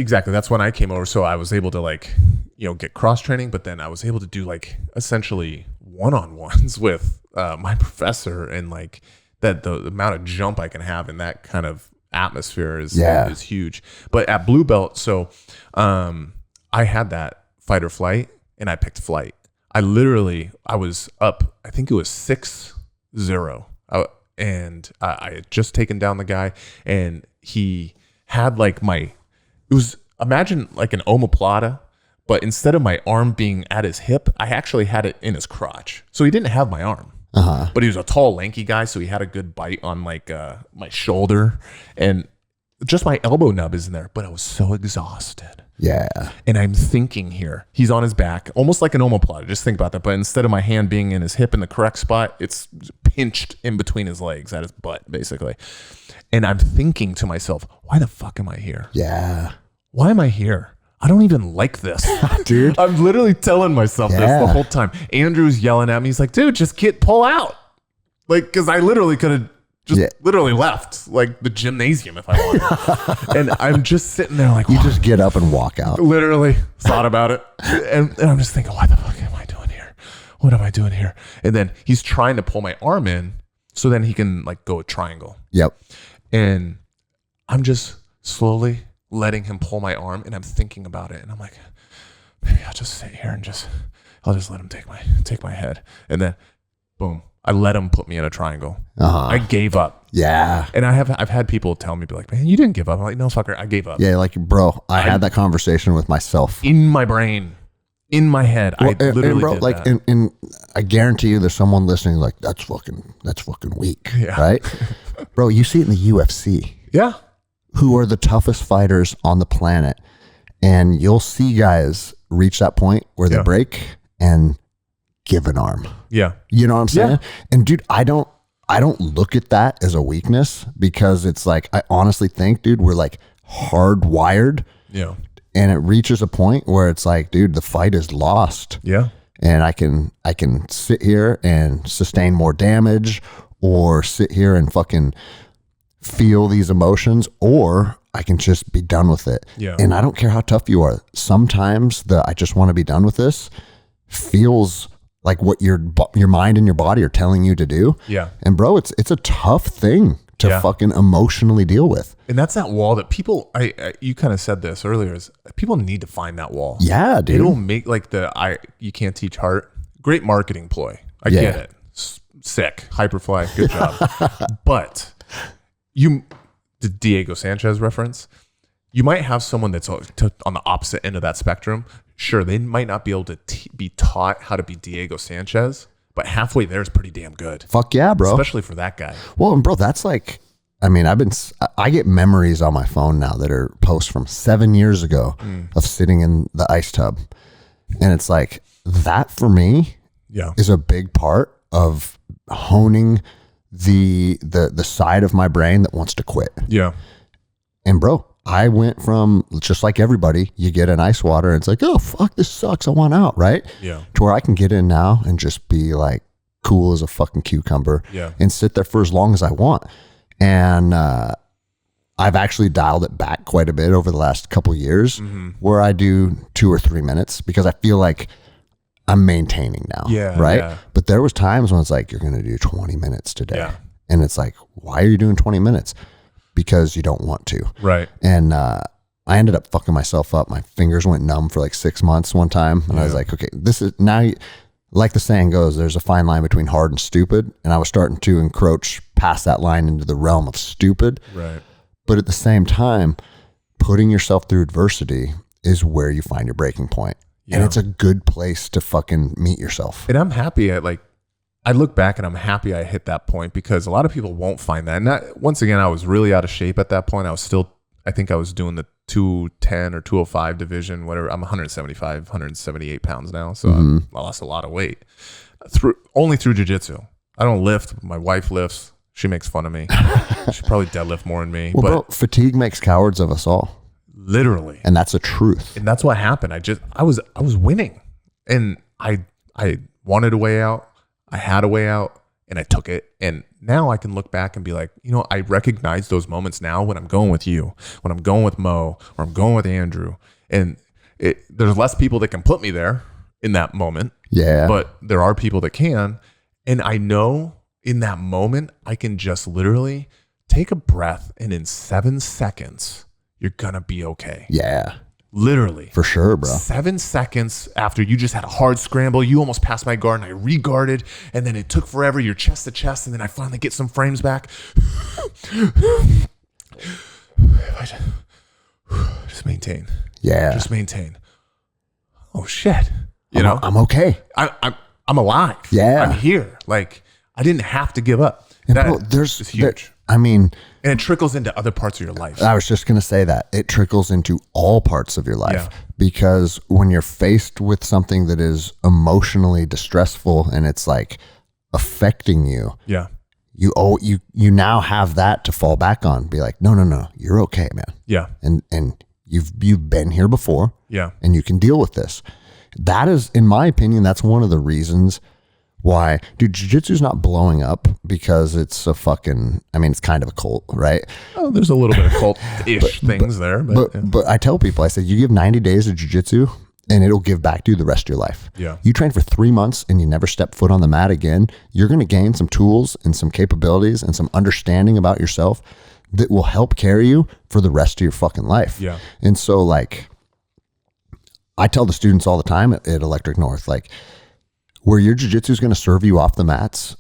when I came over. So I was able to like, get cross training, but then I was able to do like essentially one-on-ones with my professor, and like that the amount of jump I can have in that kind of atmosphere is huge. But at blue belt, so I had that fight or flight, and I picked flight. I was up, I think it was 6-0. And I had just taken down the guy, and he had like imagine like an omoplata, but instead of my arm being at his hip, I actually had it in his crotch. So he didn't have my arm, but he was a tall, lanky guy. So he had a good bite on like my shoulder, and just my elbow nub is in there, but I was so exhausted. Yeah. And I'm thinking here, he's on his back, almost like an omoplata. Just think about that. But instead of my hand being in his hip in the correct spot, it's pinched in between his legs at his butt, basically. And I'm thinking to myself, why the fuck am I here? Yeah. Why am I here? I don't even like this. Dude. I'm literally telling myself this the whole time. Andrew's yelling at me. He's like, dude, just pull out. Like, because I literally could have literally left like the gymnasium if I wanted. And I'm just sitting there like, you just get up and walk out. Literally thought about it. And I'm just thinking, why the fuck am I doing here? What am I doing here? And then he's trying to pull my arm in so then he can like go a triangle. Yep. And I'm just slowly letting him pull my arm, and I'm thinking about it, and I'm like, maybe I'll just sit here and I'll just let him take my head. And then boom, I let him put me in a triangle. I gave up. Yeah. And I've had people tell me, be like, man, you didn't give up. I'm like, no, fucker, I gave up. Yeah, like, bro, I had that conversation with myself. In my brain, in my head. Well, I literally bro, did like, that. and I guarantee you there's someone listening like, that's fucking weak. Yeah. Right? Bro, you see it in the UFC. Yeah. Who are the toughest fighters on the planet. And you'll see guys reach that point where they break and give an arm. Yeah. You know what I'm saying? Yeah. And dude, I don't look at that as a weakness, because it's like, I honestly think, dude, we're like hardwired. Yeah. And it reaches a point where it's like, dude, the fight is lost. Yeah. And I can sit here and sustain more damage, or sit here and fucking feel these emotions, or I can just be done with it. Yeah. And I don't care how tough you are. Sometimes I just want to be done with this feels like what your mind and your body are telling you to do. Yeah. And bro, it's a tough thing to fucking emotionally deal with. And that's that wall that people, you kind of said this earlier, is people need to find that wall. Yeah, dude. It'll make like you can't teach heart. Great marketing ploy. I get it. Sick. Hyperfly. Good job. But the Diego Sanchez reference, you might have someone that's on the opposite end of that spectrum. Sure, they might not be able to be taught how to be Diego Sanchez, but halfway there is pretty damn good. Fuck yeah, bro. Especially for that guy. Well, and bro, that's like, I mean, I get memories on my phone now that are posts from 7 years ago of sitting in the ice tub. And it's like, that for me is a big part of honing the side of my brain that wants to quit. Yeah. And bro, I went from, just like everybody, you get in ice water and it's like, oh fuck, this sucks, I want out, right? Yeah. To where I can get in now and just be like cool as a fucking cucumber and sit there for as long as I want. And I've actually dialed it back quite a bit over the last couple of years, where I do 2 or 3 minutes, because I feel like I'm maintaining now. Yeah. Right. Yeah. But there was times when it's like, you're going to do 20 minutes today. Yeah. And it's like, why are you doing 20 minutes? Because you don't want to. Right. And I ended up fucking myself up. My fingers went numb for like 6 months one time. And I was like, okay, this is now, like the saying goes, there's a fine line between hard and stupid. And I was starting to encroach past that line into the realm of stupid. Right. But at the same time, putting yourself through adversity is where you find your breaking point. Yeah. And it's a good place to fucking meet yourself. And I'm happy I look back and I'm happy I hit that point, because a lot of people won't find that. And once again, I was really out of shape at that point. I think I was doing the 210 or 205 division, whatever. I'm 175, 178 pounds now. So I lost a lot of weight only through jiu-jitsu. I don't lift. My wife lifts. She makes fun of me. She probably deadlift more than me. Well, but bro, fatigue makes cowards of us all. Literally. And that's a truth. And that's what happened. I was winning, and I wanted a way out. I had a way out and I took it. And now I can look back and be like, you know, I recognize those moments now when I'm going with you, when I'm going with Mo, or I'm going with Andrew. And there's less people that can put me there in that moment. Yeah. But there are people that can. And I know in that moment, I can just literally take a breath, and in 7 seconds, you're going to be okay. Yeah. Literally. For sure, bro. 7 seconds after you just had a hard scramble, you almost passed my guard and I re-guarded, and then it took forever. You're chest to chest, and then I finally get some frames back. Just maintain. Yeah. Just maintain. Oh shit. You know? I'm okay. I'm alive. Yeah. I'm here. Like, I didn't have to give up. And That bro, is huge. And it trickles into other parts of your life. I was just going to say that it trickles into all parts of your life, because when you're faced with something that is emotionally distressful and it's like affecting you, you now have that to fall back on. Be like, no, you're okay, man. Yeah. And you've been here before. Yeah. And you can deal with this. That is, in my opinion, that's one of the reasons why, dude, jiu-jitsu's not blowing up because it's it's kind of a cult, right? Oh, there's a little bit of cult-ish things there. But I tell people, I said, you give 90 days of jiu-jitsu and it'll give back to you the rest of your life. Yeah. You train for 3 months and you never step foot on the mat again, you're going to gain some tools and some capabilities and some understanding about yourself that will help carry you for the rest of your fucking life. Yeah. And so, like, I tell the students all the time at Electric North, like, where your jiu-jitsu is going to serve you off the mats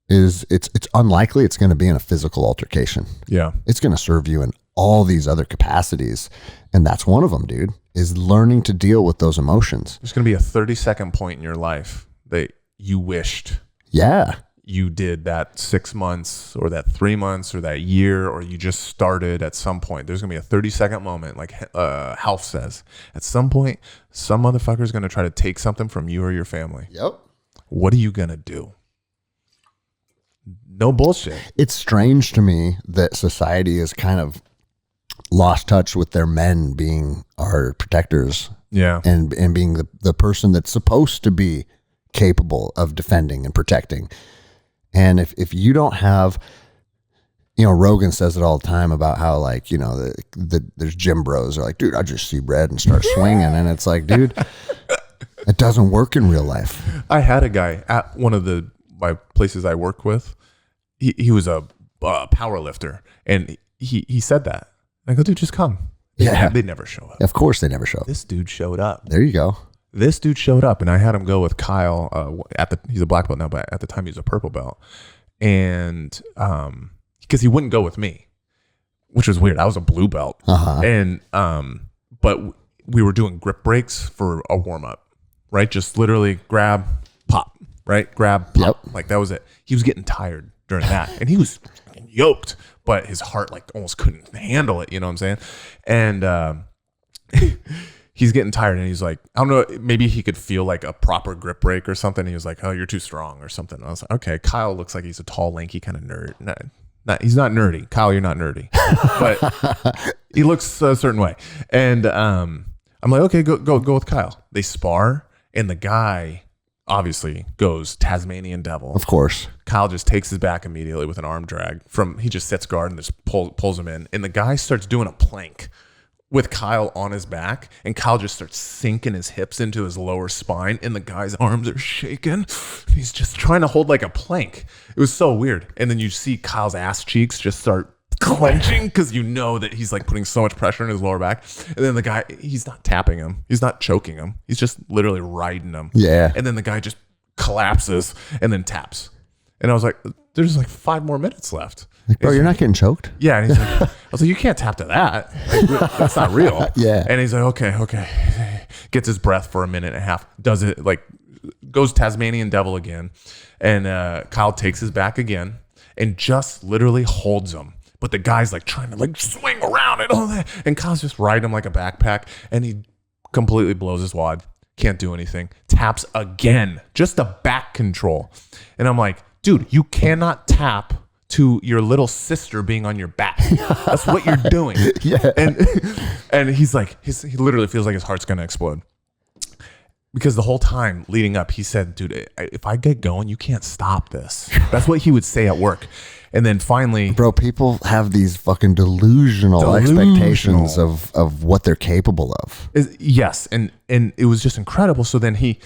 is it's unlikely it's going to be in a physical altercation. Yeah. It's going to serve you in all these other capacities. And that's one of them, dude, is learning to deal with those emotions. There's going to be a 30-second point in your life that you wished you did that 6 months or that 3 months or that year, or you just started at some point. There's going to be a 30-second moment, like Half says. At some point, some motherfucker is going to try to take something from you or your family. Yep. What are you going to do? No bullshit. It's strange to me that society has kind of lost touch with their men being our protectors. Yeah. And being the person that's supposed to be capable of defending and protecting. And if you don't have, you know, Rogan says it all the time about how, like, you know, there's gym bros are like, dude, I just see red and start swinging. And it's like, dude, it doesn't work in real life. I had a guy at one of my places I work with. He was a power lifter, and he said that. I go, dude, just come. Yeah. They never show up. Of course they never show up. This dude showed up. There you go. This dude showed up, and I had him go with Kyle. He's a black belt now, but at the time he was a purple belt, and because he wouldn't go with me, which was weird. I was a blue belt, and but we were doing grip breaks for a warm up, right? Just literally grab, pop, right? Grab, pop. Yep. Like that was it. He was getting tired during that, and he was yoked, but his heart like almost couldn't handle it. You know what I'm saying? And he's getting tired, and he's like, I don't know, maybe he could feel like a proper grip break or something. He was like, oh, you're too strong or something. And I was like, okay, Kyle looks like he's a tall, lanky kind of nerd. He's not nerdy. Kyle, you're not nerdy, but he looks a certain way. And I'm like, okay, go with Kyle. They spar, and the guy obviously goes Tasmanian devil. Of course. Kyle just takes his back immediately with an arm drag. He just sets guard and just pulls him in. And the guy starts doing a plank with Kyle on his back, and Kyle just starts sinking his hips into his lower spine, and the guy's arms are shaking. He's just trying to hold like a plank. It was so weird. And then you see Kyle's ass cheeks just start clenching because you know that he's like putting so much pressure in his lower back. And then the guy, he's not tapping him. He's not choking him. He's just literally riding him. Yeah. And then the guy just collapses and then taps. And I was like, there's like 5 more minutes left. Like, bro, you're not getting choked? Yeah. And he's like, I was like, you can't tap to that. Like, that's not real. Yeah. And he's like, okay. Gets his breath for a minute and a half. Does it, like, goes Tasmanian devil again. And Kyle takes his back again and just literally holds him. But the guy's like trying to like swing around and all that. And Kyle's just riding him like a backpack. And he completely blows his wad. Can't do anything. Taps again. Just a back control. And I'm like, dude, you cannot tap to your little sister being on your back. That's what you're doing. Yeah. And he's like, he literally feels like his heart's going to explode. Because the whole time leading up, he said, dude, if I get going, you can't stop this. That's what he would say at work. And then finally, bro, people have these fucking delusional expectations of what they're capable of. Yes. And it was just incredible. So then he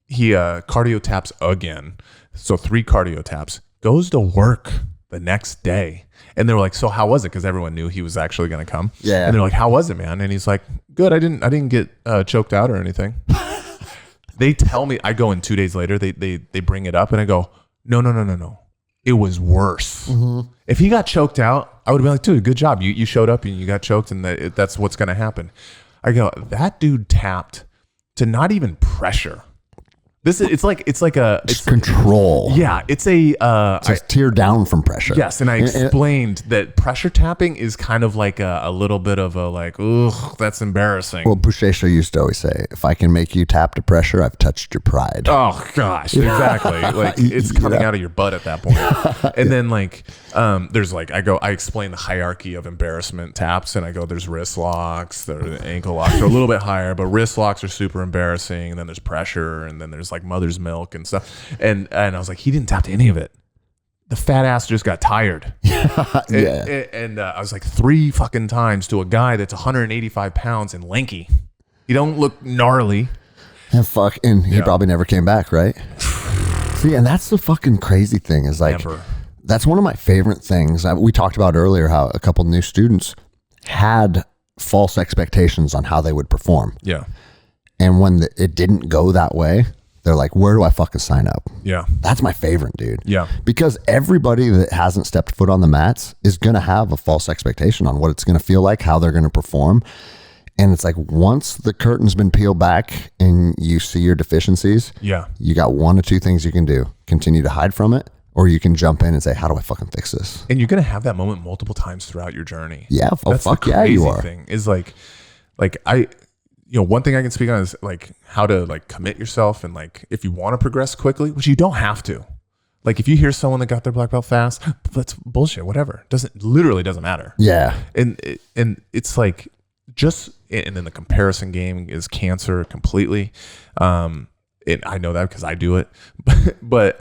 cardio taps again. So 3 cardio taps, goes to work the next day. And they were like, so how was it? Because everyone knew he was actually going to come. Yeah. And they're like, how was it, man? And he's like, good. I didn't get choked out or anything. They tell me, I go in 2 days later, they bring it up and I go, no. It was worse. Mm-hmm. If he got choked out, I would have been like, dude, good job. You showed up and you got choked and that's what's going to happen. I go, that dude tapped to not even pressure. It's like control. Yeah, it's tear down from pressure. Yes, and I explained that pressure tapping is kind of like a little bit of a like, ugh, that's embarrassing. Well, Boucher used to always say, if I can make you tap to pressure, I've touched your pride. Oh gosh, exactly. Like it's coming out of your butt at that point. And then like, there's like, I explain the hierarchy of embarrassment taps, and I go, there's wrist locks, the ankle locks are a little bit higher, but wrist locks are super embarrassing. And then there's pressure, and then there's like mother's milk and stuff. And I was like, he didn't tap to any of it. The fat ass just got tired. And I was like 3 fucking times to a guy that's 185 pounds and lanky. He don't look gnarly. And he probably never came back, right? See, and that's the fucking crazy thing is like, that's one of my favorite things. We talked about earlier how a couple new students had false expectations on how they would perform. Yeah. And when it didn't go that way, they're like, where do I fucking sign up? Yeah. That's my favorite, dude. Yeah. Because everybody that hasn't stepped foot on the mats is going to have a false expectation on what it's going to feel like, how they're going to perform. And it's like, once the curtain's been peeled back and you see your deficiencies, you got 1 or 2 things you can do. Continue to hide from it, or you can jump in and say, how do I fucking fix this? And you're going to have that moment multiple times throughout your journey. Yeah. That's fuck the yeah, you are. Thing is like one thing I can speak on is like how to like commit yourself, and like if you want to progress quickly, which you don't have to. Like if you hear someone that got their black belt fast, that's bullshit. Whatever, literally doesn't matter. Yeah, and it's like and then the comparison game is cancer completely. And I know that because I do it. But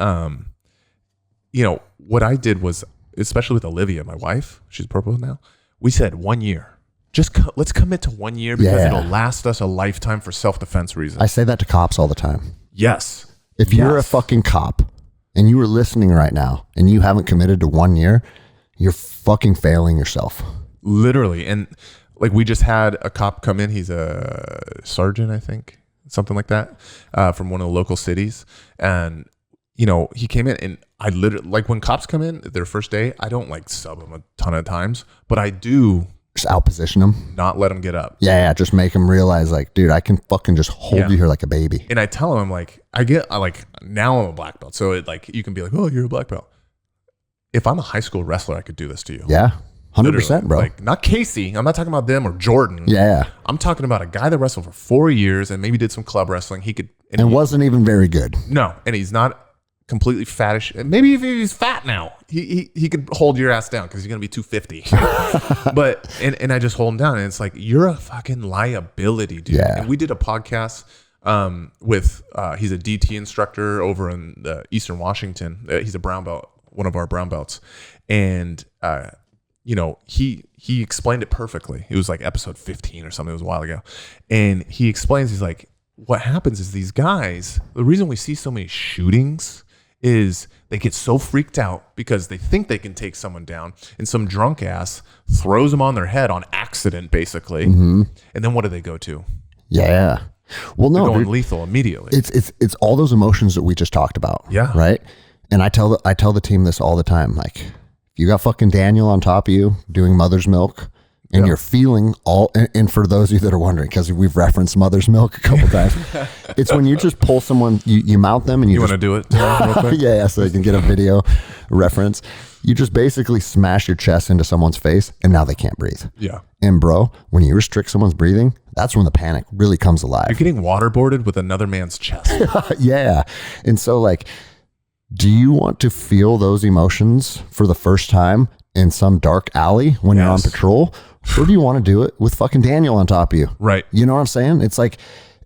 what I did was, especially with Olivia, my wife, she's purple now. We said 1 year. Just let's commit to 1 year because it'll last us a lifetime for self-defense reasons. I say that to cops all the time. Yes. If you're a fucking cop and you are listening right now and you haven't committed to 1 year, you're fucking failing yourself. Literally. And like we just had a cop come in. He's a sergeant, I think, something like that, from one of the local cities. And, he came in and I literally, like when cops come in their first day, I don't like sub them a ton of times, but I do just outposition them, not let them get up. Yeah, just make them realize like, dude, I can fucking just hold you here like a baby. And I tell them, I'm like, now I'm a black belt, so it like you can be like, oh, you're a black belt. If I'm a high school wrestler, I could do this to you. Yeah, 100%, bro. Like not Casey, I'm not talking about them or Jordan. Yeah, I'm talking about a guy that wrestled for 4 years and maybe did some club wrestling. He could and wasn't even very good. No, and he's not completely fattish. Maybe if he's fat now, he could hold your ass down because he's gonna be 250. But and I just hold him down, and it's like, you're a fucking liability, dude. Yeah. And we did a podcast with he's a DT instructor over in the Eastern Washington. He's a brown belt, one of our brown belts, and he explained it perfectly. It was like episode 15 or something. It was a while ago, and he explains, he's like, what happens is these guys, the reason we see so many shootings is they get so freaked out because they think they can take someone down, and some drunk ass throws them on their head on accident, basically. Mm-hmm. And then what do they go to? Yeah. Well, no, they're going lethal immediately. It's all those emotions that we just talked about. Yeah. Right. And I tell the team this all the time. Like, if you got fucking Daniel on top of you doing mother's milk, and you're feeling and for those of you that are wondering, because we've referenced mother's milk a couple times, it's when you just pull someone, you mount them and you want to do it real quick? yeah, so you can get a video reference. You just basically smash your chest into someone's face and now they can't breathe. Yeah. And bro, when you restrict someone's breathing, that's when the panic really comes alive. You're getting waterboarded with another man's chest. Yeah. And so like, do you want to feel those emotions for the first time in some dark alley when you're on patrol? Or do you want to do it with fucking Daniel on top of you? Right. You know what I'm saying? It's like,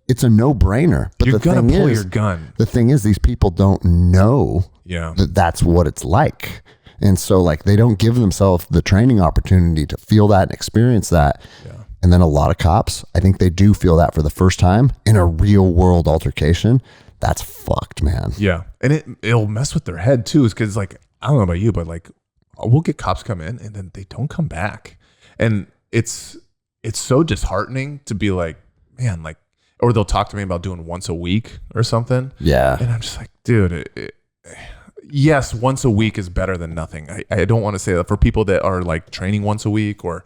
it's a no-brainer. But you're gonna pull your gun. The thing is, these people don't know Yeah. that that's what it's like. And so like they don't give themselves the training opportunity to feel that and experience that. Yeah. And then a lot of cops, I think they do feel that for the first time in a real world altercation. That's fucked, man. Yeah. And it'll mess with their head too, is because like, I don't know about you, but like we'll get cops come in and then they don't come back. And it's so disheartening to be like, man, like, or they'll talk to me about doing once a week or something. Yeah. And I'm just like, dude, yes, once a week is better than nothing. I don't want to say that for people that are like training once a week or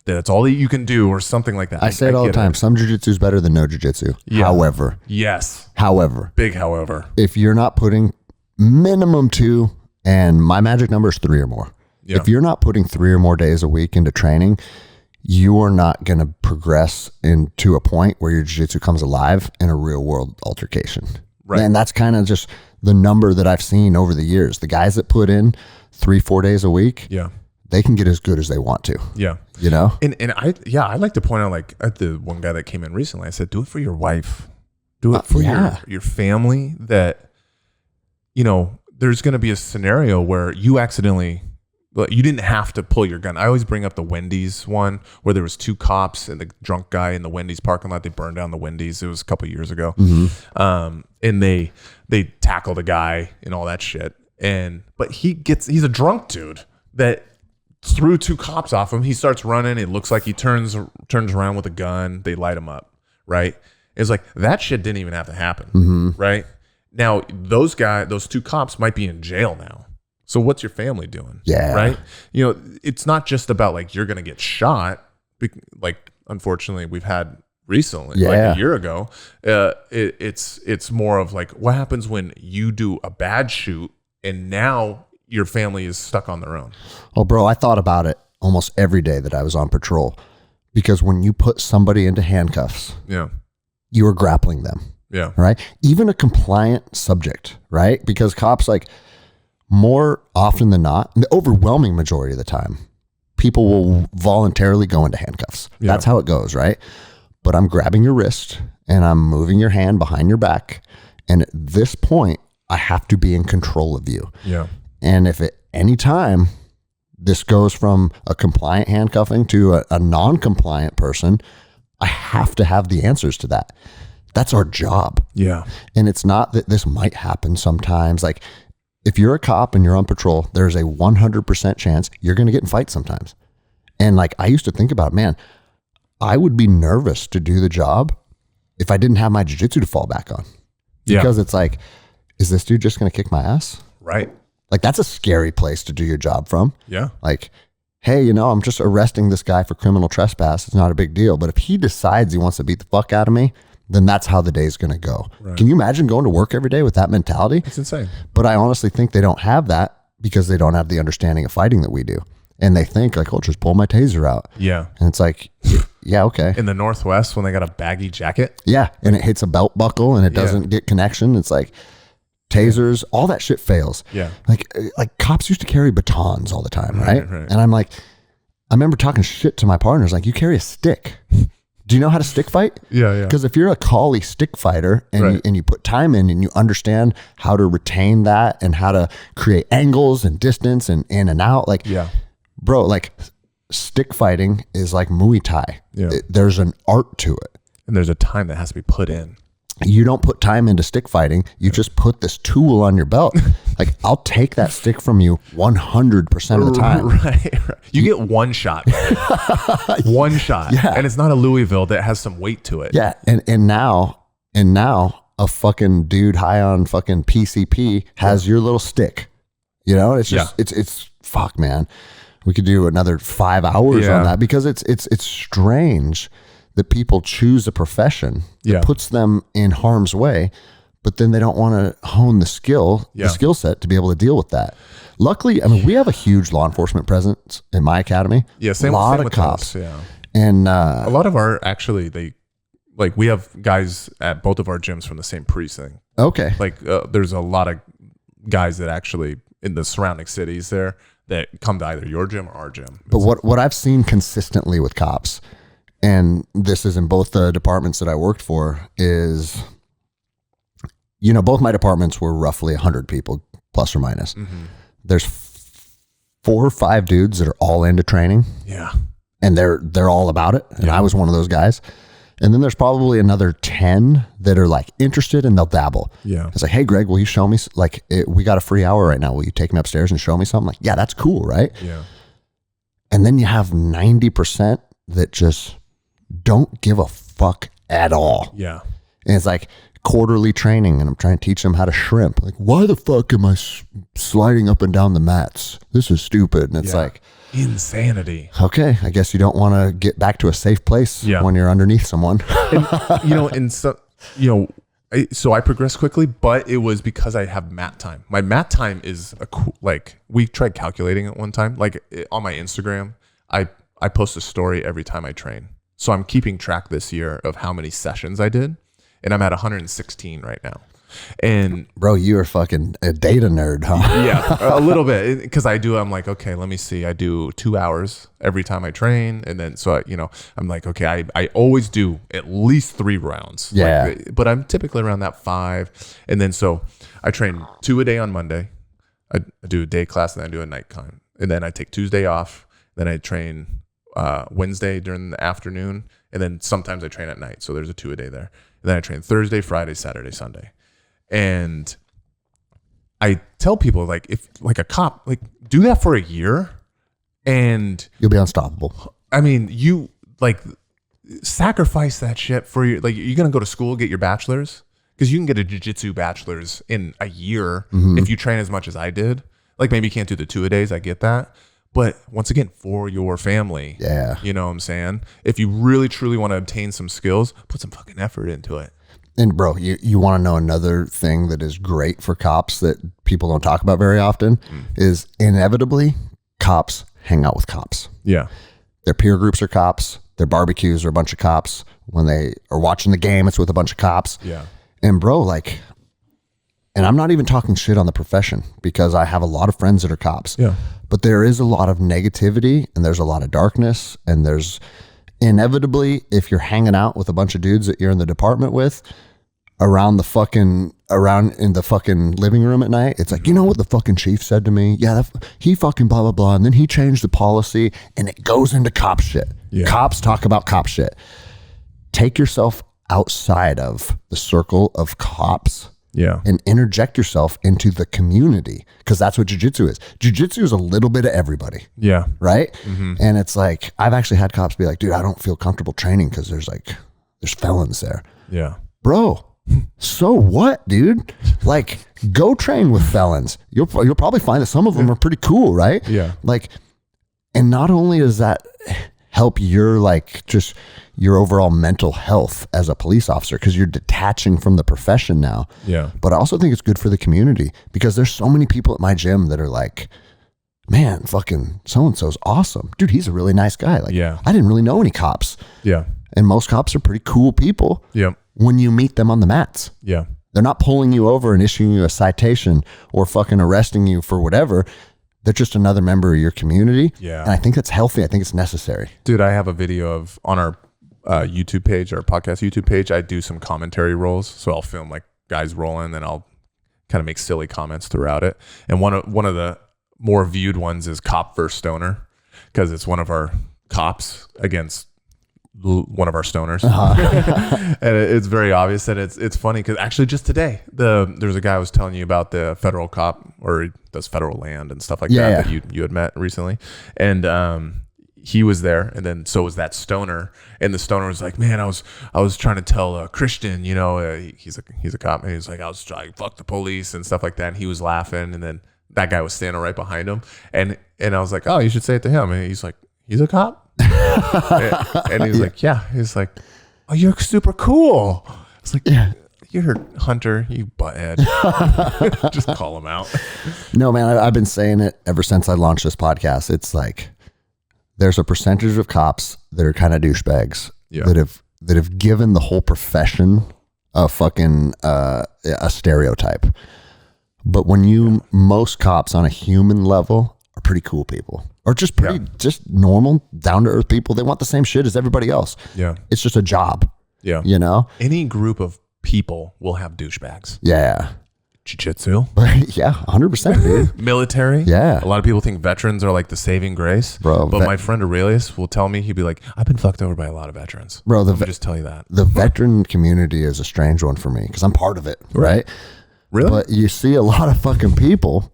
that's all that you can do or something like that. I say it all the time. Some jiu-jitsu is better than no jiu-jitsu. Yeah. However. Yes. However. Big however. If you're not putting minimum 2, and my magic number is 3 or more. Yeah. If you're not putting 3 or more days a week into training, you are not going to progress into a point where your jiu-jitsu comes alive in a real world altercation. Right. And that's kind of just the number that I've seen over the years. The guys that put in 3-4 days a week. Yeah. They can get as good as they want to. Yeah. You know? And I like to point out, like, at the one guy that came in recently, I said, do it for your wife. Do it for your family, that, you know, there's going to be a scenario where you accidentally, you didn't have to pull your gun. I always bring up the Wendy's one where there was 2 cops and the drunk guy in the Wendy's parking lot. They burned down the Wendy's. It was a couple of years ago. Mm-hmm. And they tackled a guy and all that shit. But he's a drunk dude that threw 2 cops off him. He starts running. It looks like he turns around with a gun. They light him up. Right. It's like that shit didn't even have to happen. Mm-hmm. Right. Now those 2 cops might be in jail now. So what's your family doing? Yeah. Right. You know, it's not just about like, you're going to get shot. Like, unfortunately we've had recently, like a year ago, it's more of like, what happens when you do a bad shoot and now your family is stuck on their own? Well, bro, I thought about it almost every day that I was on patrol, because when you put somebody into handcuffs, you are grappling them. Yeah. Right. Even a compliant subject, right? Because cops, like, more often than not, the overwhelming majority of the time, people will voluntarily go into handcuffs. Yeah. That's how it goes, right? But I'm grabbing your wrist and I'm moving your hand behind your back. And at this point, I have to be in control of you. Yeah. And if at any time this goes from a compliant handcuffing to a non-compliant person, I have to have the answers to that. That's our job. Yeah. And it's not that this might happen sometimes. Like, if you're a cop and you're on patrol, there's a 100% chance you're going to get in fights sometimes. And like, I used to think about, man, I would be nervous to do the job if I didn't have my jiu-jitsu to fall back on. Because it's like, is this dude just going to kick my ass? Right. Like, that's a scary place to do your job from. Yeah. Like, hey, you know, I'm just arresting this guy for criminal trespass. It's not a big deal. But if he decides he wants to beat the fuck out of me, then that's how the day's going to go. Right. Can you imagine going to work every day with that mentality? It's insane. But I honestly think they don't have that because they don't have the understanding of fighting that we do. And they think like, oh, just pull my taser out. Yeah. And it's like, yeah, okay. In the Northwest, when they got a baggy jacket. Yeah. And it hits a belt buckle and it doesn't get connection. It's like tasers, all that shit fails. Yeah. Like cops used to carry batons all the time, right? And I'm like, I remember talking shit to my partners, like, you carry a stick. Do you know how to stick fight? Yeah, yeah. Because if you're a collie stick fighter and you put time in and you understand how to retain that and how to create angles and distance and in and out, like, bro, like, stick fighting is like Muay Thai. Yeah. There's an art to it. And there's a time that has to be put in. You don't put time into stick fighting. You just put this tool on your belt. Like, I'll take that stick from you 100% of the time. Right. You get one shot. One shot. Yeah. And it's not a Louisville that has some weight to it. Yeah. And now a fucking dude high on fucking PCP has your little stick. You know, it's just, it's fuck, man. We could do another 5 hours on that, because it's strange that people choose a profession that puts them in harm's way, but then they don't want to hone the skill set to be able to deal with that. Luckily, I mean, we have a huge law enforcement presence in my academy. Yeah, same with cops. Yeah, and a lot of our we have guys at both of our gyms from the same precinct. Okay, like there's a lot of guys that actually in the surrounding cities there that come to either your gym or our gym. But what I've seen consistently with cops and this is in both the departments that I worked for, is, you know, both my departments were roughly 100 people, plus or minus. Mm-hmm. There's 4 or 5 dudes that are all into training. Yeah. And they're all about it. And I was one of those guys. And then there's probably another 10 that are like interested and they'll dabble. Yeah. It's like, hey, Greg, will you show me, we got a free hour right now. Will you take me upstairs and show me something? Like, yeah, that's cool, right? Yeah. And then you have 90% that just don't give a fuck at all. Yeah. And it's like quarterly training and I'm trying to teach them how to shrimp. Like, why the fuck am I sliding up and down the mats? This is stupid. And it's like, insanity. Okay, I guess you don't want to get back to a safe place when you're underneath someone. And, so I progressed quickly, but it was because I have mat time. My mat time is we tried calculating it one time. Like on my Instagram, I post a story every time I train. So I'm keeping track this year of how many sessions I did, and I'm at 116 right now. And bro, you are fucking a data nerd, huh? Yeah, a little bit, because I'm like, okay, let me see. I do 2 hours every time I train, and then I'm like, okay, I always do at least 3 rounds. Yeah, but I'm typically around that 5, and then so I train 2 a day on Monday. I do a day class, and then I do a night time, and then I take Tuesday off. Then I train Wednesday during the afternoon, and then sometimes I train at night. So there's a 2 a day there. And then I train Thursday, Friday, Saturday, Sunday. And I tell people, like, if like a cop, like, do that for a year and you'll be unstoppable. I mean, you like sacrifice that shit for your, like, you're going to go to school, get your bachelor's, because you can get a jiu-jitsu bachelor's in a year if you train as much as I did. Like, maybe you can't do the 2 a days. I get that. But once again, for your family, you know what I'm saying? If you really, truly want to obtain some skills, put some fucking effort into it. And bro, you want to know another thing that is great for cops that people don't talk about very often is inevitably cops hang out with cops. Yeah. Their peer groups are cops. Their barbecues are a bunch of cops. When they are watching the game, it's with a bunch of cops. Yeah. And bro, like, and I'm not even talking shit on the profession because I have a lot of friends that are cops. Yeah. But there is a lot of negativity and there's a lot of darkness, and there's inevitably, if you're hanging out with a bunch of dudes that you're in the department with, around in the fucking living room at night, it's like, you know what the fucking chief said to me? Yeah, he fucking blah, blah, blah. And then he changed the policy, and it goes into cop shit. Yeah. Cops talk about cop shit. Take yourself outside of the circle of cops and interject yourself into the community, because that's what jiu-jitsu is. Jiu-jitsu is a little bit of everybody. Yeah. Right? Mm-hmm. And it's like, I've actually had cops be like, dude, I don't feel comfortable training because there's felons there. Yeah. Bro. So what, dude? Like, go train with felons. You'll probably find that some of them are pretty cool, right? Yeah. Like, and not only does that help your, like, just your overall mental health as a police officer, because you're detaching from the profession now. Yeah. But I also think it's good for the community, because there's so many people at my gym that are like, man, fucking so-and-so's awesome. Dude, he's a really nice guy. Like, I didn't really know any cops. Yeah. And most cops are pretty cool people. Yeah. When you meet them on the mats. Yeah. They're not pulling you over and issuing you a citation or fucking arresting you for whatever. They're just another member of your community. Yeah. And I think that's healthy. I think it's necessary. Dude, I have a video of, on our YouTube page, our podcast YouTube page, I do some commentary rolls. So I'll film like guys rolling, and I'll kind of make silly comments throughout it. And one of the more viewed ones is cop versus stoner, because it's one of our cops against one of our stoners. And it's very obvious, and it's funny because actually just today there's a guy I was telling you about, the federal cop, or he does federal land and stuff like that you had met recently, and he was there, and then so was that stoner, and the stoner was like, man, I was trying to tell Christian, you know, he's a cop, and he's like, I was trying fuck the police and stuff like that, and he was laughing, and then that guy was standing right behind him, and I was like, oh, you should say it to him, and he's like, he's a cop. And he's like, yeah. He's like, oh, you're super cool. It's like, yeah, you're Hunter, you butthead. Just call him out. No, man, I've been saying it ever since I launched this podcast. It's like, there's a percentage of cops that are kind of douchebags that have given the whole profession a fucking a stereotype. But when most cops on a human level are pretty cool people, or just just normal, down to earth people. They want the same shit as everybody else. Yeah. It's just a job. Yeah. You know? Any group of people will have douchebags. Yeah. Jiu-Jitsu. Yeah, 100%, dude. Military. Yeah. A lot of people think veterans are like the saving grace. Bro. But my friend Aurelius will tell me, he'd be like, I've been fucked over by a lot of veterans. Bro, Let me just tell you that. The veteran community is a strange one for me because I'm part of it, right? Really? But you see a lot of fucking people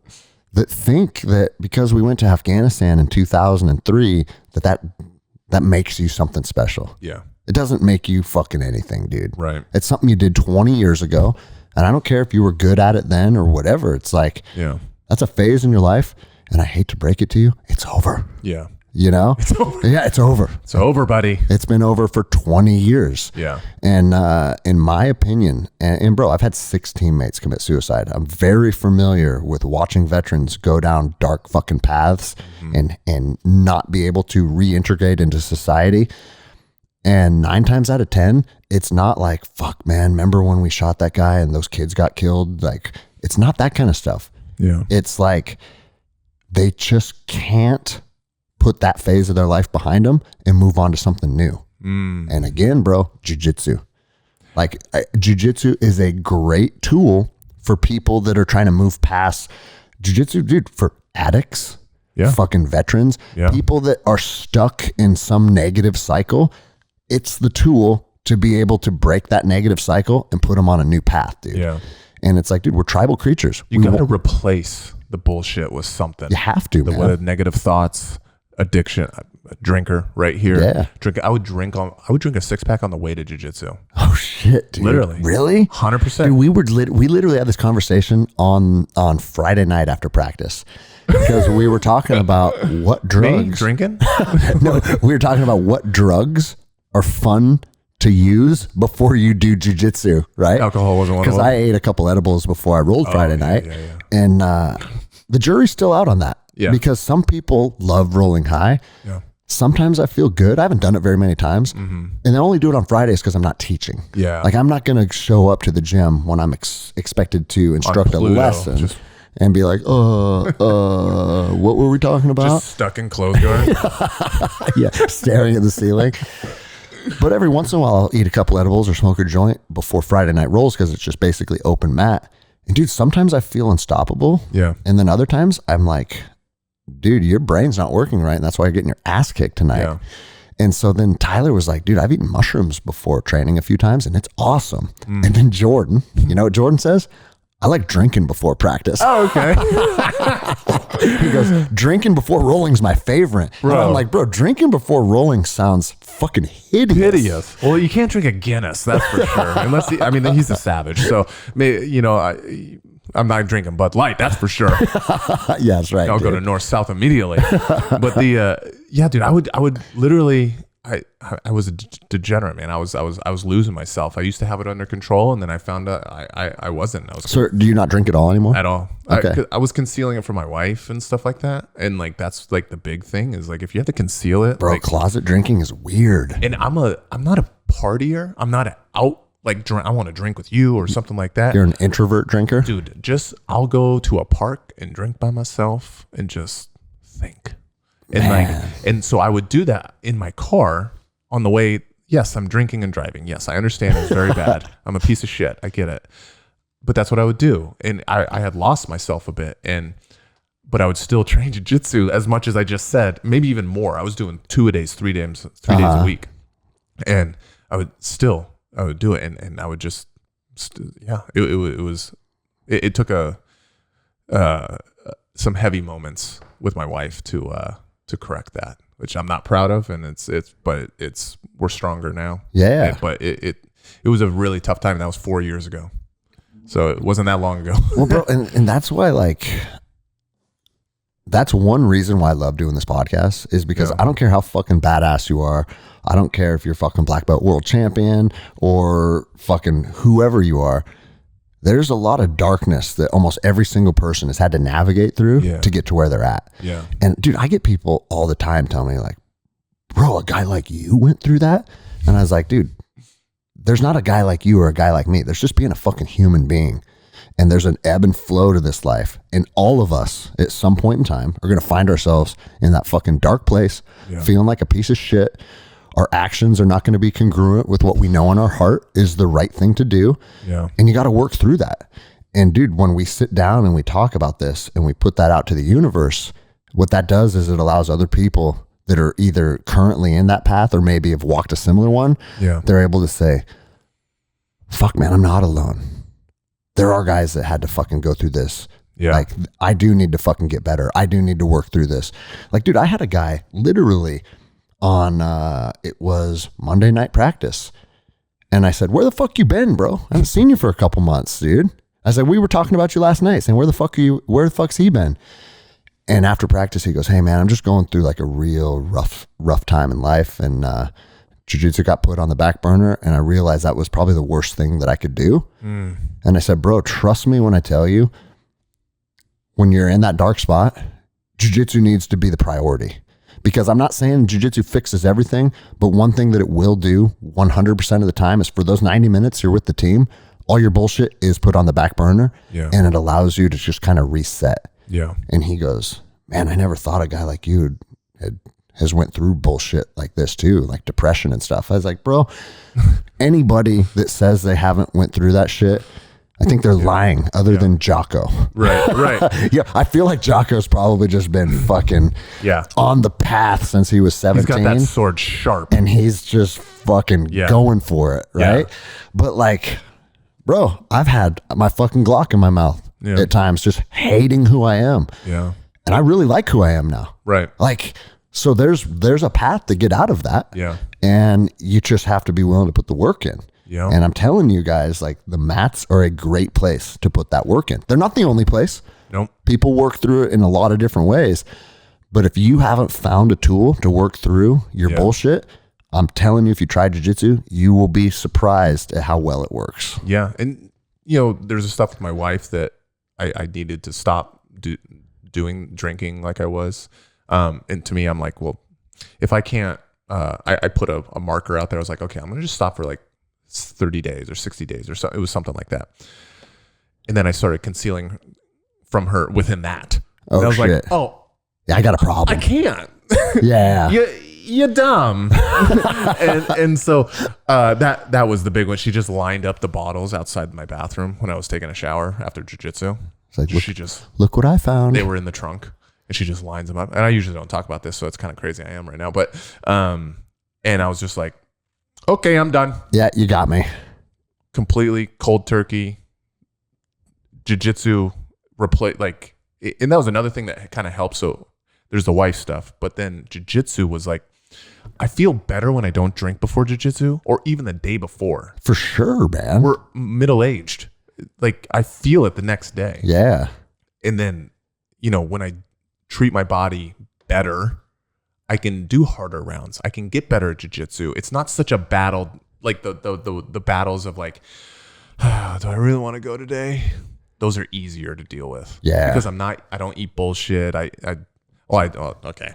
that think that because we went to Afghanistan in 2003, that makes you something special. Yeah. It doesn't make you fucking anything, dude. Right. It's something you did 20 years ago. And I don't care if you were good at it then or whatever. It's like, that's a phase in your life. And I hate to break it to you. It's over. Yeah. You know? It's over. Yeah, it's over. It's over, buddy. It's been over for 20 years. Yeah. And in my opinion, and bro, I've had 6 teammates commit suicide. I'm very familiar with watching veterans go down dark fucking paths and not be able to reintegrate into society. And 9 times out of 10, it's not like, fuck, man, remember when we shot that guy and those kids got killed? Like, it's not that kind of stuff. Yeah. It's like they just can't put that phase of their life behind them and move on to something new. And again, bro, jiu-jitsu. Like, jiu-jitsu is a great tool for people that are trying to move past jiu-jitsu, dude, for addicts, fucking veterans, people that are stuck in some negative cycle. It's the tool to be able to break that negative cycle and put them on a new path, dude. Yeah. And it's like, dude, we're tribal creatures. You got to replace the bullshit with something. You have to, man. What negative thoughts, addiction, a drinker right here. Yeah. I would drink a 6-pack on the way to jiu-jitsu. Oh shit, dude. Literally. Really? 100%. Dude, we literally had this conversation on Friday night after practice. Because we were talking about what drugs. Me drinking? No, we were talking about what drugs are fun to use before you do jiu-jitsu, right? Alcohol wasn't one of them. Because I ate a couple edibles before I rolled Friday night. And the jury's still out on that. Yeah. Because some people love rolling high. Yeah. Sometimes I feel good. I haven't done it very many times. And I only do it on Fridays because I'm not teaching. Yeah. Like, I'm not going to show up to the gym when I'm expected to instruct a lesson. And be like, what were we talking about? Just stuck in clothes guard. Yeah, staring at the ceiling. But every once in a while, I'll eat a couple edibles or smoke a joint before Friday night rolls because it's just basically open mat. And dude, sometimes I feel unstoppable. Yeah. And then other times I'm like, dude, your brain's not working right. And that's why you're getting your ass kicked tonight. Yeah. And so then Tyler was like, dude, I've eaten mushrooms before training a few times and it's awesome. And then Jordan, you know what Jordan says? I like drinking before practice. Oh, okay. He goes, drinking before rolling's my favorite. Bro. And I'm like, bro, drinking before rolling sounds fucking hideous. Well, you can't drink a Guinness, that's for sure. Unless he's a savage. So, I'm not drinking Bud Light, that's for sure. Yeah, that's right. I'll go to North South immediately. But dude, I would literally. I was a degenerate, man. I was losing myself. I used to have it under control, and then I found out I wasn't. So do you not drink at all anymore? At all. Okay. I was concealing it from my wife and stuff like that, and like that's like the big thing is like if you have to conceal it, bro. Like, closet drinking is weird. And I'm not a partier. I'm not out like I want to drink with you or something like that. You're an introvert drinker, dude. I'll go to a park and drink by myself and just think. And so I would do that in my car on the way. Yes, I'm drinking and driving. Yes, I understand it's very bad. I'm a piece of shit. I get it. But that's what I would do. And I had lost myself a bit. But I would still train jiu-jitsu as much as I just said, maybe even more. I was doing 2 a days, 3 days a week. And I would do it. And I would just, it took some heavy moments with my wife to correct that, which I'm not proud of, and we're stronger now. Yeah. But it was a really tough time. That was 4 years ago, so it wasn't that long ago. Well, bro, and that's why that's one reason why I love doing this podcast is because I don't care how fucking badass you are. I don't care if you're fucking black belt world champion or fucking whoever you are. There's a lot of darkness that almost every single person has had to navigate through to get to where they're at. Yeah. And dude, I get people all the time tell me like, bro, a guy like you went through that? And I was like, dude, there's not a guy like you or a guy like me. There's just being a fucking human being. And there's an ebb and flow to this life. And all of us at some point in time are going to find ourselves in that fucking dark place, feeling like a piece of shit. Our actions are not going to be congruent with what we know in our heart is the right thing to do. Yeah. And you got to work through that. And dude, when we sit down and we talk about this and we put that out to the universe, what that does is it allows other people that are either currently in that path or maybe have walked a similar one. Yeah. They're able to say, fuck man, I'm not alone. There are guys that had to fucking go through this. Yeah. Like, I do need to fucking get better. I do need to work through this. Like, dude, I had a guy literally on, it was Monday night practice. And I said, where the fuck you been, bro? I haven't seen you for a couple months, dude. I said, we were talking about you last night, saying, where the fuck's he been? And after practice, he goes, hey man, I'm just going through like a real rough time in life. And, jiu-jitsu got put on the back burner, and I realized that was probably the worst thing that I could do. And I said, bro, trust me when I tell you, when you're in that dark spot, jiu-jitsu needs to be the priority. Because I'm not saying jiu-jitsu fixes everything, but one thing that it will do 100% of the time is for those 90 minutes you're with the team, all your bullshit is put on the back burner, and it allows you to just kind of reset. And he goes, man, I never thought a guy like you has went through bullshit like this too, like depression and stuff. I was like, bro, anybody that says they haven't went through that shit, I think they're lying other than Jocko. Right. Yeah. I feel like Jocko's probably just been fucking on the path since he was 17. He's got that sword sharp. And he's just fucking going for it. Right. But like, bro, I've had my fucking Glock in my mouth at times, just hating who I am. And I really like who I am now. Right. Like, so there's a path to get out of that. And you just have to be willing to put the work in. And I'm telling you guys, like, the mats are a great place to put that work in. They're not the only place. Nope. People work through it in a lot of different ways. But if you haven't found a tool to work through your bullshit, I'm telling you, if you try jiu-jitsu, you will be surprised at how well it works. Yeah. And, you know, there's stuff with my wife that I needed to stop drinking like I was. And to me, I'm like, well, if I can't, I put a marker out there. I was like, okay, I'm going to just stop for like 30 days or 60 days or so. It was something like that. And then I started concealing from her within that. And I was like, oh, yeah, I got a problem. I can't. Yeah. You're dumb. and so that was the big one. She just lined up the bottles outside my bathroom when I was taking a shower after jiu-jitsu. It's like, look what I found. They were in the trunk. And she just lines them up. And I usually don't talk about this, so it's kind of crazy I am right now. But, and I was just like, okay, I'm done. Yeah, you got me. Completely cold turkey. Jiu-jitsu replace, like, and that was another thing that kind of helped. So there's the wife stuff. But then jiu-jitsu was like, I feel better when I don't drink before jiu-jitsu or even the day before. For sure, man. We're middle-aged. Like, I feel it the next day. Yeah. And then, you know, when I treat my body better, I can do harder rounds. I can get better at jiu-jitsu. It's not such a battle like the battles of like, do I really want to go today? Those are easier to deal with. Yeah. Because I don't eat bullshit. Okay.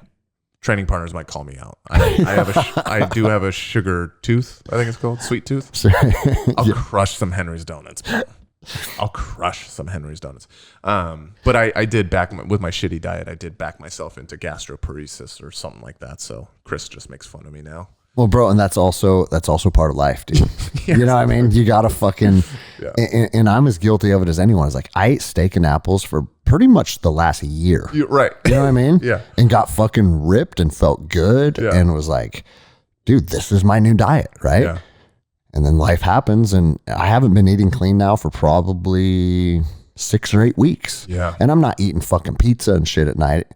Training partners might call me out. I do have a sugar tooth. I think it's called sweet tooth. I'll crush some Henry's donuts, bro. I'll crush some Henry's donuts. But I did with my shitty diet, I did back myself into gastroparesis or something like that. So Chris just makes fun of me now. Well, bro, and that's also part of life, dude. Yes. You know what I mean? You got to fucking, and I'm as guilty of it as anyone. It's like, I ate steak and apples for pretty much the last year. You're right. You know what I mean? Yeah. And got fucking ripped and felt good and was like, dude, this is my new diet, right? Yeah. And then life happens, and I haven't been eating clean now for probably 6 or 8 weeks. Yeah. And I'm not eating fucking pizza and shit at night,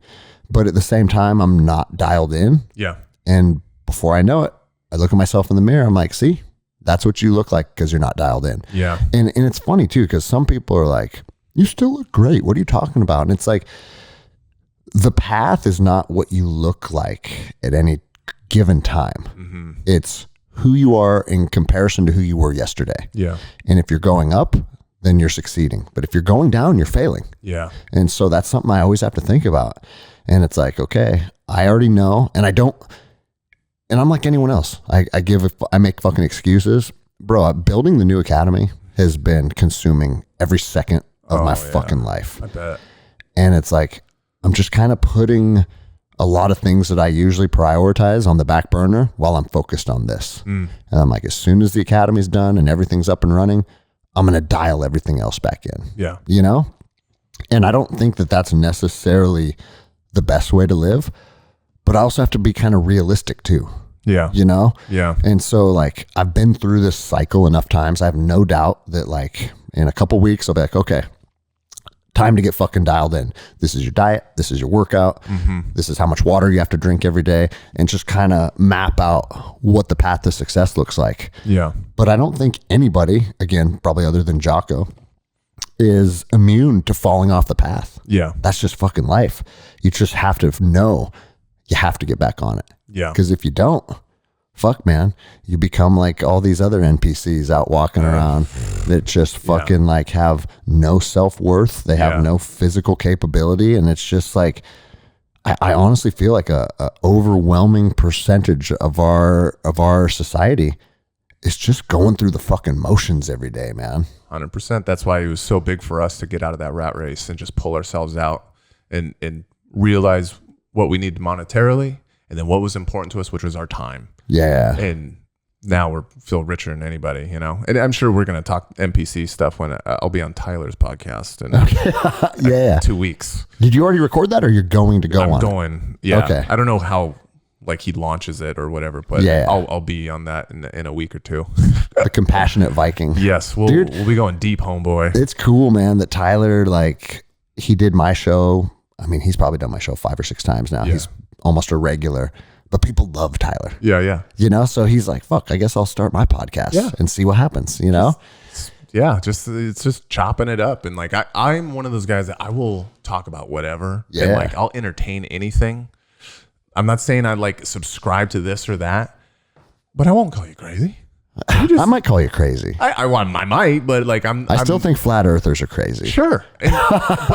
but at the same time, I'm not dialed in. Yeah. And before I know it, I look at myself in the mirror. I'm like, see, that's what you look like because you're not dialed in. Yeah. And it's funny too, because some people are like, you still look great. What are you talking about? And it's like, the path is not what you look like at any given time. Mm-hmm. It's who you are in comparison to who you were yesterday. Yeah. And if you're going up, then you're succeeding. But if you're going down, you're failing. Yeah. And so that's something I always have to think about. And it's like, okay, I already know, and I'm like anyone else. I make fucking excuses. Bro, building the new academy has been consuming every second of my fucking life. I bet. And it's like, I'm just kind of putting a lot of things that I usually prioritize on the back burner while I'm focused on this. And I'm like, as soon as the academy's done and everything's up and running, I'm going to dial everything else back in. Yeah. You know? And I don't think that that's necessarily the best way to live, but I also have to be kind of realistic too. Yeah. You know? Yeah. And so like, I've been through this cycle enough times. I have no doubt that like in a couple weeks, I'll be like, okay, time to get fucking dialed in. This is your diet. This is your workout. This is how much water you have to drink every day, and just kind of map out what the path to success looks like. Yeah. But I don't think anybody, again, probably other than Jocko, is immune to falling off the path. Yeah. That's just fucking life. You just have to know you have to get back on it. Yeah. Because if you don't, fuck, man, you become like all these other NPCs out walking around that just fucking like have no self-worth. They have no physical capability. And it's just like, I honestly feel like a overwhelming percentage of our society is just going through the fucking motions every day, man. 100%. That's why it was so big for us to get out of that rat race and just pull ourselves out and realize what we need monetarily, and then what was important to us, which was our time. Yeah. And now we feel richer than anybody, you know? And I'm sure we're going to talk NPC stuff when I'll be on Tyler's podcast in 2 weeks. Did you already record that, or you're going to go on? I'm going. Yeah. Okay. I don't know how like he launches it or whatever, but I'll be on that in a week or two. The compassionate Viking. Yes. We'll be going deep, homeboy. It's cool, man, that Tyler, like, he did my show. I mean, he's probably done my show 5 or 6 times now. He's almost a regular, but people love Tyler. Yeah. Yeah. You know, so he's like, fuck, I guess I'll start my podcast and see what happens, you know? It's just chopping it up. And like, I'm one of those guys that I will talk about whatever. Yeah. And like, I'll entertain anything. I'm not saying I like subscribe to this or that, but I won't call you crazy. I might call you crazy. I might, but like I still think flat earthers are crazy. Sure. But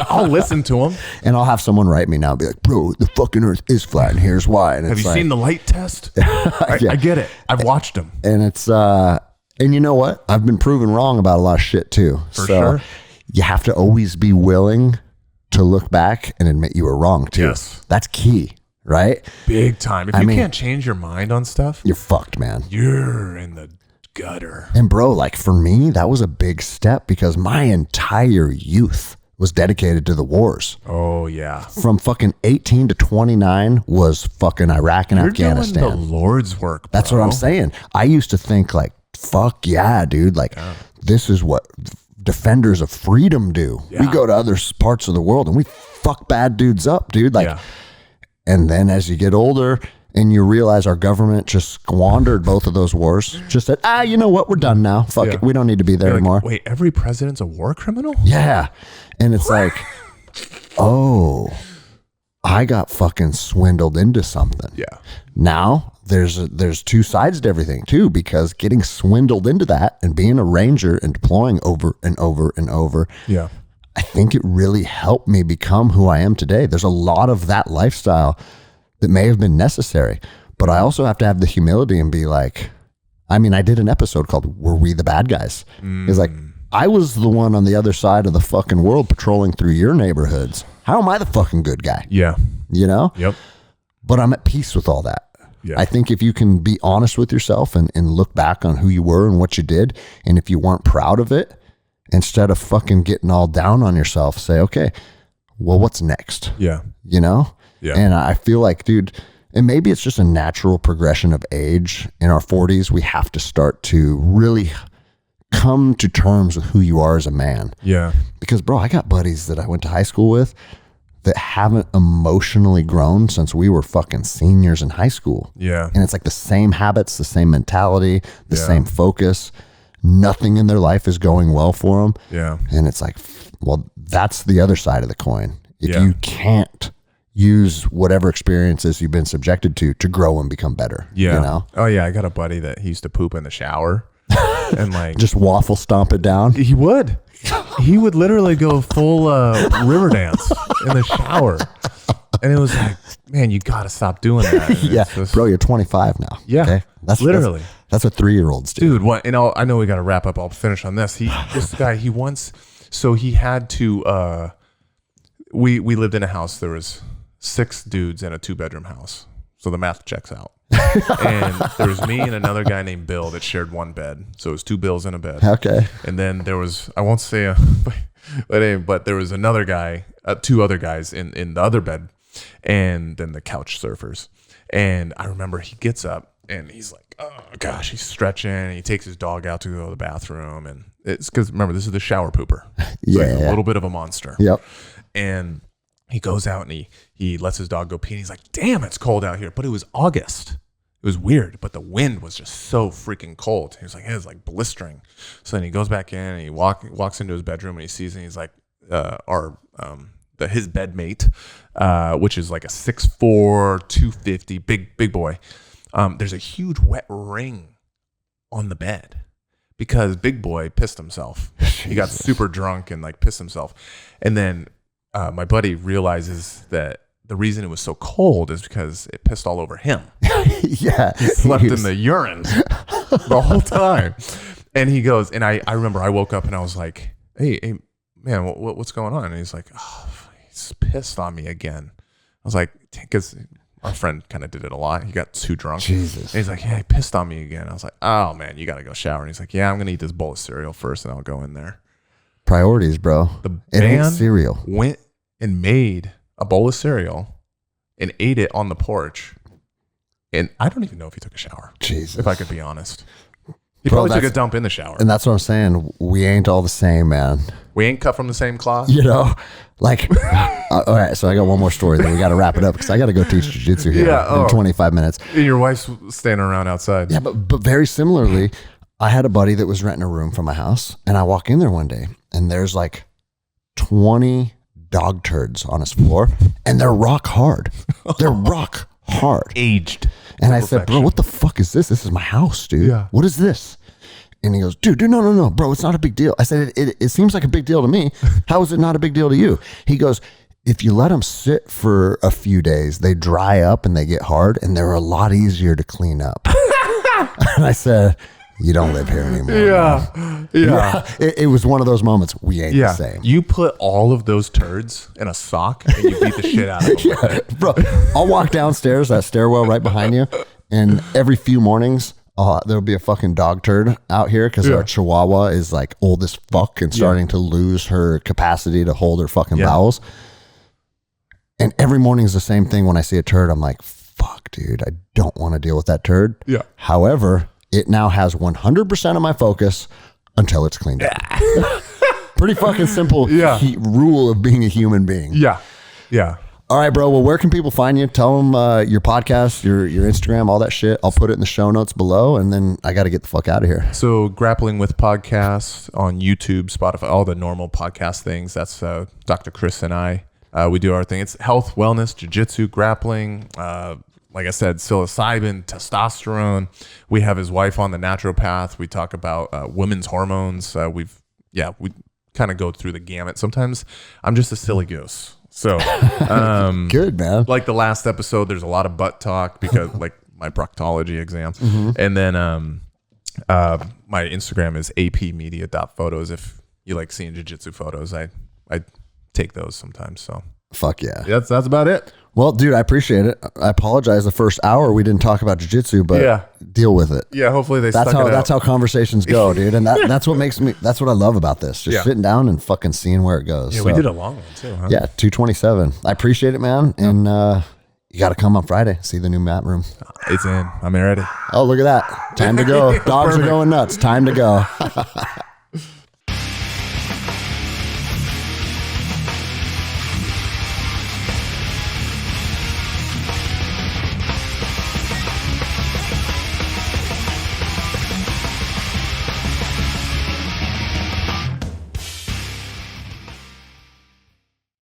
I'll listen to them. And I'll have someone write me now and be like, bro, the fucking earth is flat and here's why. And have it's you seen the light test? I get it. I've watched them. And it's, and you know what? I've been proven wrong about a lot of shit too. For sure. You have to always be willing to look back and admit you were wrong too. Yes. That's key, right? Big time. If you can't change your mind on stuff, you're fucked, man. You're in the gutter. And bro, like for me, that was a big step because my entire youth was dedicated to the wars. Oh yeah. From fucking 18 to 29 was fucking Iraq and Afghanistan. Doing the Lord's work, bro. That's what I'm saying. I used to think like, fuck yeah, dude. Like this is what defenders of freedom do. Yeah. We go to other parts of the world and we fuck bad dudes up, dude. Like, and then as you get older and you realize our government just squandered both of those wars, just said, you know what? We're done now. Fuck it. We don't need to be there anymore. Wait, every president's a war criminal? Yeah. And it's like, oh, I got fucking swindled into something. Yeah. Now there's 2 sides to everything too, because getting swindled into that and being a ranger and deploying over and over and over. Yeah. I think it really helped me become who I am today. There's a lot of that lifestyle that may have been necessary, but I also have to have the humility and be like, I mean, I did an episode called Were We the Bad Guys? It's like, I was the one on the other side of the fucking world patrolling through your neighborhoods. How am I the fucking good guy? Yeah. You know? Yep. But I'm at peace with all that. Yeah. I think if you can be honest with yourself and look back on who you were and what you did, and if you weren't proud of it, instead of fucking getting all down on yourself, say, okay, well, what's next? Yeah. You know? Yeah. And I feel like, dude, and maybe it's just a natural progression of age. In our 40s, we have to start to really come to terms with who you are as a man. Yeah. Because, bro, I got buddies that I went to high school with that haven't emotionally grown since we were fucking seniors in high school. Yeah. And it's like the same habits, the same mentality, the same focus. Nothing in their life is going well for them. Yeah. And it's like, well, that's the other side of the coin. If Yeah. you can't use whatever experiences you've been subjected to grow and become better. Yeah. You know? Oh yeah. I got a buddy that he used to poop in the shower and like Just waffle stomp it down. he would literally go full river dance in the shower. And it was like, man, you got to stop doing that. And Yeah. it's just- Bro, you're 25 now. Yeah. Okay? That's literally. That's what 3-year-olds do. Dude, what? And I know we got to wrap up. I'll finish on this. This guy, he once So he had to. We lived in a house. There was 6 dudes in a 2-bedroom house. So the math checks out. And there was me and another guy named Bill that shared one bed. So it was 2 Bills in a bed. Okay. And then there was, I won't say but there was another guy, 2 other guys in the other bed, and then the couch surfers. And I remember he gets up and he's like, oh gosh, he's stretching, and he takes his dog out to go to the bathroom. And it's because, remember, this is the shower pooper. So he's a little bit of a monster. Yep. And he goes out and he lets his dog go pee, and he's like, damn, it's cold out here. But it was August. It was weird, but the wind was just so freaking cold. He was like, it was like blistering. So then he goes back in and he walks into his bedroom, and he sees, and he's like, his bedmate, which is like a 6'4", 250, big boy. There's a huge wet ring on the bed because big boy pissed himself. He got super drunk and like pissed himself. And then my buddy realizes that the reason it was so cold is because it pissed all over him. Yeah. He slept in the urine the whole time. And he goes, and I remember I woke up and I was like, hey man, what's going on? And he's like, oh, he's pissed on me again. I was like, because our friend kind of did it a lot. He got too drunk. Jesus. And he's like, yeah, he pissed on me again. I was like, oh man, you got to go shower. And he's like, yeah, I'm going to eat this bowl of cereal first and I'll go in there. Priorities, bro. It ain't cereal. Went and made a bowl of cereal and ate it on the porch. And I don't even know if he took a shower. Jesus. If I could be honest. He probably took a dump in the shower. And that's what I'm saying. We ain't all the same, man. We ain't cut from the same cloth. You know, like, all right. So I got one more story, then we got to wrap it up because I got to go teach jiu-jitsu here in 25 minutes. And your wife's standing around outside. Yeah, but very similarly, I had a buddy that was renting a room from my house, and I walk in there one day, and there's like 20 dog turds on his floor, and they're rock hard. They're rock hard. Aged. And I said, bro, what the fuck is this? This is my house, dude. Yeah. What is this? And he goes, dude, no, bro, it's not a big deal. I said, it seems like a big deal to me. How is it not a big deal to you? He goes, if you let them sit for a few days, they dry up and they get hard, and they're a lot easier to clean up. And I said, you don't live here anymore. Yeah. It was one of those moments. We ain't the same. You put all of those turds in a sock and you beat the shit out of them with it. Bro, I'll walk downstairs, that stairwell right behind you, and every few mornings, there'll be a fucking dog turd out here because our Chihuahua is like old as fuck and starting to lose her capacity to hold her fucking bowels. And every morning is the same thing. When I see a turd, I'm like, fuck, dude, I don't want to deal with that turd. Yeah. However, it now has 100% of my focus until it's cleaned up. Pretty fucking simple rule of being a human being. Yeah. All right, bro. Well, where can people find you? Tell them your podcast, your Instagram, all that shit. I'll put it in the show notes below, and then I got to get the fuck out of here. So Grappling with Podcasts on YouTube, Spotify, all the normal podcast things. That's Dr. Chris and I. We do our thing. It's health, wellness, jiu-jitsu, grappling, like I said, psilocybin, testosterone. We have his wife on the naturopath. We talk about women's hormones. We kind of go through the gamut. Sometimes I'm just a silly goose. So good, man. Like the last episode, there's a lot of butt talk because like my proctology exam. And then my Instagram is apmedia.photos. If you like seeing jiu-jitsu photos, I take those sometimes. So fuck yeah. That's about it. Well, dude, I appreciate it. I apologize. The first hour we didn't talk about jiu-jitsu, but deal with it. Yeah, hopefully that's how conversations go, dude. And that's what that's what I love about this. Just sitting down and fucking seeing where it goes. Yeah, so, we did a long one too, huh? Yeah, 227. I appreciate it, man. And you got to come on Friday, see the new mat room. It's in. I'm ready. Oh, look at that. Time to go. Dogs are going nuts. Time to go.